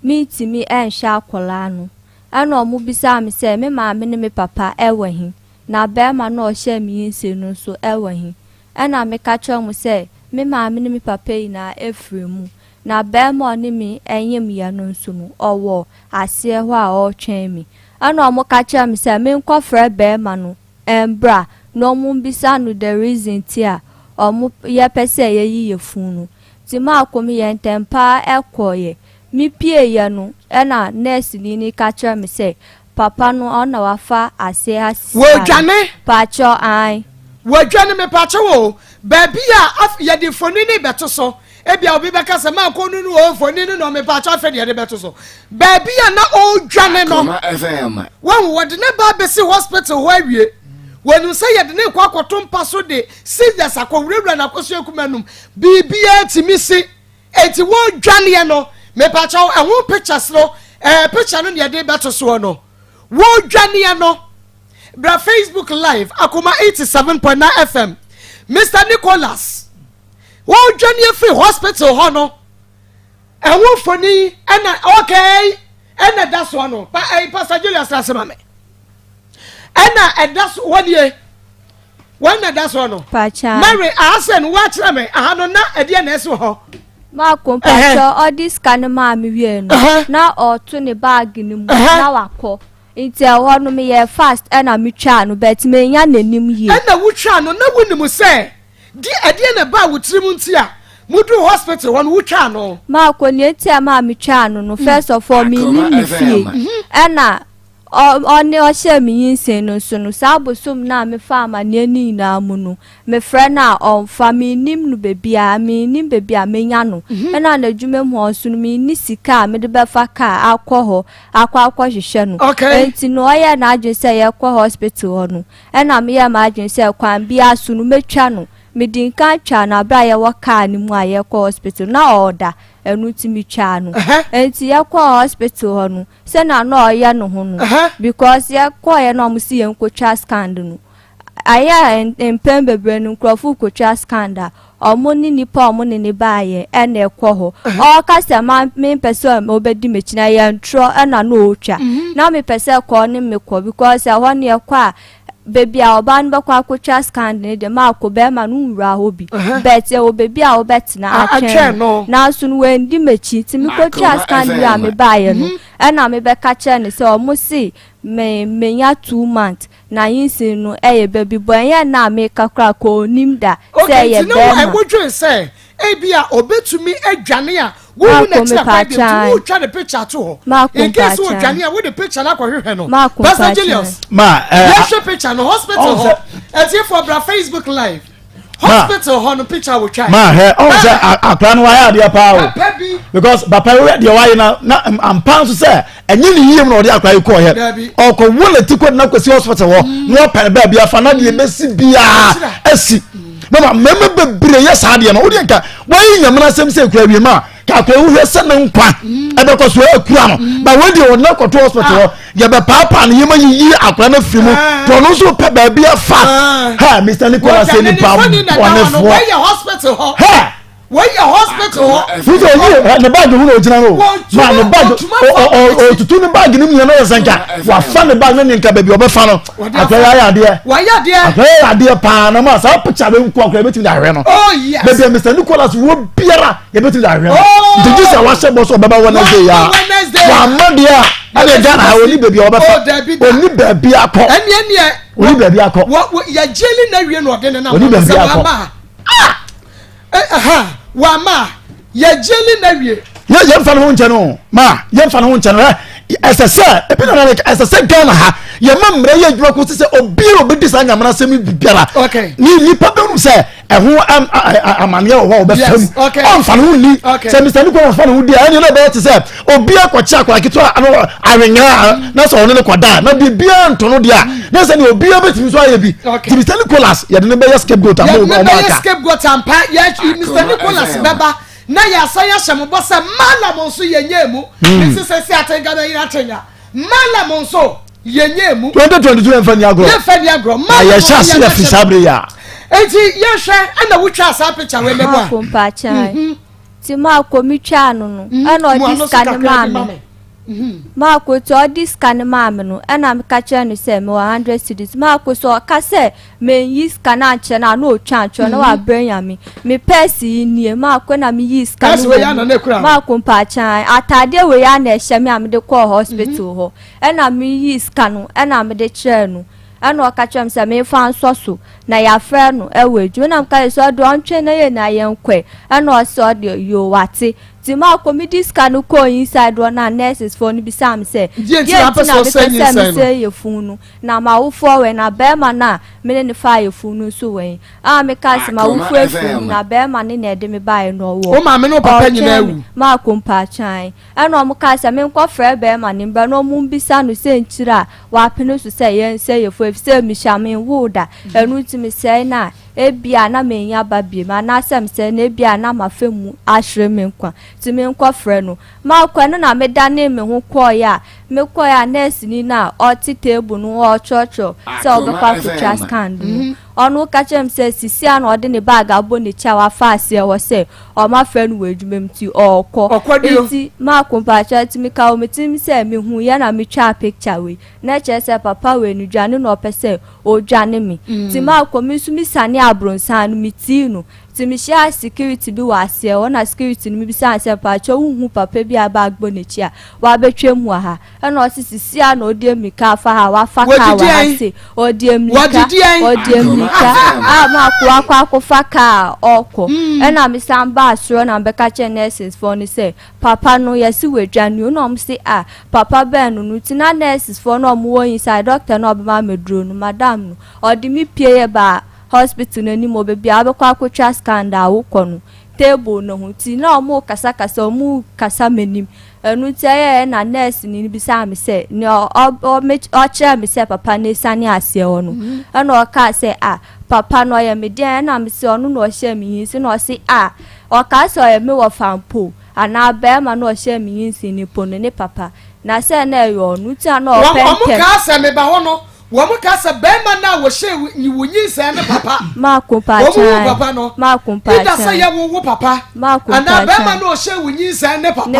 mi ntimi enhya akola no ana omo bisam se me ma me ne me papa ewahin na be ma no ohye me yinse no so ewahin ana me ka che omo se me ma me ne me papa yi na efremu na be ma oni mi enyem ya no nso no owo ase ho a o twen mi ana omo ka che me se me nkofre be ma no embra no omo bisa no the reason ti a omo ye pese ye yiye funu ti ma akomi ye ntempa ekoye mi pie ye no na nurse ni ka che me se papa no ona wafa ase ha wo dwane pacho ai wo dwane me pacho wo baby a ye de foni ni beto so ebia obi beka se ma ko nunu o foni ni no me pacho afa de beto so baby a na o dwane no wo de ne ba be si hospital ho awie wonu se ye de ne kwa akoto mpa so de serious akowurawura na akoso ekumanum bibia timisi enti wo dwane ye no me pacho ehun pictures no picture no de beto so no wo dwane ye no bra Facebook live Akoma 87.9 FM Mr. Nicholas wo dwane free hospital ho no and what funny and okay and that's one no but Pastor Julius Asemame and that's 1 year when that's one no Mary Asen watch me I don't know a DNS ho ma compare all this kind ma me wie no na o to ne bag ni mu na wakọ nti ho no me ye fast and me twa no bet me nya nanim ye na wo twa no na wonim se di ade na ba wo tirim nti a mudu hospital one wo twa no ma ko ne ti ma me twa no first of all me ni fie na oni o she mi yinse no so no sabosum na me fa ma ne ni na mu no me frɛ na on fa mi nim no bebia mi nim bebia me nya no na na dwuma mu oso no mi ni sika me de be fa ka akɔ ho akɔ hwehwɛ no enti no ya na adwen sɛ ye kɔ hospital ho no na me ya ma adwen sɛ kwan bia so no metwa no me din kan twa na bra ye wo ka ni mu a ye kɔ hospital na order enu ti mi twa no enti ye kɔ hospital ho no se na no ye no ho no because ye kɔ ye no mo si ye nkotwa scan no aya empem bebre no krofo kotwa scan omo ni nipa omo ni ba ye ene ekɔ ho o ka se ma me person obedi mechina ye ntro na no otwa na me person kɔ ni me kɔ because ho ne ekɔ a baby a oban ba kwa kotwa scan ne de ma ko be ma no nwura ho bi bet e o baby a obet na atwen na so no wendi mechi ti mi kotwa scan bi a me ba ye no na me be ka che ne se o mo si me nya 2 months na yinsin no ye baby boy ye na me ka kra ko nim da se ye be ma I wodwen say e bia obetumi adwane a wo na tira pa bi wo twa the picture to ho in case wo dwane a wo the picture na kwahwehwe no Pastor Julius yes picture no hospital ho etie for bra Facebook live hospital ho no picture wo twa ma he on say akra no why ade pa o because papa we de why na am pan so say enye ni yiem na ode akra yi ko he o ko wole tikod na kwesi hospital ho no pere ba bia fa na de mesi bia asi no mama bebre yes ade no ode nka why nyamna sem se kura wi ma ka kwa wo hwese ne nkwa ebe ko so akura no ba we de wona ko to hospital ye be papa ne yema yi akura na fimu to no so pe ba bia fa ha Mr. Nicholas ni pa one fo why your hospital ho why your hospital ho fuzo yi ne bag hu no jina no ma ne bag o tutu ne bag ni mu na yesanka wa fa ne bag ne nka ba bi obefa no akwa ya ade akwa ya ade pa na ma sa picture be nko akwa betim da hwe no oh yes baby Mr. Nicholas wo biara ye betim da hwe no did you say wa se boss obaba Wednesday ya wa madia ade Ghana oni baby obefa oni baby akọ ene oni baby akọ ya jeli na wie no ode ne na oni baby akọ wa ma ya jeli na wie ye mfa no nche no ma ye mfa no nche no SSS epina na SSS Ghana ha ye mamre ye djuma ko se obi obedi sa nyamana semi bibiara ni pa be no se eho amane ho obe fam on fa no ni se Mr. Nicholas fa no dia ene na be te se obi akwachi akwa kito ano awenga na so ono ne kwada na bibia nto no dia na se ni obi obetimi so aye bi Mr. Nicholas ye de ne be scapegoat am o aka scapegoat am pa ye Mr. Nicholas baba na ya saya shembo se mala monso yenyemu nsi se atenga na ina tenya mala monso yenyemu 2022 enfani agro ma ya shasi ya fisabre ya enti ye hwe ana wutwa sa picture we mebo a kompa chai ti ma ko mi twa no ana odi scan mame ma ko to odi scan mame no ana me ka kire no se me 100 cedis ma ko so ka se me yi scan a che na no twa na wa branya me pesi nie ma ko na me yi scan ma ko pa chan atade we ya na ehye me am de call hospital ho ana me yi scan ana me de kire no ana ka kire se me fa nsoso na ya frɛ no eweju na ka so do antwe na ye na ye nkwe ana o so de yo wate ti ma comedy scan ko inside one na nurses for ni bisam say ye na say ye funu na ma wo for we na be ma na me ne fa ye funu so we me ka se ma wo fu funu na be ma ne na de me ba no wo o ma me no papa nyina awu ma kompa chan ana mo ka se me nko frɛ be ma ne bra no mu bisa no se nkyira wa pene so say ye say ye fu se mi sha me wo da enu ti me say na ebia na menya babie ma na asem se na ebia na mafemu ahre me nkwa ti me nkwa frɛ no ma kwa no na me da ne me ho kɔ ya me kɔ ya nurse ni na o ti table no o chocho se o be kwa kutwa scan onu ka chem se sisia na odi ne bag abo ne cha wa fa ase wo se o ma fa nu adwumam ti okọ enti ma kompa cha ti mi ka o metim se mi hu ya na mi twa picture we na che se papa we nu dwane na opese o dwane mi ti ma komi su mi sane abronsan mi ti nu ti mi sha security bi wa ase na security ni mi bi san se pa cho hu papa bi aba agbo ne chi a wa betwem wa ha na o sisia na odi mi ka fa ha wa fa ka wa ase odi mi ka ma kwa fa ka oko na mi san ba so na beka che nurses for ni say papa no yesi wedwane no am say papa ben no ti na nurses for no mo inside doctor no be ma medro no madam no odi mi pie ba hospital no ni mo be bia be kwa kwatwa scandal wo kono table no hu ti na mo kasa mo kasa menim enu ti aye na nurse ni bi sa me say ni o cha me say papa ne sane ase ono na o ka say papa no ye me dia na me say ono no o hye me yin si no o say o ka say o ye me wo fampo ana be ma no o hye me yin si ni pono ne papa na say na yo onu ti na o pente o ka say me ba ho no wo mo ka say be ma na wo hye ni wo yin say ne papa ma kompa cha wo papa no ma kompa cha ida say ye wo papa ma kompa ana be ma na o hye wo yin say ne papa na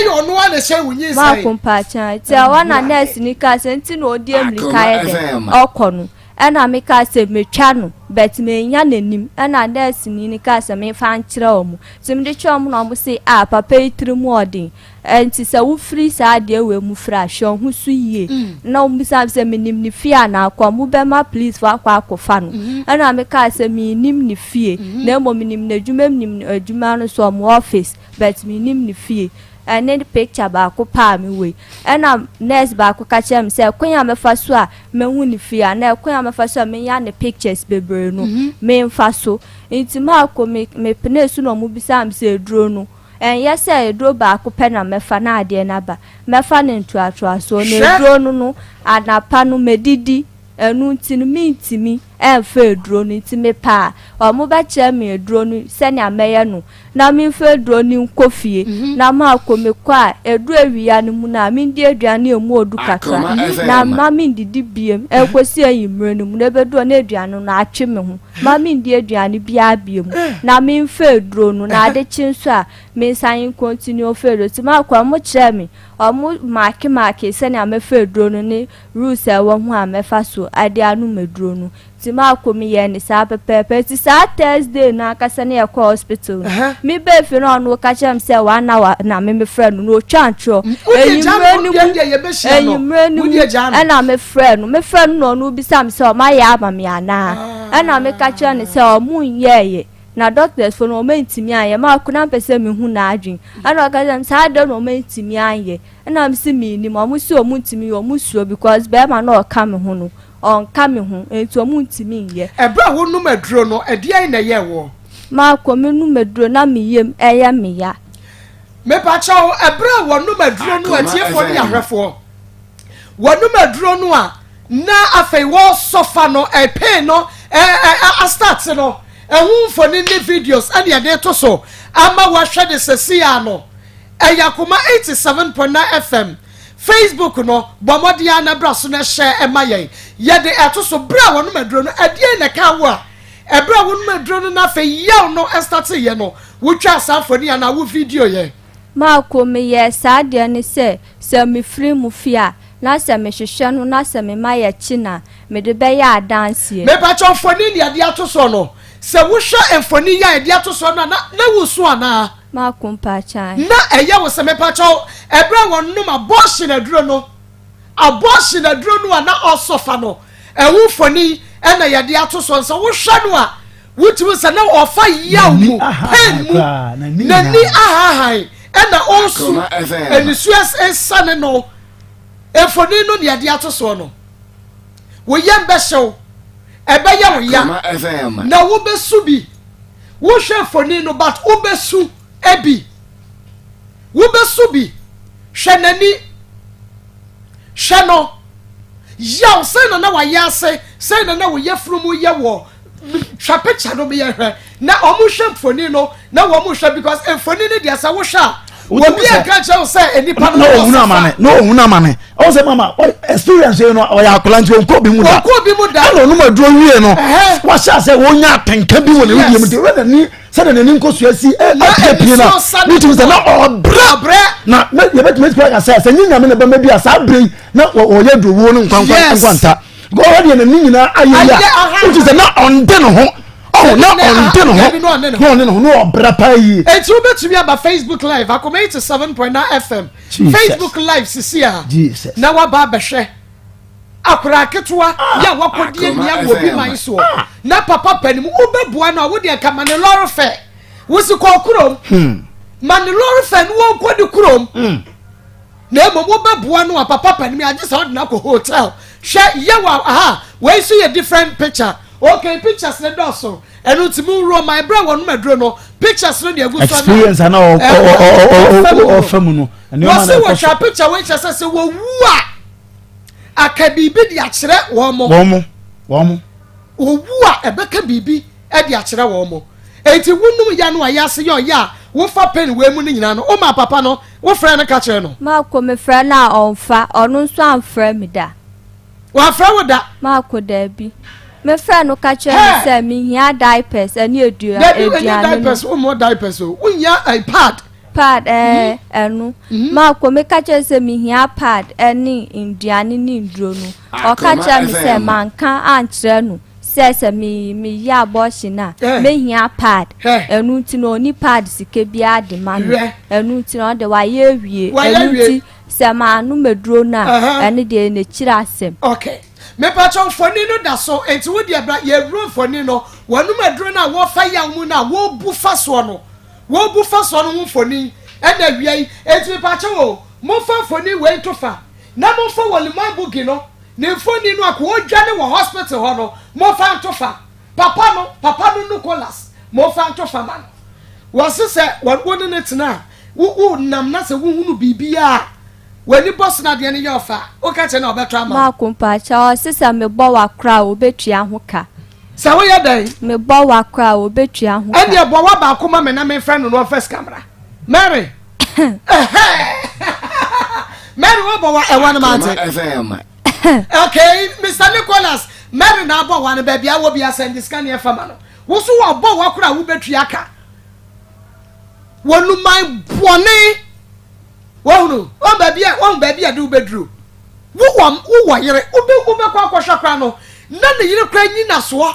yo no na hye wo yin say ma kompa cha ti awa na nurse ni ka say nti na odi amlika ye de okonu ena me ka say metwa no bet me nya nanim ena nurse ni ka say me fa nkyere omu tim de twa omu na omu say papa itrim odin enti say wo free sa de we mu fra hwe hu su yie na omu say menim ni fie na akwa mu be ma please fa akwa akofa no ena me ka say me nim ni fie na mo menim na adwuma nim adwuma no so omu office bet me nim ni fie and then the picture ba ko pa me we and nurse ba ko ka chem say kwanya me fa so a me hu ni fia na kwanya me fa so a me ya ne pictures bebre no me fa so intima ko me pene su no mu bisa am say duro no en yes say duro ba ko pe na me fa na ade na ba me fa ne ntuatwa so ne duro no anapa no medidi enu ntinu mintimi enfe duro no ntimi pa o mu ba che me duro no se ne ameye no na mi fe duro ni nkofie na ma akome kwa edu awia no mu na mi ndi aduane emu odu kakra na ma mi ndidi biem ekosi ayimre no mu na bedu na aduane no atwe me ho ma mi ndi aduane bia biem na mi fe duro no na ade chinso a mi san continue fe do ti ma kwa mo che me o mu make se ne amefe duro no ni rules e wo ho amefa so ade anu meduro no ti ma komi ye ni sa pepe ti sa Thursday na kasa ne yakọ hospital mi be fi no no ka chem se 1 hour na me friend no twantro enyimre ni na me friend no bi sam se o ma ya ama me ana na me ka chem ni se o mu ye na doctors for no mentimi aye ma kuna pese mi hu na adwin ana ka chem sa de no mentimi aye na me se mi ni mo si o mu ntimi o mu suo because be ma no ka me hu no on kame hu enti omu ntimi ye ebra wo nu medro no edi ai na ye wo ma komi nu medro na miyem eye miya me pa chawo ebra wo nu medro no atiefo ni ahwefo wo nu medro no a na afei wo sofa no pain no a start no ehun fo ni videos and ya de to so ama wa hwe de sesia no Akoma 87.9 FM Facebook no bomodia na braso na share emaye ye de etoso bra wonu medro no adie na ka wo a ebra wonu medro no na fe yaw no start ye no wotwa asafoni ya na wo video ye ma komi ye saade ni se me free mu fia na se me hwehwe no na se me maye china me de be ya dance ye me pa cho foni ni ade atoso no se wo hwe enfoni ya ade atoso na wusu ana ma kompa cha na eya wo se me pa cho ebra wonu ma abortion aduro no na osofa no ewu foni na ya de atoso nso wo hwe no a wutu se na ofa yaw mu pen mu na ni ahahai na onsu enisuas esane no efoni no ne ya de atoso no wo yem be hyew ebe ya wo ya na wo besu bi wo hwe foni no but wo besu ebi wo besu bi hwenani hweno yaw se na wa yase se na wo yefrumu ye wo hwapecha no me ye hwe na omu hwe foni no na wo mu hwe because foni ne dia sa wo hwa obi a ka che say enipa no hunu amane no hunu amane o say mama experience you know o ya akolanti onko bi mu da no no maduro wie no wa sha say wonya atenka bi wo ne wie mu de we ni say na ni nkosu asi apia na mutu say na obra na ye bet kwa say nyinya me na ba bi asa brei na o ye do wo no nkwanta go we de na nyina ayeya mutu say na onde no ho oh na onde no ho no obra pa yi enti obetumi aba Facebook live Akoma 7.9 FM Facebook live sisia Jesus na wa ba behwe akura ketwa ya wakodie nia wo bi man so na papa panim obebua na wo de kama ne lorry fe wo si ko kurom man lorry fe no wo kodi kurom na emo obebua no papa panim age sa na ko hotel hwe ya wa aha we so ye different picture okay pictures ne doso enu timu ro my bra wonu medro no pictures no de agu so experience na o famu no ene ma na wo sha picture we chese se wo wu a akabibi de akere wo mo owu a ebeka bibi e de akere wo mo enti wunum ya no ayase yo ya wo fa pen we mu ni nyina no o ma papa no wo frɛ no ka kere no ma ko me frɛ na onfa ono nso amfrɛ me da wa frɛ wo da ma ko da bi me frɛ no ka kere se me hia diapers ani eduane diapers o mo diapers o unya iPad pad enu ma ko me ka kere se me hia pad ani induane ni ndro no o ka kere me se manka ankyerɛ no se me ya boshi na me hia pad enu ti no ni pad sike bia de ma no enu ti no de wa ye wie enu ti se ma no medro na ene de ne kira asem okay me patron foni no da so enti wo de bra ye ro foni no wonu medro na wo fa ya mu na wo bu fa so no mu foni ena wie enti me patron o mo fa foni we to fa na mo fa wolima bugi no ne foni no akwo dwane wo hospital ho no mo fa to fa papa no Nicholas mo fa to fa man wo se won ne tena wo nam na se wo hunu bibia wani boss na de ne yofa o ka che na obetra ma kompa cha sisa me bo wa kra obetua ho ka sa wo ye dan me bo wa kra obetua ho e de bo wa ba akoma me na me friend no first camera Mary Mary wo bo wa e wan man FM okay Mr. Nicholas Mary na bo wan ba bia wo bia send scan e fama no wo so wo bo wa kra wo betua ka wonu man bone wonu on ba bia do bedru wo yire ube kwa kwahwa no na ne yire kra nyi na so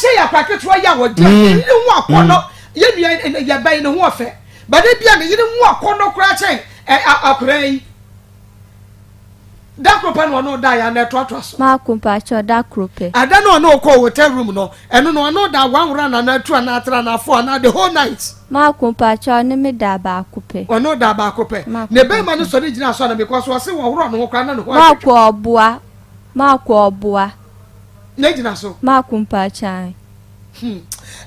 che ya kwaketo ya wo de ni hu akono ye nua ya ban ne hu ofe ba de bia ne yire hu akono kra chen akora yi dakropa no da ya na to so ma kompa cho dakrope ada no ko hotel room no eno no da wanwura na tu na atra na fo na the whole night ma kompa cho ne me da ba kope ono da ba kope ne be ma no so ne gina so na because wo se wo wuro no kra na no ma ko oboa ne gina so ma kompa chan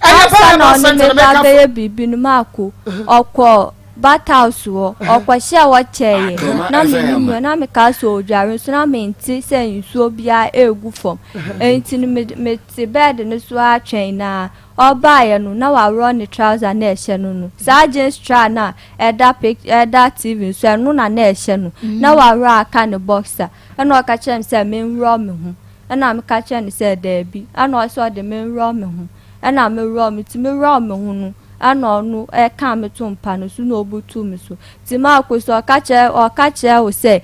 aya ba na ne ka be bibi no ma ko okọ Bathouse wo okwahia wo cheye na me na me ka so odware so na me nti se nsuo bia egu fom enti me ti bed ne so atwen na obaye no na wa run the trouser na ehye no sa jeans tra na eda TV so no na ehye no na wa ra aka ne boxer na o ka chem se me nro me hu na me ka chem se da bi na o so de me nro me hu na me ro me ti me ro me hu no ano no ka me to mpa no so no obutu me so ti ma akoso ka che o se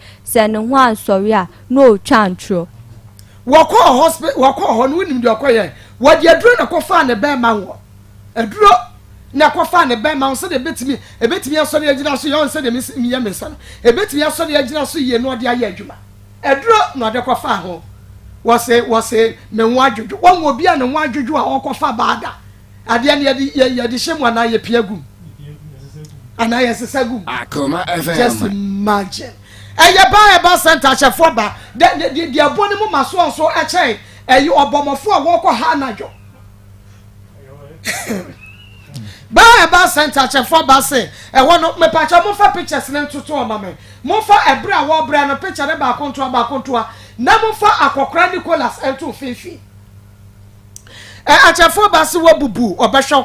ne ho ansori a no twa ntro wako hospital wako ho no nim de okoye wo de aduro na kofa ne be ma wo aduro na kofa ne be ma so de betimi asori agina so yo se de mi ya mesa no betimi asori agina so ye no de aye adwuma aduro no de kofa ho wo se me ho adwodwo wo obi a ne ho adwodwo a okofa baada ade ne ye de shemu na ye piagum ana ye sesagum Akoma FM just imagine ba center chefo ba de abone mu maso so eche obomofo a woko ha najo ba center chefo ba se wono me pa cha mo fa pictures ne ntoto o mama mo fa ebra wo bra no picture ne ba kontoa na mo fa akokra Nicholas ento fifi achafo ba se wabubu obehwa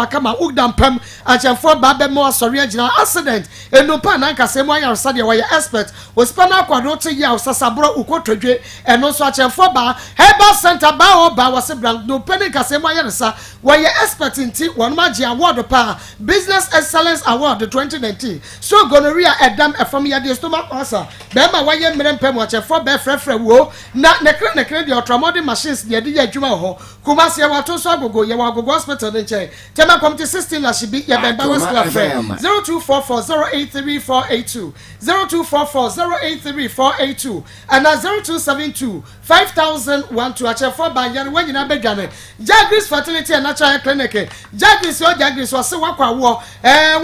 kama udampam achafo ba be mo asori agina accident enupa na nkase mo ayarsa de were expert ospana kwado te ya osasabro ukotodwe eno so achafo ba herbal center ba oba wase brand no pene nkase mo ayarsa were expert nti wonmaji award pa business excellence award 2019 so gonorrhea edam efam ya de stomach cancer be ma waye mmerempam achafo ba frefre wo na nekre de ultramodern machines de ya adwuma ho kumasi ya watu so agogo ya wagogo hospital nche tema committee 16 la shibi ya bemba west club 0244083482 0244083482 and 0272 5001 achefo banyan wanyina bedwane Jagris fertility and natural clinic Jagris yo Jagris wase wakwa wo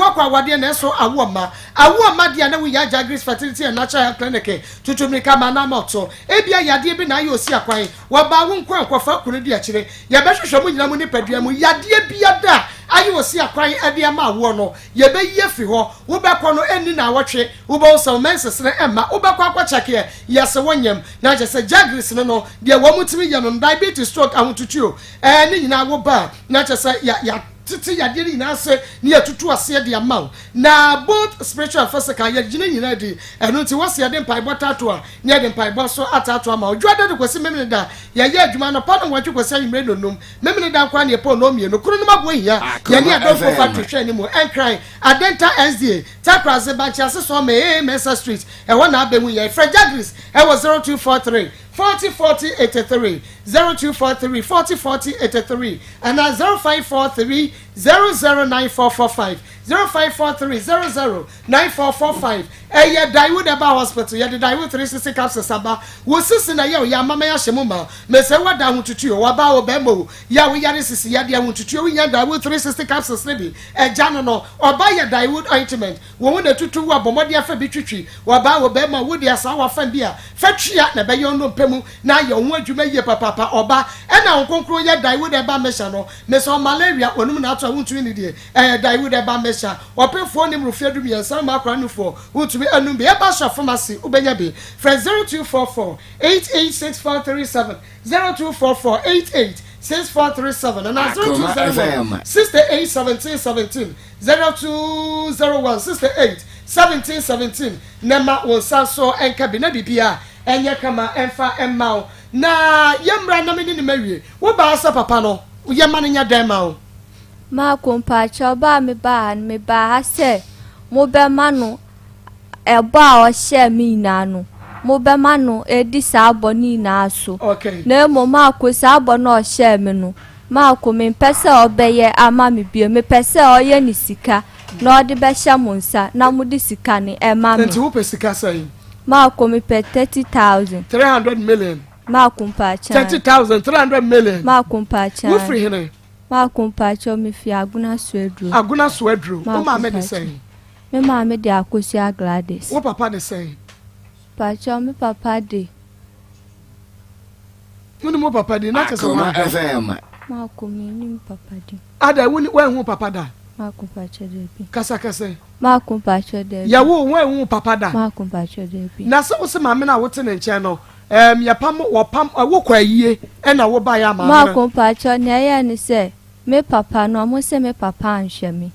wakwa wade na so awo ma dia na we ya Jagris fertility and natural clinic tutumika mana moto ebia yade bi na yo si akwan wa ba wo nkwa akwafa kunu di akire ya behwehwe mu nyina mu ni padua mu yade bia da ayi osi akwan ade ama wo no ye be ye fi ho wo be kɔ no eni na awotwe wo be so mensesere emma wo be kɔ akɔcheke yese wonyam na je se Jagris no de wo mutimi ye no diabetes stroke ahotutuo ni nyina wo ba na je se ya titi ya diri na se ni atutu ase de amaw na both spiritual and physical ya gine nyina di eno ti wose ya de mpai botato a ni ya de mpai boso atato ama odwada de kwesi memene da ya ye adwuma no pa no watwe kwesi ayimre nonum memene da kwa ne po no mienu kunu no mabo hia ya ni adofo factory ni mo enkran adenta sda takraze banchi ase so me mesa street e wona abemu ya Fred Jagris e was 0243 404083 0243 404083 and 0543 009445 0543 009445 eye Daiwood Eba Hospital ye de Daiwood 360 capsules aba wo sisi na ye ya mama ya hyemu ma me se wada hututuo wa ba obemo ya wo yare sisi ya de hututuo wi ya Daiwood 360 capsules ne bi eja no oba ye Daiwood ointment wo na tutu wa bomode afa bi twitwi wa ba obemo wo de asa wa fan bia fatwia na be yo no pemu na ye ho adwuma ye papa oba e na nkonkro ye Daiwood Eba mesha no me so malaria onum na ato huntumi ni de Daiwood Eba mesha opefo ni mrufia du bi ensa ma akra nufo huntumi anum be eba sha pharmacy ubenya be friend 0244 886437 0244886437 and 0201 681717 0201 681717 nema wonsaso enka bi na bibia enye kama enfa emmao na yemra na meni ni mawie wo ba asa papa no yema nya dan ma o ma kompa cha ba me ba ha se mo be ma no ebo a o hye mi na no mo be ma no edi sa abo ni na so na mo ma ko sa abo no hye me no ma ko me pese obeye ama me bie me pese oye ni sika na odi be hye mo nsa na mo di sika ni e ma me nti wo pe sika sai ma ko me pe 30,000 300 million ma kompa cha 30,000 300 million ma kompa cha wo free hene ma kompa cha me fi aguna suedru o ma me de sai me ma me de akosi Gladys wo papa de sai pa cha me papa de woni mo papa de na kese Akoma FM ma ko me ni papa de ada woni wa hu papa da ma kompa cha de bi kasa ma kompa cha de ya wo hu papa da ma kompa cha de bi na se wo se ma me na wo te ne nche no ya pam wo pam wo kwa yie e na wo ba ya ma kompa cha ne ya ni se me papa no mo se me papa anhwe me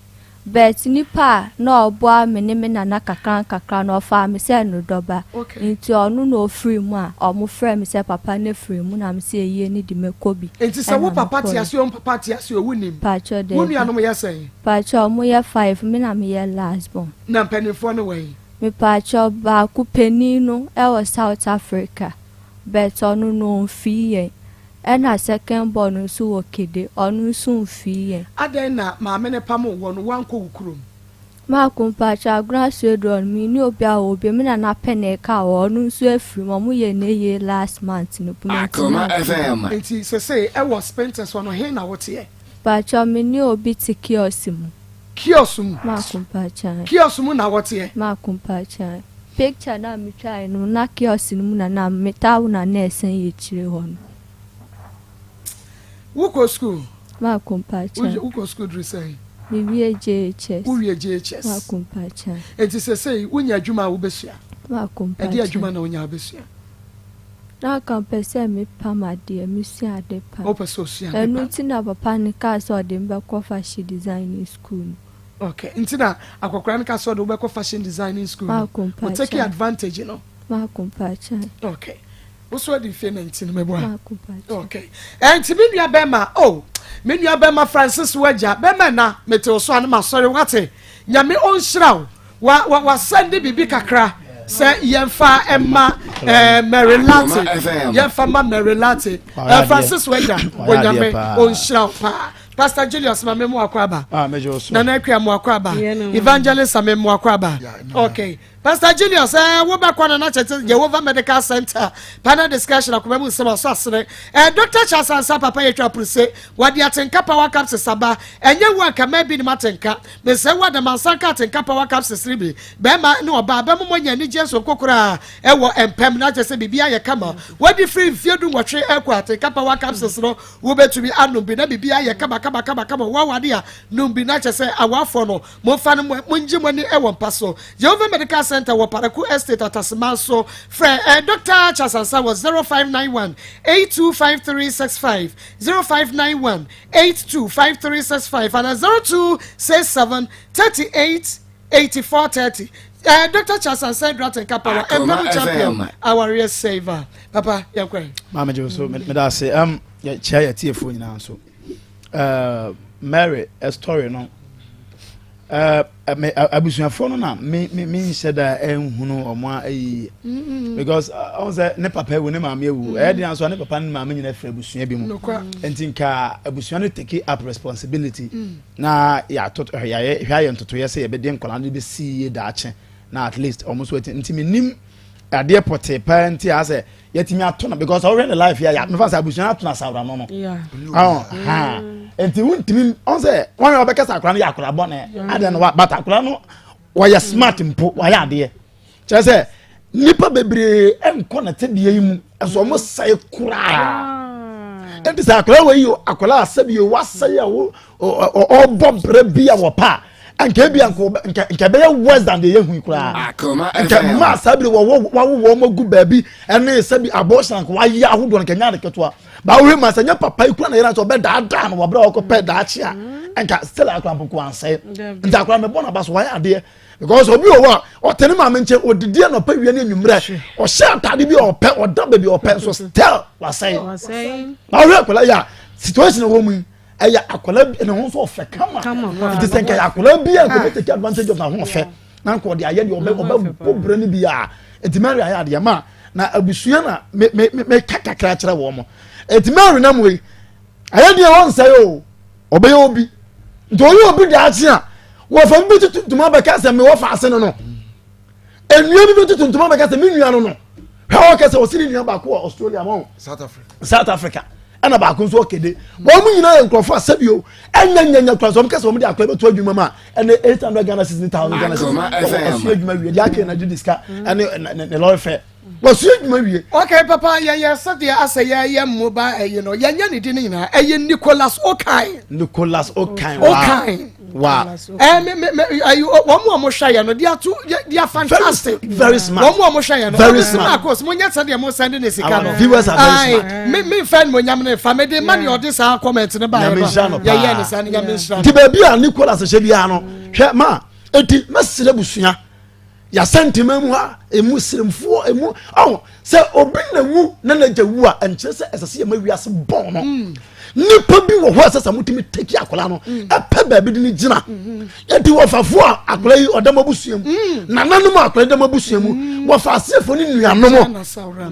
bet nipa na obo me ne me na kakran no fa me se no doba nti onu no free mu a omo free me se papa ne free mu na me se yie ni di me kobi nti se wo papa ti ase o papa ti ase o wunim pa cho de wonu anu mo yesen pa cho mo ye 5 me na me ye last born na penifo no we me pa cho ba ku peni no e wo South Africa bet onu no fi ye ena second born so okede onu so fi ye adan na ma me ne pam wo no wan ko wukurum ma kompa cha grass edron mi ni obi a obi me na pene ka onu so afiri mo ye ne ye last month no Akoma FM nti se e wo spenters no he na wote ye pa cha mi ni obi ti kiosimu ma kompa cha kiosimu na wote ye ma kompa cha picture na mi try no na kiosimu na meta na na esen ye chire ho no wuko school ma kompa cha wuko school dressing mi wie JHS uwie JHS ma kompa cha enti se wunya adwuma wo besua ma kompa edi adwuma na wonya besua na kan pese me pama de me sua de pa o pese sua enu ti na papa ne ka so de mbe ko fashion designing school. Okay, ntina akokora nka so de ubeko fashion designing school. We take advantage, you know. Ma compacha. Okay. What's what the feeling ntina me boa? Ma compacha. Okay. And ti me nua bema, oh, me nua bema Francis Waja, bema na mete so an ma sorry wate. Nyame on shraw. Wa send bibi kakra. Say yemfa emma Mary Latte. Yemfa ma Mary Latte. Francis Waja, Nyame on shraw pa. Pastor Julius Mamemu Akwaba. Mejo so. Nana Ekwa Akwaba. Evangelist Mamemu Akwaba. Okay. Pastor Julius, we back on na chete Jehovah Medical Center. Panel discussion akomemu sema so asere. Dr. Chasansa papa yetwa pruse, wadi atenka power capsules saba. Enye wanka maybe ni matenka. Me se wada mansanka atenka power capsules ribi. Bema no oba bema monya ni jeso kokora ewo empem na chese bibia ye kama. Wadi free fiedu watwe ekwa atenka power capsules no wo betumi anumbi na bibia ye kama wa wade a numbi na chese awafo no mo fa no monji mani ewo mpaso. Jehovah Medical Center wa Paraku Estate Atasmanso. Dr. Chasansa was 0591 825365 0591 825365 and 0267 38 8430. Dr. Chasansa Draton Kapawa and champion our real saver. Papa, yankwe. Mama Joso, me da say ya chia ya tie fo nyina so. Mary a story no. Abusuafo no na me said ehunu omo ayi because I was ne papa we ne maame ewu dey answer ne papa ne maame nyina fra abusua bi mu entinka abusua no take up responsibility na ya tot ya hwa ntoto ye say ye be de nkola no be see da ache na at least almost wait ntimi nim ade pote parenti ase yetimi ato na because already life here ya me fa say abusua ato na sawra no yeah enti wuntimi on say one obekasa akra no yakora bone ade no but akra no waya smart mpo waya ade che say nipa bebre enko na tedie yimu eso mo sai kura enti say akra we yo akola asabi o wasai a wo obobre bia wo pa anke bia nke be worse than the yehu kura Akoma FM ma sabi wo magu baby ene sabi abortion ko waye ahodo nke nya de keto ba wo ma sanya papa ikura na yera so be da no wo bra ko pe da chia enka still akwa mpo anse nta akwa me bona ba so waye ade because obi o wa tene ma me nche odidie no pa wie na nwumre o sha atade bi o pe o da baby o pe so still wasai ba wo akwa ya situation wo mu aya akola bi na ho so fe kama it is enka akola bi a go take advantage of na ho fe na ko de aye de oba ni bi a etimari aya de ma na abusua na me kakakra kire wo mo etimari na mwe aya de won say o oba ye obi ndo ye obi de achi a wo fa bi tutuma be ka se me wo fa ase no no enua bi tutuma be ka se me nua no no ha o ka se o sini nua ba ko Australia mo South Africa ana ba ko so kede mo mu nyina enkrofo asabio enya kwaso mo kese mo de akwa beto adwuma ma ene 800 Ghana 60,000 Ghana so adwuma wie dia ke na judiska ene ne lawyer fair was adwuma wie. Okay papa ya said ya asa ya mobile you know ya nya ne di nyina Nicholas Okai wow one shaya no they are fantastic very smart one shaya no very smart Akos mo nya said mo send ne sika no viewers are very smart me fan mo nyam ne family money or this comment ne ba ya ne san ya mention ti ba bia Nicholas she bia no hwe ma enti mesere busua ya sentiment mu ha emusrimfo emu se obi na wu na wu a enche se esese ma wiase bon no nipa bi wo ho asesa mutimi take akola no epe ba bi ni gina enti wo fafo akola yi odamabusuam na nanum akola odamabusuam wo fa asefo ni nuanom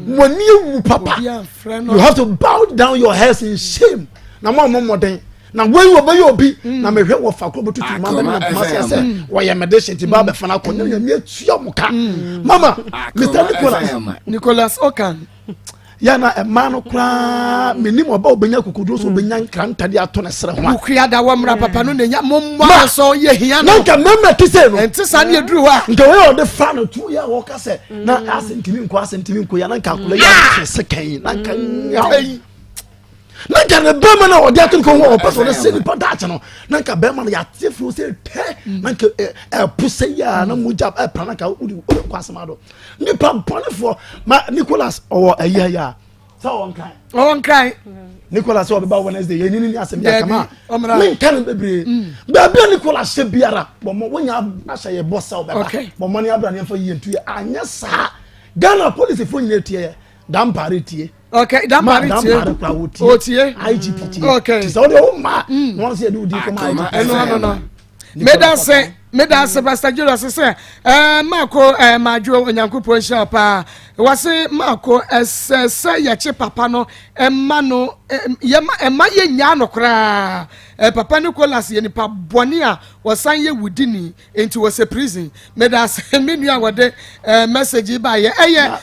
mo ni wu papa you have to bow down your heads in shame na mo moden na wey wo be obi na mehwe wo fa kro betutu mama na mama se wo ye medicine ti ba be fana ko nya mi atua muka mama Mr. Nicholas Okan ya na ema no kra menim oba obenya kokodro so obenya nkranta de ato ne sere ho ukua da wamra papa no nya momma so ye hia no nka mama tise no entisa ne eduru ho a nka we ode fa no tu ya wo ka se na asentimi nko ya na nka akula ya se kan na nka nanka ne bema na odi ato ko ho person na se ni padache no nanka bema na ya tefu se te nanka pusa ya na muja pranaka udi kwasema do nipa bonefo ma Nicholas owo ayi ya so on kan Nicholas o be ba Wednesday ye ni asem ya kama men kan bebre ba bia Nicholas se biara bo mo wonya ahye ye bossa o be ba bo mo ni abra ne fa yi ntu ye anya sa Ghana police fo nyina tie dampare tie okay dampare tie IGP okay so the ma no say do di come IGP no Meda se Pastor Julius say Mako madwo onyankopon sha pa wase Mako se ya che papa no emma no emma ye nya no kra papa Nicholas ye nipa bone a wasan ye wudini enti was a prison meda se menu a wode message ba ye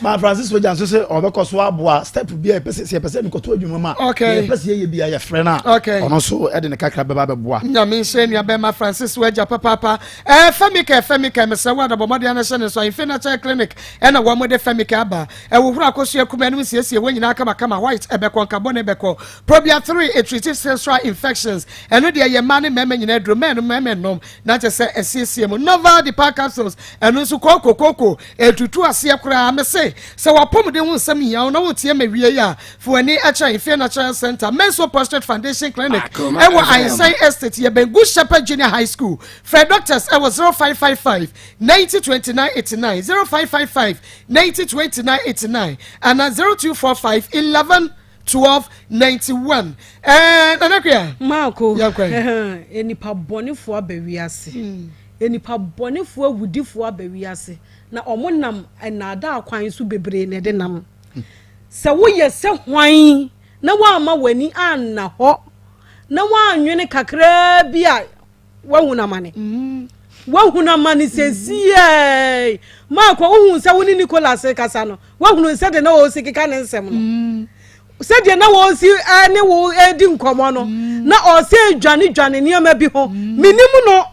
ma Francis Ojan so say obekoso aboa step bia pese ni koto adwuma ma ye pese ye bia ye frɛ na ono so e de ne kakra beba beboa nya me hye nua be ma Francis Ojan papa Femika me say wa da bomode na hye ne so infiniture clinic na wo mode Femika aba wo hura akoso akuma no siesie wo nyina kama white ebekon carbon ebeko probia 3 it treats sexual infections eno de ye mane meme nyina dro men nom na che say esiesie mo Nova the pack capsules eno so koko etutu ase kura me say wapom de hu nsam hia na wo tie ma wie ya fo ani acha infiniture center menso prostate foundation clinic ewo Einstein estate ye ben Good Shepherd Junior High School for doctors ewo 0555 902989 0555 902989 and 0245 11 1291 anakia Mako enipa bonefo abawiase enipa bonefo awudifo abawiase na omonam enada akwan so bebre ne de nam se woye se hwan na wa ma wani anna ho na wa anwene kakra bia wahuna mane sesie Mako ohun se woni Nicholas kasa no wahunu se de na o sikika ne nsem no se na wo si ne wo edi nkomo no na o se dwane ne ma bi ho minimu no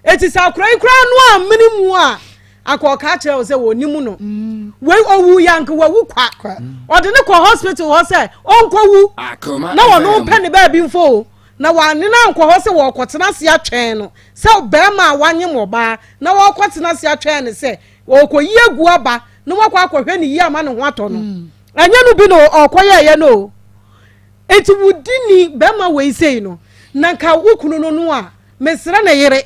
eti sa kura no a minimu a akoka kire o se wo nimu no we owu yank wawu kwa o de ne ko hospital ho se onkowu na wo no pe ne ba bi mfo na wa ne na nkwo ho se wo kwotena se atwen no se be ma wanye moba na wo kwotena se atwen ne se wo koyi egu aba na wo kwa akohwe ne yi ama ne ho ato no anya no bi no okoye ye no enti wudini be ma we sei no nanka wukunu no a mesra na yere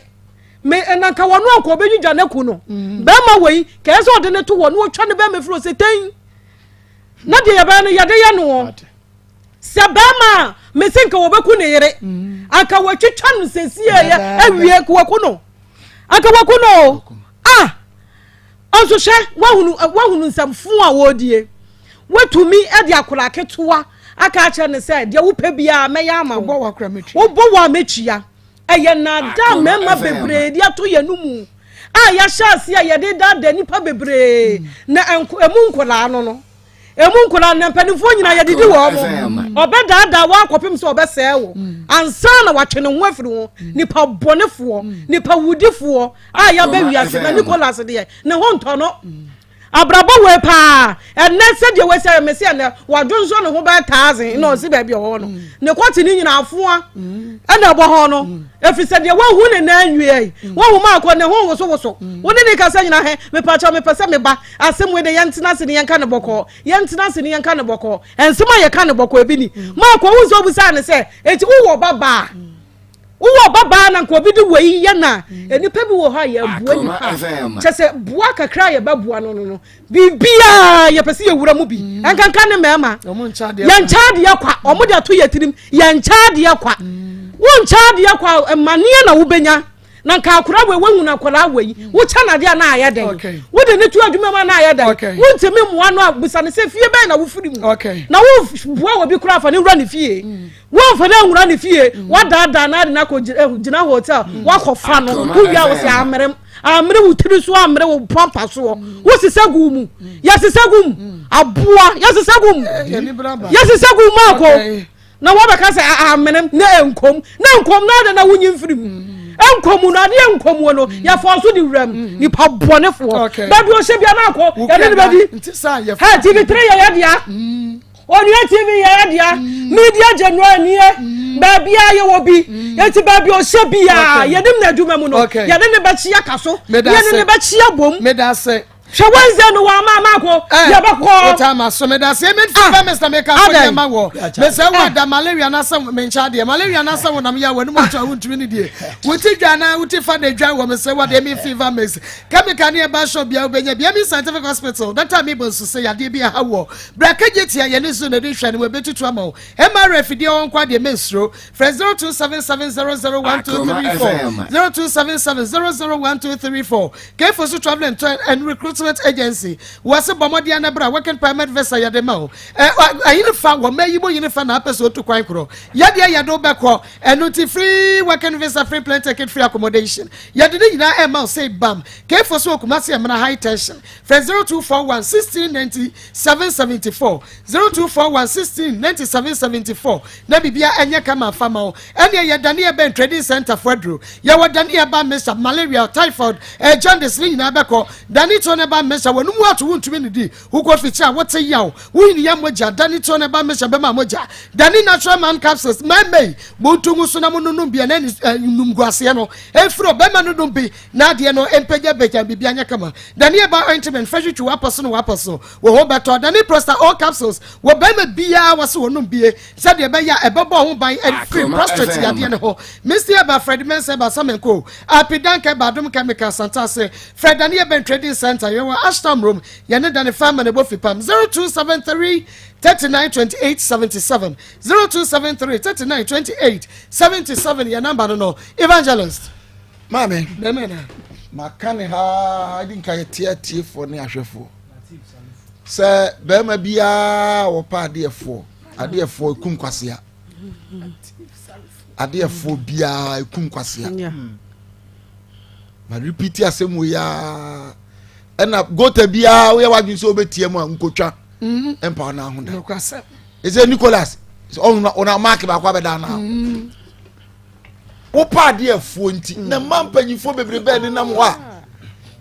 me nanka wono akọ bedwudwa na ku no be ma we ka eso ode ne to wo no otwa ne be me fro setan na de ya ba no yade ye no se be ma me senka wo be ku ne yere aka watwetwa no sesie ye awie ku waku no aka waku no onso hye wahunu nsamfu a wodie watumi ade akora ketua aka ache ne se de wo pa bia meya ama wo wakra mechi wo bo wa mechia eye na da mema bebre dia to ye numu ya hyase ya de da nipa bebre na emu nkola no emu nkola na mpanifo nyina ye didi wo mo obeda wa akopim se obese wo ansa na watwene ho afiri ho nipa bonefo nipa wudifo ya ba wiase na Nicholas de ne ho ntono abrabo we pa enne se de we se mesi na wadwonso ne ho ba 1000 na o si ba bi ho no ne kwoti ni nyina afoa na bo ho no efise de wahu ne na anwie wahu ma akọ ne ho woso woni ne ka se nyina he me pa cha me pese me ba asem we de yentena se ne yanka ne boko yentena se ne yanka ne boko ensema ye ka ne boko ebi ni ma akọ wo so busa ne se eti wo baba uwo baba na nko bi di wei ye na enipa bi wo ha ya bua nipa chese bua kakra ya babua no bibia ya pese ye wura mu bi ankanka ne mema ya nchade ya kwa omo de to ya tirim ya nchade ya kwa wo nchade ya kwa mane na wo benya na nka akura we wahuna kwala wei wo cha na de na aya den wo de ne tu adwuma ma na aya den wo ntemi moa no abusa ne se fie ben na wo firi mu na wo bua wo bi kura fa ne wura ne fie wo fa na wura ne fie wa da na de na ko gina hotel wa ko fa no ku wia wo se amere wo tiri so amere wo pampa so wo sisagu mu ya sisagu mu aboa ya sisagu mu ya sisagu mu akọ na wo beka se amene na enkom na de na wunyi mfiri mu enkomu na de enkomu no ya fo so di wram ni pa bonefo ba bi o se bia na akọ ya de bedi ha TV3 ya dia onua TV ya dia media genuine baby aye wo bi yeti baby o se bia yedim na aduma mu no yede ne ba chia kaso yede ne ba chia bom me da say Wednesday no wa ma ko ya ba ko time so me da say me fever Mr. Maker for dem wo me say wa da malaria na some me ncha de malaria na some na me ya wanu mo to wuntumi ni de wuti dwana wuti fa de dwa wo me say wa de me fever mix chemical ne ba shop bia obenya bia me scientific hospital that time me bo so say ya de bia ha wo brakaje tia ye ne so na de hwa ne we betutu ama wo MRF de on kwa de menstro fresh 0277001234 0277001234 Careful so travel and recruitment agency was a bombardier nebra working permit visa yadema fa wo mayibo yinifa na apeso to kwan kro yadia yado beko enuti free working visa free plane ticket free accommodation yadede yina ema say bam Careful so kumasi amna high tension fresh 0241 169774 0241 169774 na bibia enye kama fama o ene ye dane ben trading center fodro ya wadane ba mesa malaria typhoid jaundice ni na beko dane to ne ba mesa wonu mu atu wuntumi ni di huko ficha wote yawo wini ya moja dane to ne ba mesa be ma moja dane natural man capsules meme montungu so na mununum bia na numguase no efro be ma nunum bi na de no empeja beja bibia nya kama dane ba ointment fresh to waposo no waposo wo ho beto dane prostate all capsules wo be ma bia wase wonum bie se de be ya ebobo ho ban free prostate ya de ne ho Mr. Aba Fred Mense ba samenko apidanke badum chemical santa se Fred dane ben trading center yo Ashton room yene dane farm na bofi pam 0273 392877 0273 392877 your number no evangelist mame demena makane ha idinka yetie for ne ahwefo se be ma bia wo pa adefo ekum kwasea adefo bia ekum kwasea ma repeat asemu ya ena gota bia we wadun so betie mu ankotwa empa na ho da no kwase eze Nicholas ona mark ba kwa beda na wo pa adefo nti na mampanyifo bebrebe ne nam ho a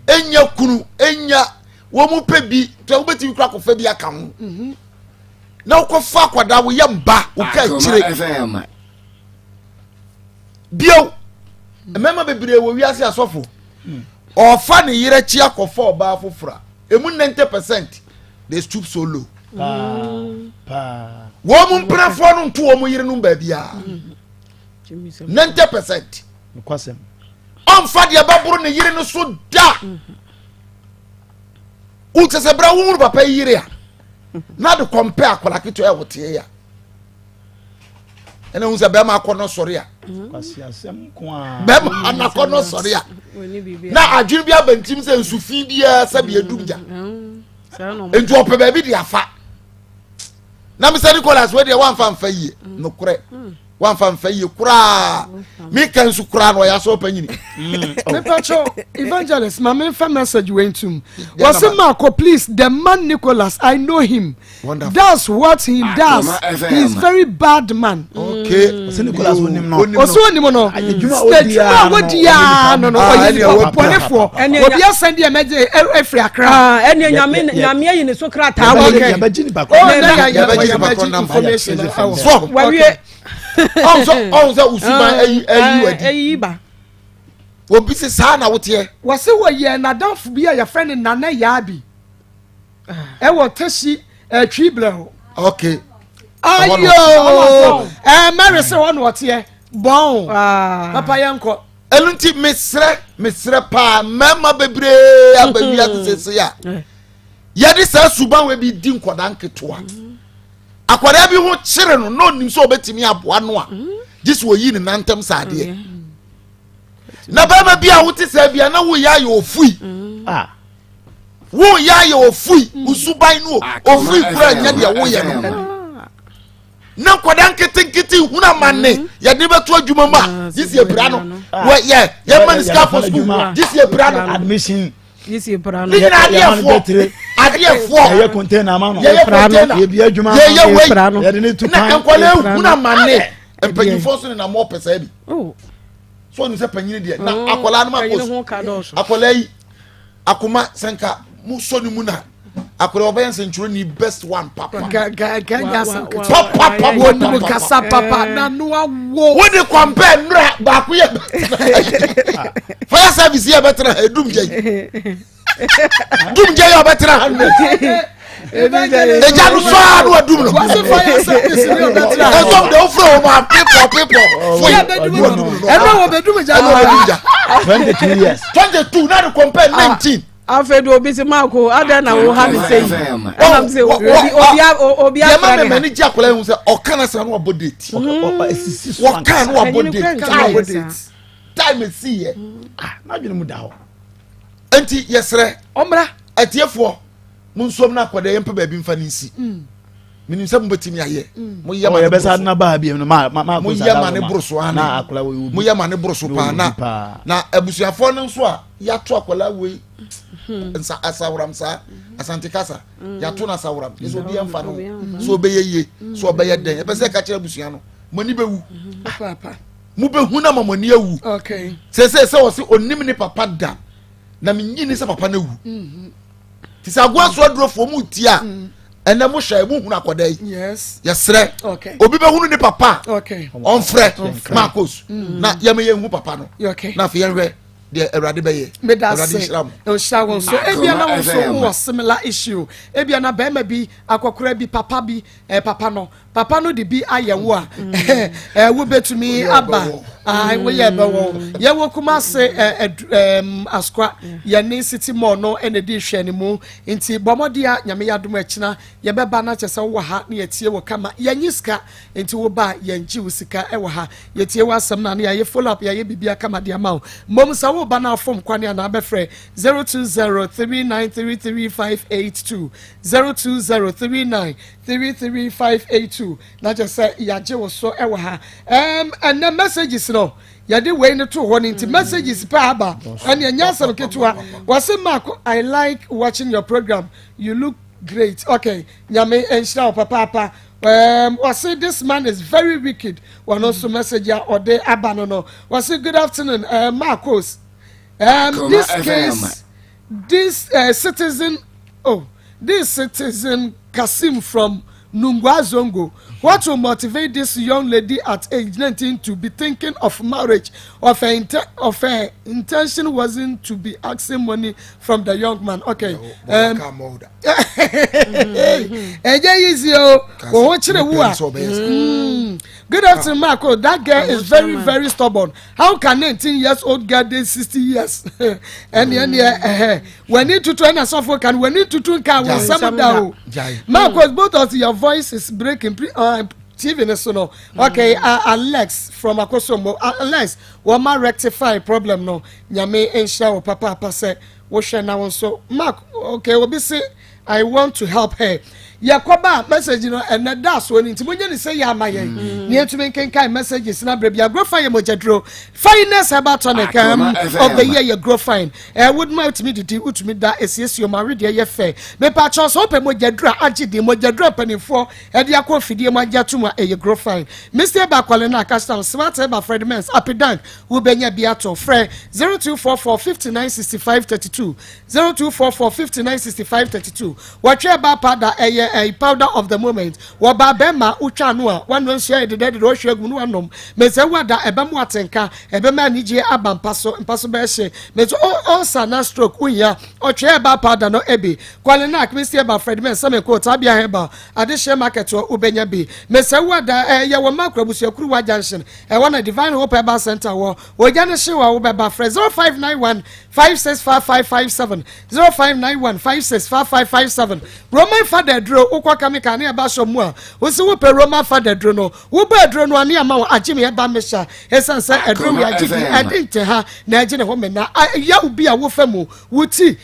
enya kunu enya wo mu pe bi to wo beti kura kofa bi aka ho na wo fa kwada wo yamba wo ka kire bio emema bebre wo wiase asofo ofa ne yire chi akofa oba afofra emu 90% they stoop so low wo mu mprafo no nto wo mu yire no ba bia 90% kwasem onfa de baburu ne yire no so da utse bra wo mu papa yire a na de compare akola kito e wote ya ene unza be ma akono sori a kwasi asem ko a be ma anakono sori a na adwin bia bantim se nsufi bia sabe edumja entu ope ba bi de afa na me se Nicholas we de wan fa mfa yie no kure wan fa mfa yie kura mi kan su kura no ya so panyini me pacho evangelist mama fa message went to was Marco please the man Nicholas I know him. Wonderful. That's what he does. He's very bad man. Okay. Se Nicholas onim no oso onim no adwuma odia no ponefo obi asend e meje efri akra ene nyame ayi ne so kra ta okay bagini bako information so wawie onzo usuma ayi ba obi se sa na wote wase wo ye na danfo bi ya friend na na ya bi e wo tashi triple ho okay ayo Mary se won wote bon papa yanko elunti mesre pa mama bebre ababia tsese ya yedi sa suban we bi di nkoda nketoa akwara bi ho kire no nim so obetimi aboa no a this wo yi ni nantem saade na baba bia wo tese bia na wo ya ye ofui wo ya ye ofui usuban no ofui kura nya de wo ye no na nkoda nkete huna manne ya de beto adwuma ma this ye bra no wo ye man for school this ye bra no admission this ye bra no adefo ye container ma no ye bi adwuma ye bra no ye de ne tu na enkwale huna manne empanyifo so na mo pesa bi so ni se panyini de na akola no ma post akola yi akoma senka mu so ni mu na akora obayan century ni best one papa papa wonu kasa papa na no awo we dey compare nra ba ko ye fire service here better edum je dum je yo better 100 eja no so no adum no wase fire service ni better e some dey offer ma people for ya bedum no bedum ja no 22 years 22 na to compare 19 afedo obi se mako ada na wo ha me say am say obi ya me mani ji akola hu say okana sa no abodate okana no abodate time see here na dwene mu da ho enti yesre omra atiefo munsom na akoda yempa ba bi mfa ni si minim se mbetimi aye mo yema ye besa na ba bi no ma mo yema ne broso ana na akola we mo yema ne broso pa na abusuafo no nso a ya to akola we nsa asawram sa asante kasa ya to na asawram eso bi emfa no so obeyeye so obeye den e pese ka kire abusua no mani bewu papa mu behu na mamani awu okay se wo se onim ni papa da na menyini se papa na wu ti sa gwa so adrofo mu ti a ene mo hwa mu hu akoda yi yes yesre okay obi behunu ni papa okay on frɛ Maa Akos na yemeye hu papa no okay na fe yenhwe de Awurade beye Awurade shiram o shawo so ebia na wo so wo similar issue ebia na be ma bi akokora bi papa no de bi ayewo a wo betumi aba wo ye be wo ye wo kuma se askwa ye ni city mall no ene di hwani mu nti bomodia nyame yadom akina ye beba na chese wo ha na yetie wo kama ye nyiska nti wo ba ye nji wo sika e wo ha yetie wo asem na na ye follow up ye bibia kama dia ma mom sa wo ba na form kwane na abefre 0203933582 0203933582 na just say yaje wo so e wo ha and the messages no yade we ne to ho nti messages pa aba and nya sam ketua wase Marco I like watching your program you look great okay nyame enshira papa wase this man is very wicked one also message ya ode aba no wase good afternoon Maa Akos this case this citizen Kasim from Nungwazongo, what will motivate this young lady at age 19 to be thinking of marriage? Of her intention wasn't to be asking money from the young man. Okay. Good afternoon, Marco. That girl is very, very stubborn. How can 19-years-old girl date 60 years? And we need to train us off. We need to train our some down. Marco, both of your voice is breaking. TV no. Okay, Alex from Akosomo. Alex, what ma rectify problem no? Nyame ensha papa say wo share now so. Mark, okay, we be say I want to help her. Yakoba message no and that's when nti monye ni say ya mayen ni entumi kenkan messages na bra bia grow fine mojadro finest about tonic of the year you grow fine would my to me did utumi da esiesie ma read ye fair me pa cho so pe mojadro agide mojadro panifo e dia ko fidie mojatum e grow fine Mr. Bakwale na custom smart eba Fred Mens apidan wo benya bia to frɛ 0244596532 0244596532 watwe ba pada a powder of the moment waba bema utwa no a one share the dead ro hwegu no anom me se wada ebem watenka ebema nije abampaso be hye me so all sana stroke unya otwe ba powder no ebi kwale na Mr. Ba Fred men some ko tabia heba ade share market o ubenya bi me se wada ye wo makrabusu akuru wa junction wana Divine Hope Eba Center wo oja ne hye wa wo beba Fred 0591 565557 0591 565557 Roman father dro ukwa kamika ne eba so mu a wo se wo pe Roman father dro no wo ba dro no ane ama wo agime eba mesha esanse edro ya gidi edinte ha na agine ho me na ya ubi a wo famu wuti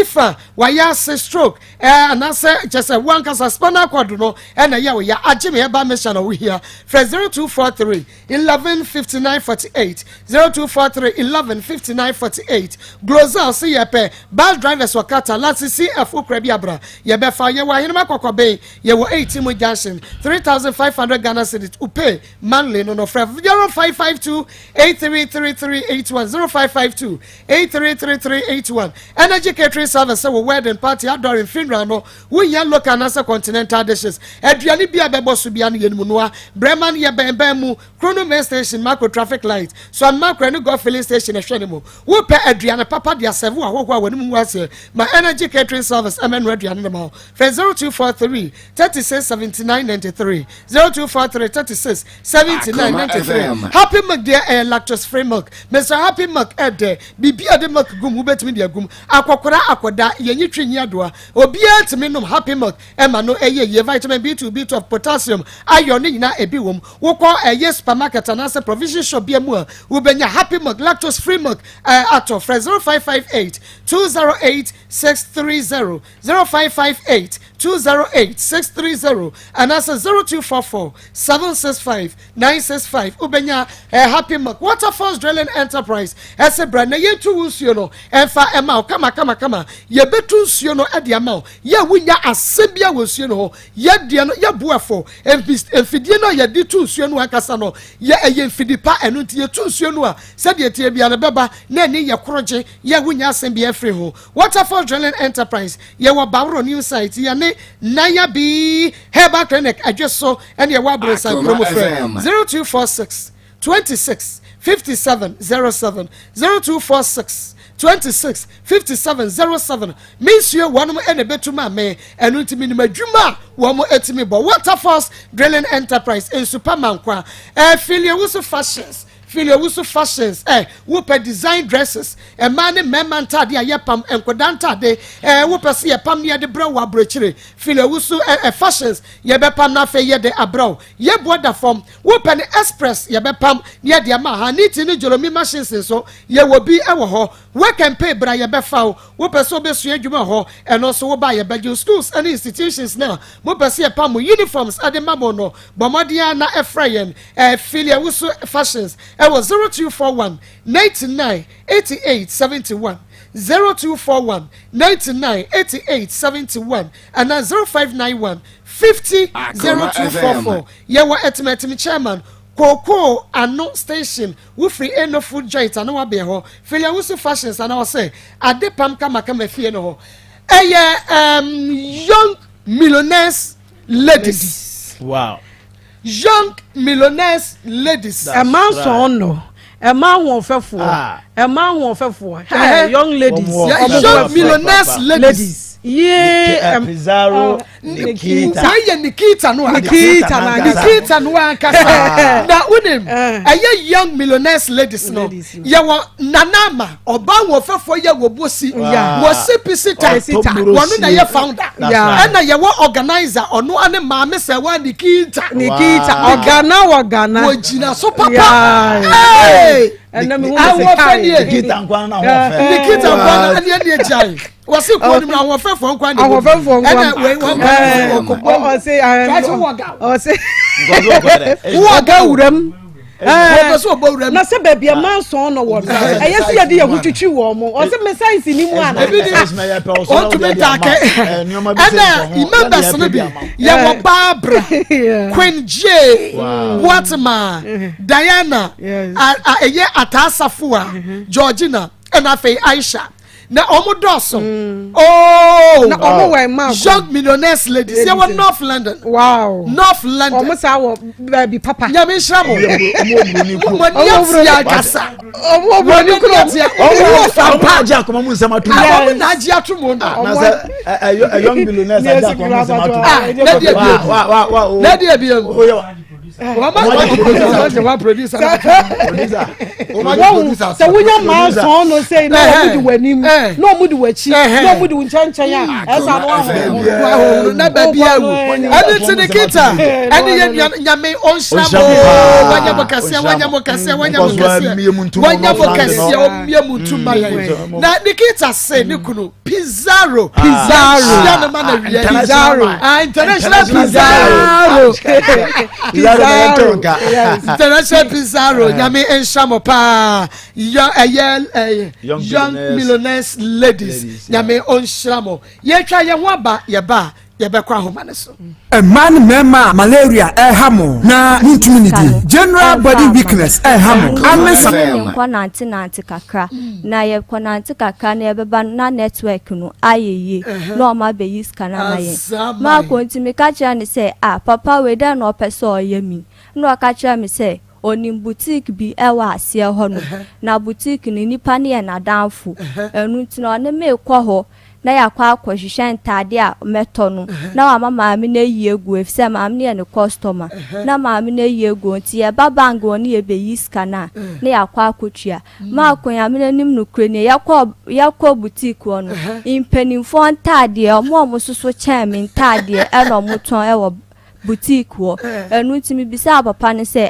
fa wa ya se stroke anase just one kasa spinal cord no na ya wo ya agime eba mesha na wo hia for 0243 115948 0243 115948 Glozal see ye pe bus drivers wakata lati CF ukra bi abra ye be fa ye wa hinema Kobe, ye were 18 Junction, 3,500 Ghana cedis, Upe, Manly, no friend, 0552 833381, 0552 833381. Energy catering service, so wedding party, outdoor in Finrano, we yan look and answer continental dishes. Adriani Bia Bebo Subiani Yenmunua, Bremen Yabemu, Chrono Main Station, Macro Traffic Light, so I'm Macro and go filling station, a Shenimo. We pay Adriana Papa Dia Savua, when you was here. My energy catering service, I'm ready on the mall. 0243 36 79 93, 0243 36 79 93. Happy Milk, dear lactose free milk. Mr. Happy Milk, Ede, Bibia de Milk Gum, Ubet Media Gum, Aquakura Aquada, Yenitrin Yadua, Obia to Minum Happy Milk, Emma no a vitamin B2, B12 potassium, iron in a biwum, Woko a yes supermarket and answer provision shop be more, Ubenya Happy Milk, lactose free milk, at of 0558 208 630, 0558 208 630, and answer 0244 765 965. Ubenya Happy Milk, Waterfalls Drilling Enterprise, as a brand, ye two usiono, and fa emma, kama, ye betu siono at the amount, ye winya asembia was you know, ye diano, ye buafo, and fidino ye di two siono akasano, ye a ye fidipa and unti ye two sionoa, said ye tibia the baba, nani ye kroje, ye winya asembia freeho. Waterfall Drilling Enterprise, ye wa Baro New Site, ye ne Naya B, Heba Clinic, I just saw, and ye wabro side promo friend 0246 26 57 07, 0246 26 57 07. Means you one more and a bit to my me and ultimate Juma, one more etime, but Waterfalls Drilling Enterprise in Superman qua, Philia Fashions. Philia Fashions, whoop design dresses, a man and man tadia yapam and quadanta de, whoop see a pam near the brow brechery, Philia Fashions, yebepam na fe ye de abrow, ye border form, whoop an express, yebepam near the amaha, knitting Jolomi machines, so ye will be our ho, work and pay bra yebefau, whoop a so best ho, and also buy a bedroom schools and institutions now, whoop see a pam uniforms at the Mamono, Bomadiana Ephraim, Philia Fashions. I was 0241 99 88 71, 0241 99 88 71, and then 0591 50 0244. Yawa Etimetimi Chairman. Koko ano station we free no food joint and no be ho. Philia Fashions and I was say ade pam kama fie no ho. Young millionaires ladies. Wow. Young millionaires ladies. A man son no. A man won't fair for. A man won't fair for. Young ladies. Young millionaires ladies. Yeah, Pizarro, Nikita no kasa. Na unim, young millionaires ladies no. Ya wa nanama oba wo fefo ya wo bosi. Wo sipita. Wonu na ye founder. Na ye wo organizer onu ane maame se wa Nikita. Organa. Wo jina so papa. Hey. And me Nikita nkwana na ho fe. Nikita nkwana ane ane jai. Was it one of our phone? Our phone, na se baby a man son no word e yes ya de hutuchi wo mo o se me science ni mu ana o to me take ana remember so be ya wo Barbara Queen J Watma Diana eye Atasafua Georgina and Afi Aisha na omodoso na omo we ma young millionaires ladies they were North London. Wow, North London omo sa wo baby papa ya me shramo omo ya kasa omo broni kurotia omo fampa ja akoma mu nsema to omo na ji atomo na say young millionaires ja akoma mu nsema to na dia bi One producer. So we are man son no say no mudu wanim no mudu wachi no mudu nchancha ya esa no na baby awu ani to the kita ani nyame onshamo wanyamokase omiamuntu maya na nikita say nikunu Pizarro ya man international International Pizarro nyame enshamo pa young millionaires ladies nyame onshamo ye twa ye ho aba ye ba yɛbɛkɔ ahoma ne so man mema malaria hamo na ntumi ni di general body weakness hamo anesa nkɔ nante kakra na yɛkɔ nante kakra na yɛbɛba na network no ayeye na ɔma bɛyi scanner na yɛ ma kontimi ka kyerɛ ne sɛ papa we da na ɔpɛ sɛ ɔyɛ mi na ɔka kyerɛ me sɛ onim boutique bi ɛwɔ aseɛ hɔ no na boutique ni nipa ne yɛ nadanfo ɛnu nti na ɔne me kɔ hɔ na yakwa akɔhwehwɛ ntade a mɛtɔ no na wa maame na yi egu efisɛ maame ne yɛ ne customer na maame na yi egu nti yɛ ba bank wɔ ne yɛ bɛyi scanner na yakwa akɔtua ma akɔnya me nanim no kure ne yakɔ boutique wɔ no impenimfo ntade ɔmo soso kyɛn me ntade ɛna ɔmo tɔn ɛwɔ boutique wo enu ti mi bisa papa ne say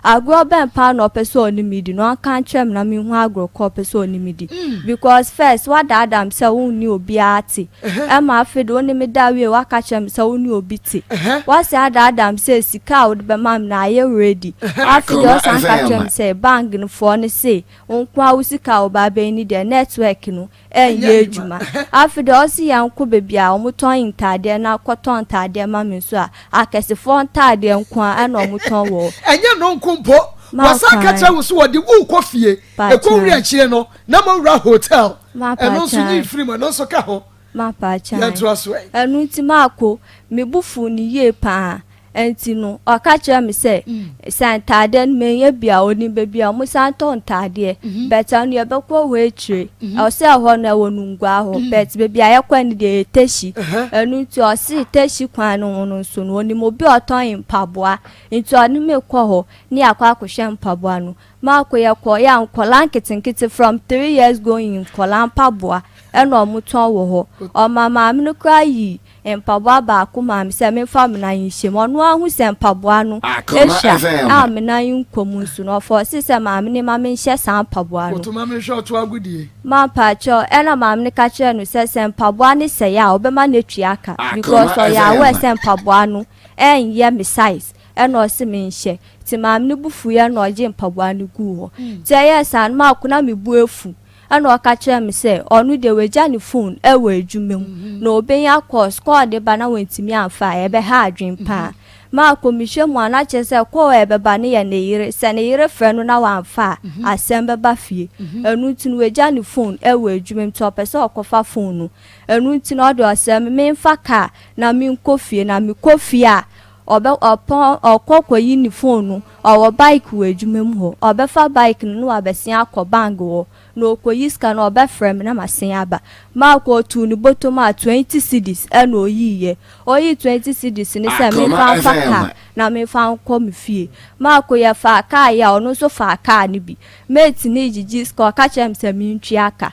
agro ben pa na opeso oni midi no kan kyerem na mi hu agro ko opeso oni midi because first what adam say won ni obi ati e ma afede oni mi da we wa ka kyerem say won ni obi ti what say adam say sika wo be mam na ye ready afede o san ka kyerem say bank no for ne say won kwa wo sika wo ba be ni de network no ye ejuma afede o si yan ko bebia o muton intade na koton intade ma mi so akese fon tade nkwa ana omuton wo enye no nkumpo wasa kacha wo so wodi wu kofie ekowri akire no na mawura hotel eno so ni free mo no so ka ho ma pa cha ya tro so enu ti mako mebufu ni ye pa enti no okacha me se santade menye bia oni bebia mo santo ntade beta no yebekwo ho ekire o se ho na wonungwa ho bet bebia yekwa ni de teshi enu ti o si teshi kwan no no so no oni mo bi oton mpaboa enti oni mekwo ho ni akwa akohwe mpaboa no mako yekwo ya nkola nkitinkiti from 3 years going nkola mpaboa eno omuton wo ho o mama me no kra yi mpaboa ba Akoma me se me fam na yinhyem ono ahu se mpaboa no esha me na yinkomu nsu no for se maame ne maame nhye san mpaboa no oto maame hwe oto agudie ma pa cho ena maame ne ka kire no se mpaboa ne se ya obema na tuaka because o ya we se mpaboa no enye me size ena o se me nhye ti maame ne bufu ya na oje mpaboa ne gu ho ti yes an ma akuna me bu efu ana okache me say onu de weja ni phone ewe adwumem na obenya course call de ba na wantimi amfa ebe ha adwen pa ma komihwe mu ana che say call ebe ba ne ye ne yire se ne yire frɛ no na wamfa asembe ba fie enu ti no weja ni phone ewe adwumem to opese okofa phone no enu ti no do asem me mfa ka na me nkofie na me kofie a obe opon okokwayi ni phone no owo bike we adwumem ho obefa bike no na abesia akɔbang wo no koyiska na obefrem na masen aba ma ko tu ni bottom 20 cedis ena oyiye oyi 20 cedis ni se me fa ka na me fa nko me fie ma ko ye fa ka ya ono so fa ka ni bi mate ni jiji score ka chem se me ntwi aka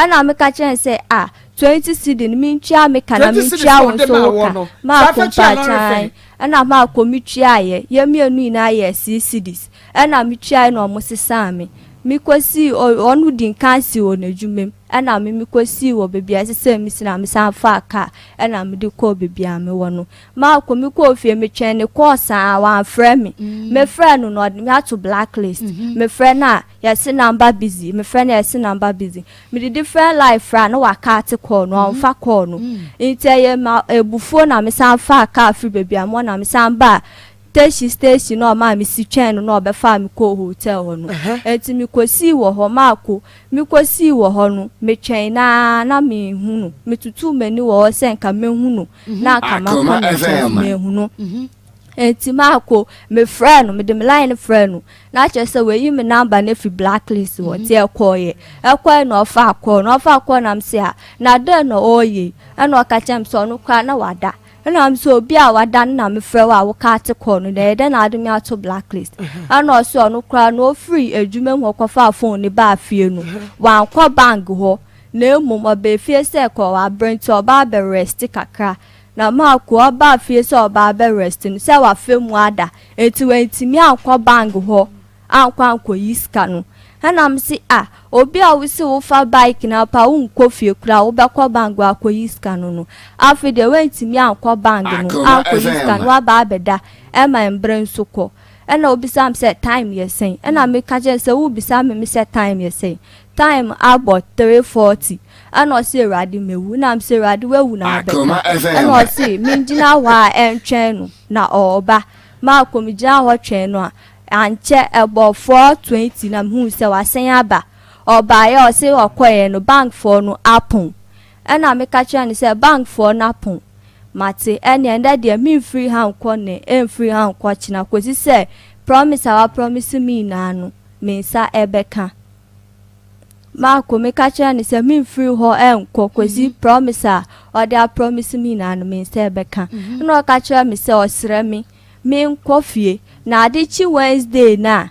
ena me ka chem se 20 cedis ni me ntwi me ka na me ntwi awon so ma ko pa chan ena ma ko me twi aye ye mienu ina aye 6 cedis ena me twi aye no mo sesa me mikosi onu din kansi wo na dwumem ana me mikosi wo bebia sese misina misan fa aka ana me de ko bebia me wo no ma ko me ko ofie me twen ne course a wan frɛ me frɛ no no me ato blacklist me frɛ na yes number busy me frɛ na yes number busy me de different life fra na waka ate call no on fa call no intaye ma ebufo na misan fa aka free bebia mo na misan ba station no ma mi si twen no obefa mi ko hotel ho no enti mi kosi wo ho mako mi kosi wo ho no me twen na mi hu no mi tutu mani wo se nka me hu no na aka ma ko me hu no enti mako me friend no me de me line friend no na che se we yi me number na fi blacklist wo ti ekoye no ofa ko na mse a na de no oye na o ka chem so no kwa na wada na am so bi a wadan na me frɛ wa wo ka te call no de na ade me ato blacklist ana so no kra no free adwuma mu kofa phone ne ba fie no wan kɔ bank ho na emom oba fie se kɔ wa brent oba be rest kakra na ma ko oba fie se oba be rest no se wa fe mu ada enti wantimi ankɔ bank ho ankɔ yiska no ana msi obi a wisi wo fa bike na pa wo nkofie kura wo bekɔ bank akoyiska no afide wentimi ankɔ bank no akoyiska no aba abeda ema embre nso kɔ ɛna obisa me sɛ time yɛ sɛn ɛna meka kyerɛ sɛ wobisa me sɛ time yɛ sɛn time abɔ 3:40 ɛna ɔse awurade mewu na msɛ awurade wawu na abɛka ɛna ɔse mengyina hɔ a ɛntwɛn no na ɔɔba Maa Akos gyina hɔ twɛn no a ankyɛ ɛbɔ 4:20 na mehu sɛ wasɛn aba ɔbaeɛ ɔse ɔkɔɛ no bankfoɔ no apon ɛna meka kyerɛ no sɛ bankfoɔ no apon mate ɛne ɛnda deɛ memfiri ha nkɔ ne ɛmfiri ha nkɔ kyena kɔsi sɛ promise a promise me na no mensa ɛbɛka Maa Akos meka kyerɛ no sɛ memfiri hɔ ɛnkɔ kɔsi promise a ɔde promise me na no mensa ɛbɛka na ɔka kyerɛ me sɛ ɔsrɛ me menkɔ fie na adechi Wednesday na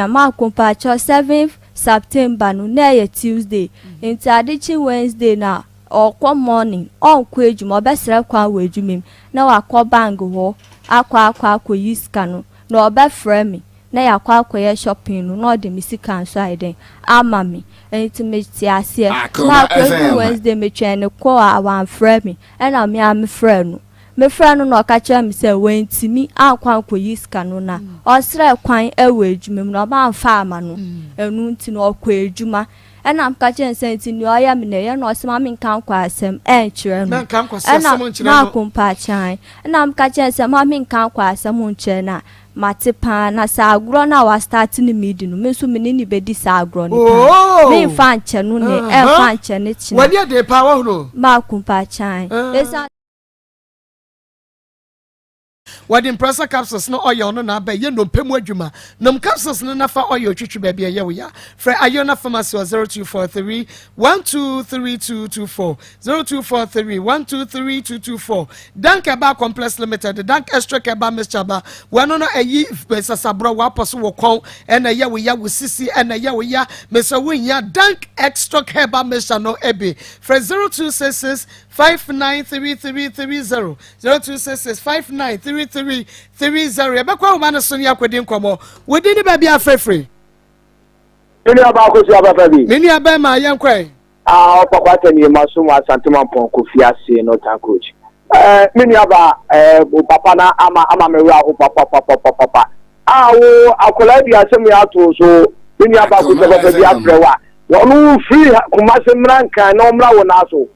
Maa Akos mpakyɛ 7th September no na ɛyɛ Tuesday nti adechi Wednesday na ɔkɔ morning ɔnkɔ adwuma ɔbɛsrɛ kwan wɔ adwuma na wakɔ bank hɔ akɔ yi sika no na ɔbɛfrɛ me na yakɔ akɔyɛ shopping no na ɔde me sika nso ayɛden ama me nti me ti aseɛ Maa Akos Wednesday me twɛn ne kɔ a wanfrɛ me ɛna me a me frɛ no me frɛ no na ɔka kyerɛ me sɛ wentimi akɔ akɔyi sika no na ɔsrɛ kwan ɛwɔ adwuma mu na ɔba mfa ama no ɛnu nti na ɔkɔ adwuma ɛna mka kyerɛ sɛ nti ne ɔyɛ me na ɛyɛ na ɔsɛma me nka nkɔ asɛm ɛnkyerɛ no ɛna Maa Akos mpakyɛn ɛna mka kyerɛ sɛ ma me nka nkɔ asɛm nkyerɛ na mate paa na sa agorɔ na wa start ne midi no me nso me ne bedi sa agorɔ ne me mfa nkyɛ no ne ɛmfa nkyɛ ne kyina wani de pa wo no Maa Akos mpakyɛn esa Wadi impressor capsules no oil no na ba ye no pemu adwuma nom capsules no nafa oil twitwi ba bia ye wo ya fra Ayona Pharmacy 0243 123224 0243 123224 Dank Eba Complex Limited Dank Extra Keba Mr. Ba wano no ayi sasabro wa poso wo kon ena ye wo ya wo sisi ena ye wo ya Mr. Winya Dank Extra Keba Mr. no ebe fra 0266 593330 0266 593330 ebekwa wo mane so ne akwedi nkomo wodi ne ba bia frefre Mini Aba Akos ya baba bi mini aba ma yenkwe papa tani maso mu asantuma pon kofi ase no tan coach mini aba papa na ama meru aho papa wo akola bi asem ya to so mini Aba Akos ya baba bi afrewa wonu free kumase mranka na omra wo na so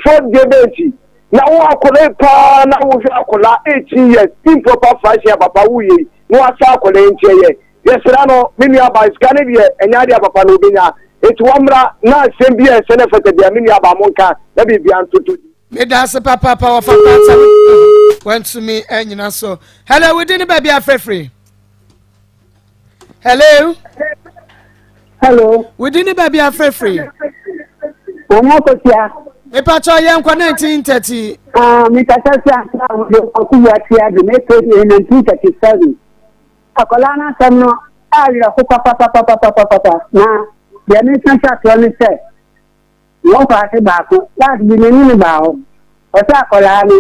for debate na wo akola pa na wo akola 18 years improper fashion papa wuye no asa akola ntiye yesra no mini Aba iskane bi enya dia papa no benya eti wamra na sembi sene fete dia mini Aba monka na bibia ntutu me da se papa wa fata went to me enyina so hello we didn't baby afrefre hello we didn't baby afrefre omo ko tia e pa cho yen kwa 1930 mi ta tia ku ya tia de me to 1937 akola na samno ala ko papa na ya ni sansa to ni se wọ́n fà á sí baako láti bí nínú baako ọ̀sẹ̀ àkọlà ni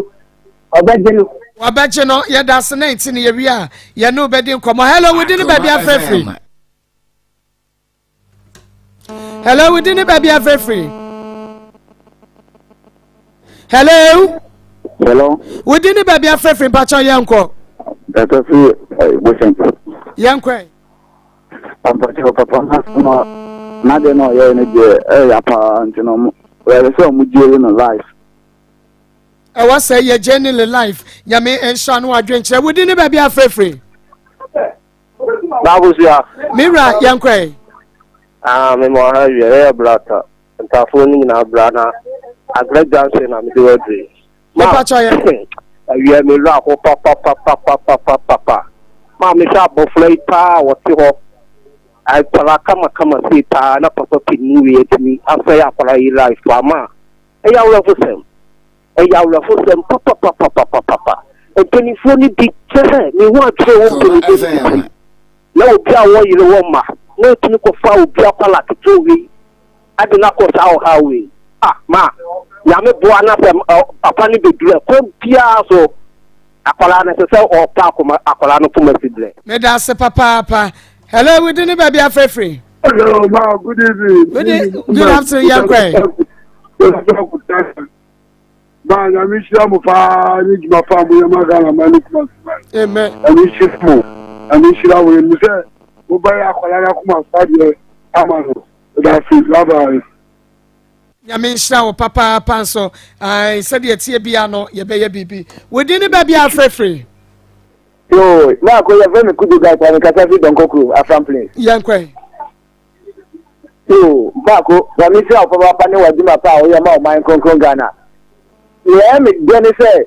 ọ̀bẹ́jì nù. ọ̀bẹ́jì nù yẹ da sí 19 yẹ wí à yẹ ní ọ̀bẹ́dì nkọ̀mọ́ hello wíìdì ní bẹ̀bí afẹ́fẹ́ hello wíìdì ní bẹ̀bí afẹ́fẹ́ hello wíìdì ní bẹ̀bí afẹ́fẹ́ mpàtsọ́ yẹ nkọ. ẹ̀ka fi gbèsè. yẹ nkọ ẹ̀. pàmpàtsọ́ pàpà náà sọ̀rọ̀. Nade no ye ne de ya pa ntino mo we so mu jere no life e wa say ye journey le life nyame ensha no adwenkyere wodi ne ba bia frefre babu sia mira yankwe me mo ha ye brata ntafo ni na brana agre janse na me de wadri ma pa cha ye ye me lo akọ papa ma me sha bo fleita wo ti ho I kama sita na papa pini we timi after ya kwa life mama eya wo fo sem papa e penifo ni bi tse ni ho atwe wo penifo na obi a wo yire wo ma na tini ko fa obi akwala kitowi ade na ko sa o hawe ma ya me bo ana papa ni bedure ko bia so akwala na se o pa akoma akwala no puma sidle me da se papa hello, we didn't baby afrefre. Hello, ma, good evening. Good afternoon, young boy. ba na mi shira mo fa ni ma fa mo ma ga na ma ni kuma amen ami shira mo ami shira wo ni se mo ba ya kola na kuma fa de amano da fi bye. Nyame nhyira wo papa panso ai said ye tie bia no ye be ye bibi wodi ni ba bia frefre yo na ko ye ve me kudu ga ta me kasa fi don kokru afam place yankwe yo ba ko ba mi se ofa pa ne waduma pa o ye ma o man konkron Ghana ye me de ne se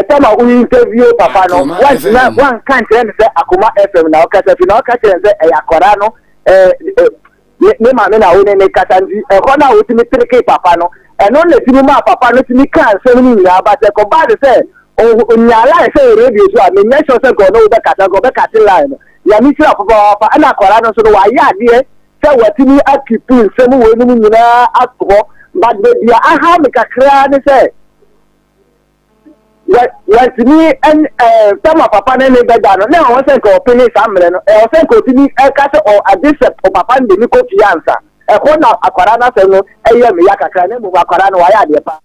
tama u interview papa no one kan tell se Akoma FM na o kasa fi na o kasa se yakora no ne ma me na wo ne kasa ndi ko na wo ti mi trike papa no no le ti mi ma papa no ti mi kan se ni ya ba se ko ba de se o nyala se radio so a me make sure se ko no be kasa go be kasa line ya mi sira papa na akora no so no wa ya de se wati ni akipin se mu wo ni mu nyina atho but the ya aha me kakra ne se what me and some of papa ne beda no na won se ko opini samre no o se ko ti ni ka se o adise o papa ndi ni ko ti answer ko na akwara na se no eye me ya kakra ne mu akwara no wa ya de pa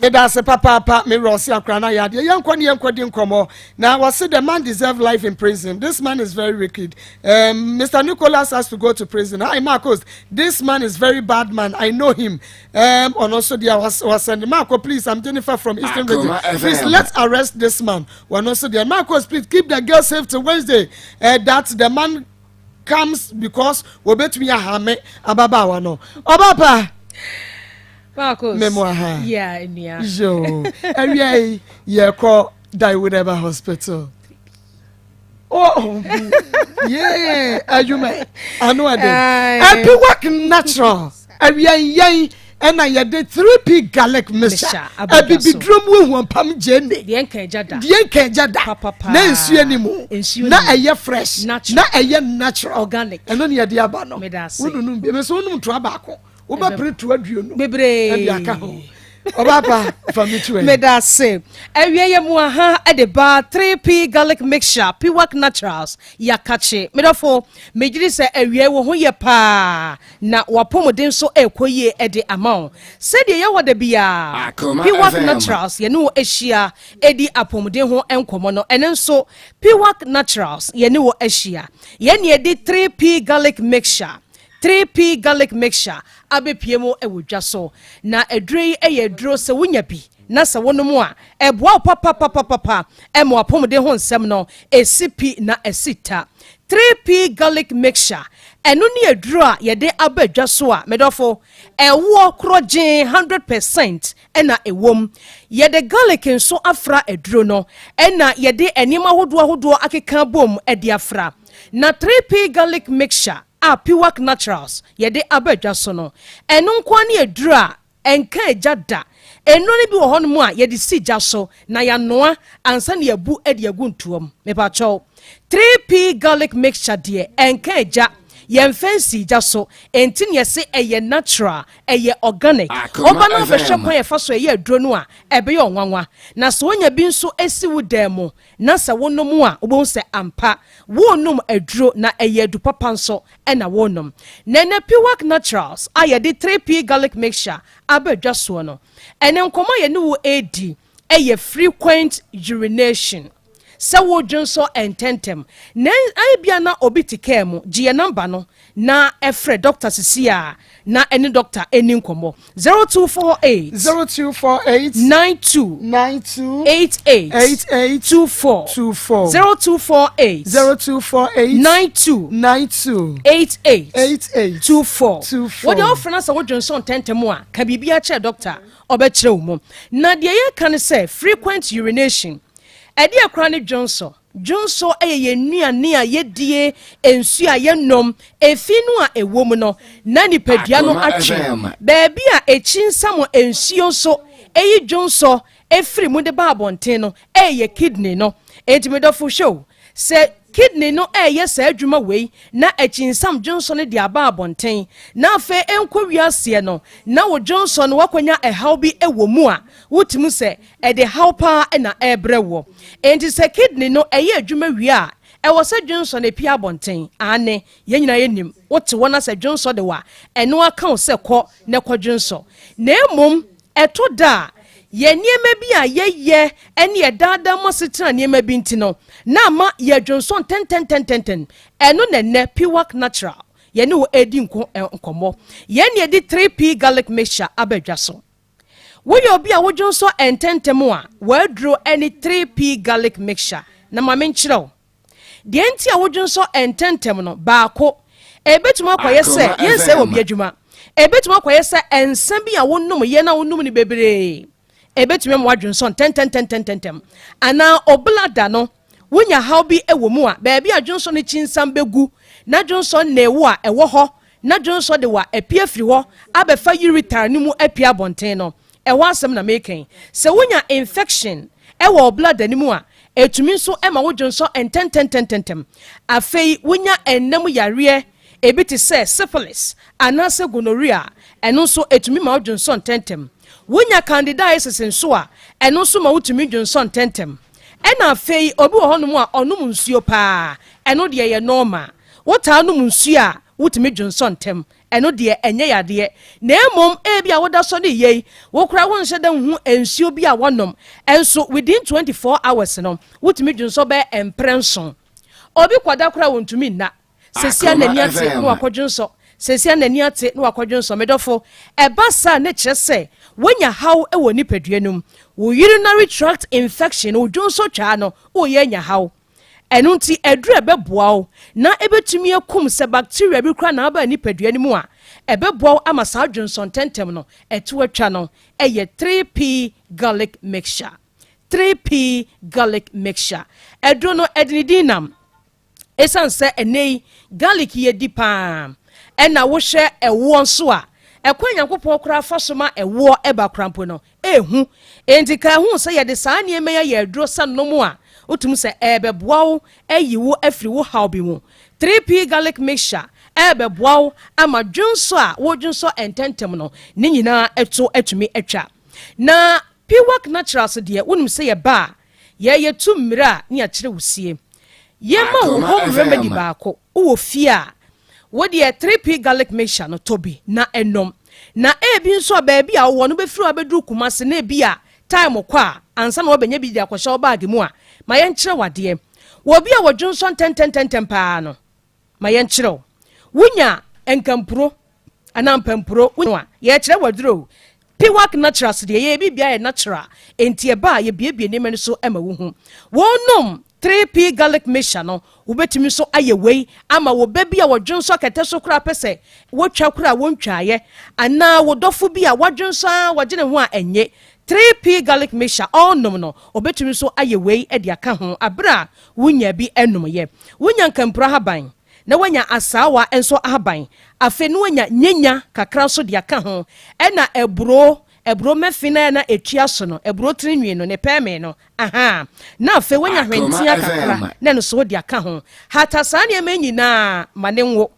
me da se papa me rosi akwara na ya de yankodi nkomo na was the man deserve life in prison. This man is very wicked. Mr. Nicholas has to go to prison. Hi Maa Akos, this man is very bad man. I know him. And also there was sending Maa Akos, please, I'm Jennifer from Eastern Region. Please let's arrest this man. When also there Maa Akos, please keep the girl safe till Wednesday. That the man comes because we bet me a hame ababa wano. Obapa Maa Akos. Memoir. Yeah. Jo. Every year call die whatever hospital. Oh, yeah. You may. I know I did. I be working natural. Every and I did 3P garlic mixture. I be drum with one pam jenny. The enke jada. The enke jada. Papa. Na see anymore. Na a year fresh. Na a year natural. Organic. And only a diabano. Medasi. We don't be so no tobacco. Oba pre to aduonu bebre aka ho oba pa fa me to medase awie mu aha e de ba 3P garlic mixture Piwak Naturals yakache medofo mejiri se awie wo ho ye pa na wapomoden so ekoye e de amount se de ye wode bia Piwak Naturals ye no ehia e di apomoden ho enkomo no ene nso Piwak Naturals ye ne wo ehia ye ne di 3P garlic mixture 3P garlic mixture abepiemo ewodwa so na edrei eyedro se wonya bi na se wono a eboa papa emo apomde ho nsem no esipi na esita 3P garlic mixture eno ne edro a yede abadwa so a medofo ewo krogen 100% ena ewom yede garlic nso afra edro no ena yede enima hodo akeka bom edi afra na 3P garlic mixture Piwak Naturals yede abadwa so no eno nkwa ne edura enka ejada eno ne bi wo hono a yede sija so na ya noa ansa ne yabu ede aguntuom mepa cho 3P garlic mixture de enka eja yen fancy jaso entin yese eye natural eye organic oba na behwe kwan ye faso eye aduro no a ebe ye onwanwa na so onya bi nso esi wudemo na sa wonom a obon se ampa wonum aduro na eye du papa nso na wonom nene Piwak Naturals ayede 3P garlic mixture abadwa so no ene nkomo ye ne wo edi eye frequent urination Sawo Johnson and Tentem. Nen bia na obi tike mu GE number no na efre Dr. Cecilia na any doctor any nkomo 0248 92 88 24 0248 92 88 24 what the offer na Sawo Johnson Tentem a ka bibia che doctor obekire wo na de ye kan say frequent urination Edi akrani Johnson eye nuane a yedie ensu a yenom efinu a ewom no na nipadua no atwe baabi a echinsamo ensuo so eyi Johnson efri mu de ba abonten no eye kidney no entimedofo show se kidney no eye sa adwuma wei na echinsam Johnson de aba abonten na afa enko wiase no na wo Johnson wakwanya ehaw bi ewomu a wotimu se e de hawpa na ebrewo enti se kidney no eye adwuma wi a ewo se Johnson epi abonten ane yenyina yenim wote wona se Johnson de wa eno aka se kɔ ne kɔ Johnson na emom eto da ye niema bi a ye ene ye dada mo setena niema bi ntino na ma ye dwonson 10 eno nenne Piwak Natural ye ne wo edi nkomo ye ne di 3p garlic mixture abadwaso wo ye obi a wo dwonso ententemo a wadro ene 3p garlic mixture na ma menkyerɛw de enti a wo dwonso ententem no baako ebetuma kwaye se yense obi adwuma ebetuma kwaye se ensa bi a wonnom ye na wonnom ni bebre ebetuma mo adwonso 10 ana oblada no wonya how bi ewo mu a ba bia adwonso ne chinsam begu na adwonso na ewo a ewo ho na adwonso de wa apia firi ho abefa uretile ni mu apia bonten no ewo asem na meken se wonya infection ewo oblada ni mu a etumi nso ema wo dwonso 10 afei wonya enam yare ebiti se syphilis anase gonorrhea eno nso etumi ma wo dwonso 10 wonya candidiasis nso a eno nso ma wotumi dwonso 10 ena afei obi wo hono mu a onum nsuo pa eno de ye normal wota anum nsuo a wotumi dwonso 10 eno de enye yade na emom ebi a woda so de yei wo kura wo nhye da hu ensuo bi a wonom enso within 24 hours no wotumi dwonso be emprenson obi kwada kura wontumi na sesia na niate no akodwonso sesia na niate no akodwonso medofo ebasa ne kyerese wonya haw ewo nipaduanum wo urinary tract infection wo dwonso twa no wo ye nya haw eno nti edure beboa na ebetumi akum se bacteria bi kra na aba nipaduanum a ebeboa ama sa dwonso tentem no eto atwa no eye 3p garlic mixture 3p garlic mixture edro no edinidinam esanse enei garlic ye dipa ena wo hye ewo nso a ekwa nyankopon kra fasoma ewo eba krampo no ehu enti ka hu se ye de saa niema ye edro sanomo a otum se ebeboa eyiwo afiri wo hawbi mu 3p garlic mixture ebeboa ama dwonso a wo dwonso ententem no ni nyina eto atumi atwa na Piwak Naturals de wonum se ye ba ye tumira ni a kire wusie yema home remedy baako wo fie a wo de 3p garlic mixture no tobi na enom na ebi nso baabi a wo no befiri abeduru kumase na ebi a time kwa ansa na wo benya bi de akwhye bag mu a ma ye nkire wade wo bi a wo dwonso 10 pa no ma ye nkire wonya enkampuro anampampuro wonya ye kire waduro Piwak Naturals de ye bibia ye natural enti e ba ye biebie ne men so ema wo hu wonom 3p garlic mixture no wobetimi so ayewei ama wo ba bia wodwonso kete so kura pese wotwa kura wontwaye ana wodofo bia wadwonso wagene ho a enye 3p garlic mixture all nom no obetimi so ayewei e de aka ho abra wonya bi enom ye wonya nkampura haban na wanya asawa enso ahaban afe no wanya nyenya kakra so de aka ho ena ebro mefina na etua so no ebro trinwie no ne peme no aha na afe wanya hwentia kakra na no so de aka ho hata saa ne emanyi na manenwo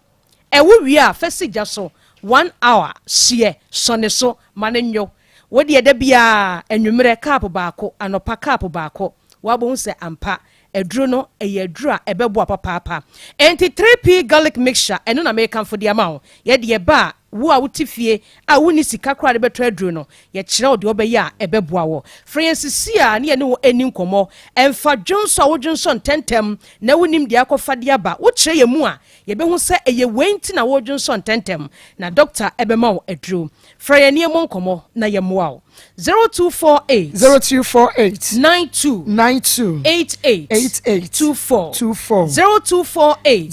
ewo wi a fesigya so 1 hour sie sone so manenyo wodi eda bia enwumere cup baako anopa cup baako wabo se ampa eduro no eduro a ebeboa papa enti 3p garlic mixture eno na make am for the amount ye de ba wo a wutifie a woni sika kra de beto eduro no ye kire o de obeya a ebeboa wo Francis a ne ye ne wo eni nkomo emfa dwonso a wo dwonso ntentem na wonim de akofa de aba wo kire ye mu a ye behu se eye wenti na wo dwonso ntentem na doctor ebema wo eduro fra ne mo nkomo na ye moa wo 0248 92 88 24 0248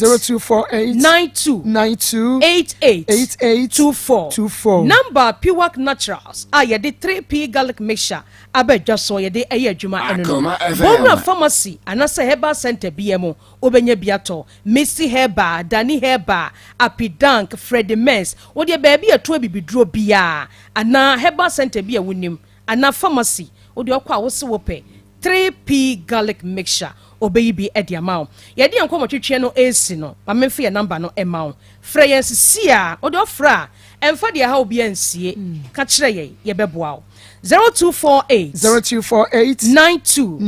92 88 24 number Piwak Naturals ye de 3p garlic mixture abedwa so ye de eye adwuma eno no Bomra pharmacy anase herbal center biemo obenya biato Messi Herba Dani Herba Apidank Freddy Mess wo de baabi ato abibiduro bia ana herbal center bia wonim ana pharmacy wo de okwa wo se wo pe 3p garlic mixture obeyi bi ediamao ye de enkomo twetwe no AC no mamemfe ye number no emao Freyens sia o de ofra emfa de ha obi ansie ka kire ye beboa 0248 92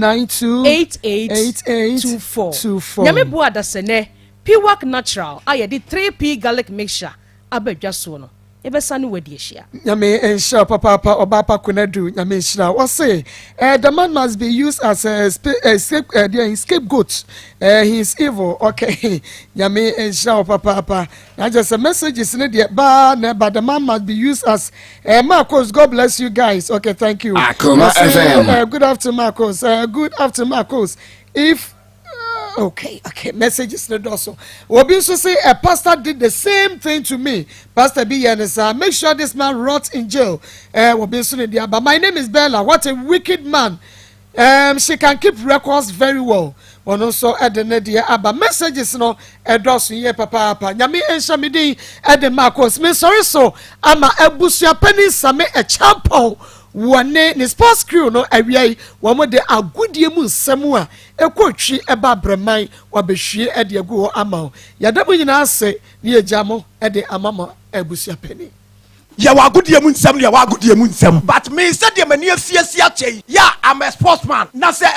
88 24 nyame boa da sene Piwak Natural aye de 3p garlic mixture abedwa so no ebesa no wadi ehia nyame enhira papa oba pa kunadu nyame enhira what say the man must be used as a scapegoat he is evil okay nyame enhira papa na just a message is in the ba but the man must be used as Maa Akos. God bless you guys. Okay, thank you. Akoma FM. Good afternoon, Maa Akos. Good afternoon, Maa Akos. If okay, messages not also. Obi so say a pastor did the same thing to me. Pastor B Yanisa, make sure this man rots in jail. Obi so there. But my name is Bella. What a wicked man. She can keep records very well. But also at the media, but messages no edosu ye papa. Nyame ensha me din at the Maa Akos. Me sorry so. Ama ebusia penny same a champion. Wane ni sports crew no awia wo de agudie mu nsɛm a ekotwi eba breman wabehwie ede agu ama yada mu nyina ase ne yagya ede amama abusia pani ya wagudie mu nsɛm ya wagudie mu nsɛm but me said the mani afiesia chei ya I'm a sportsman na say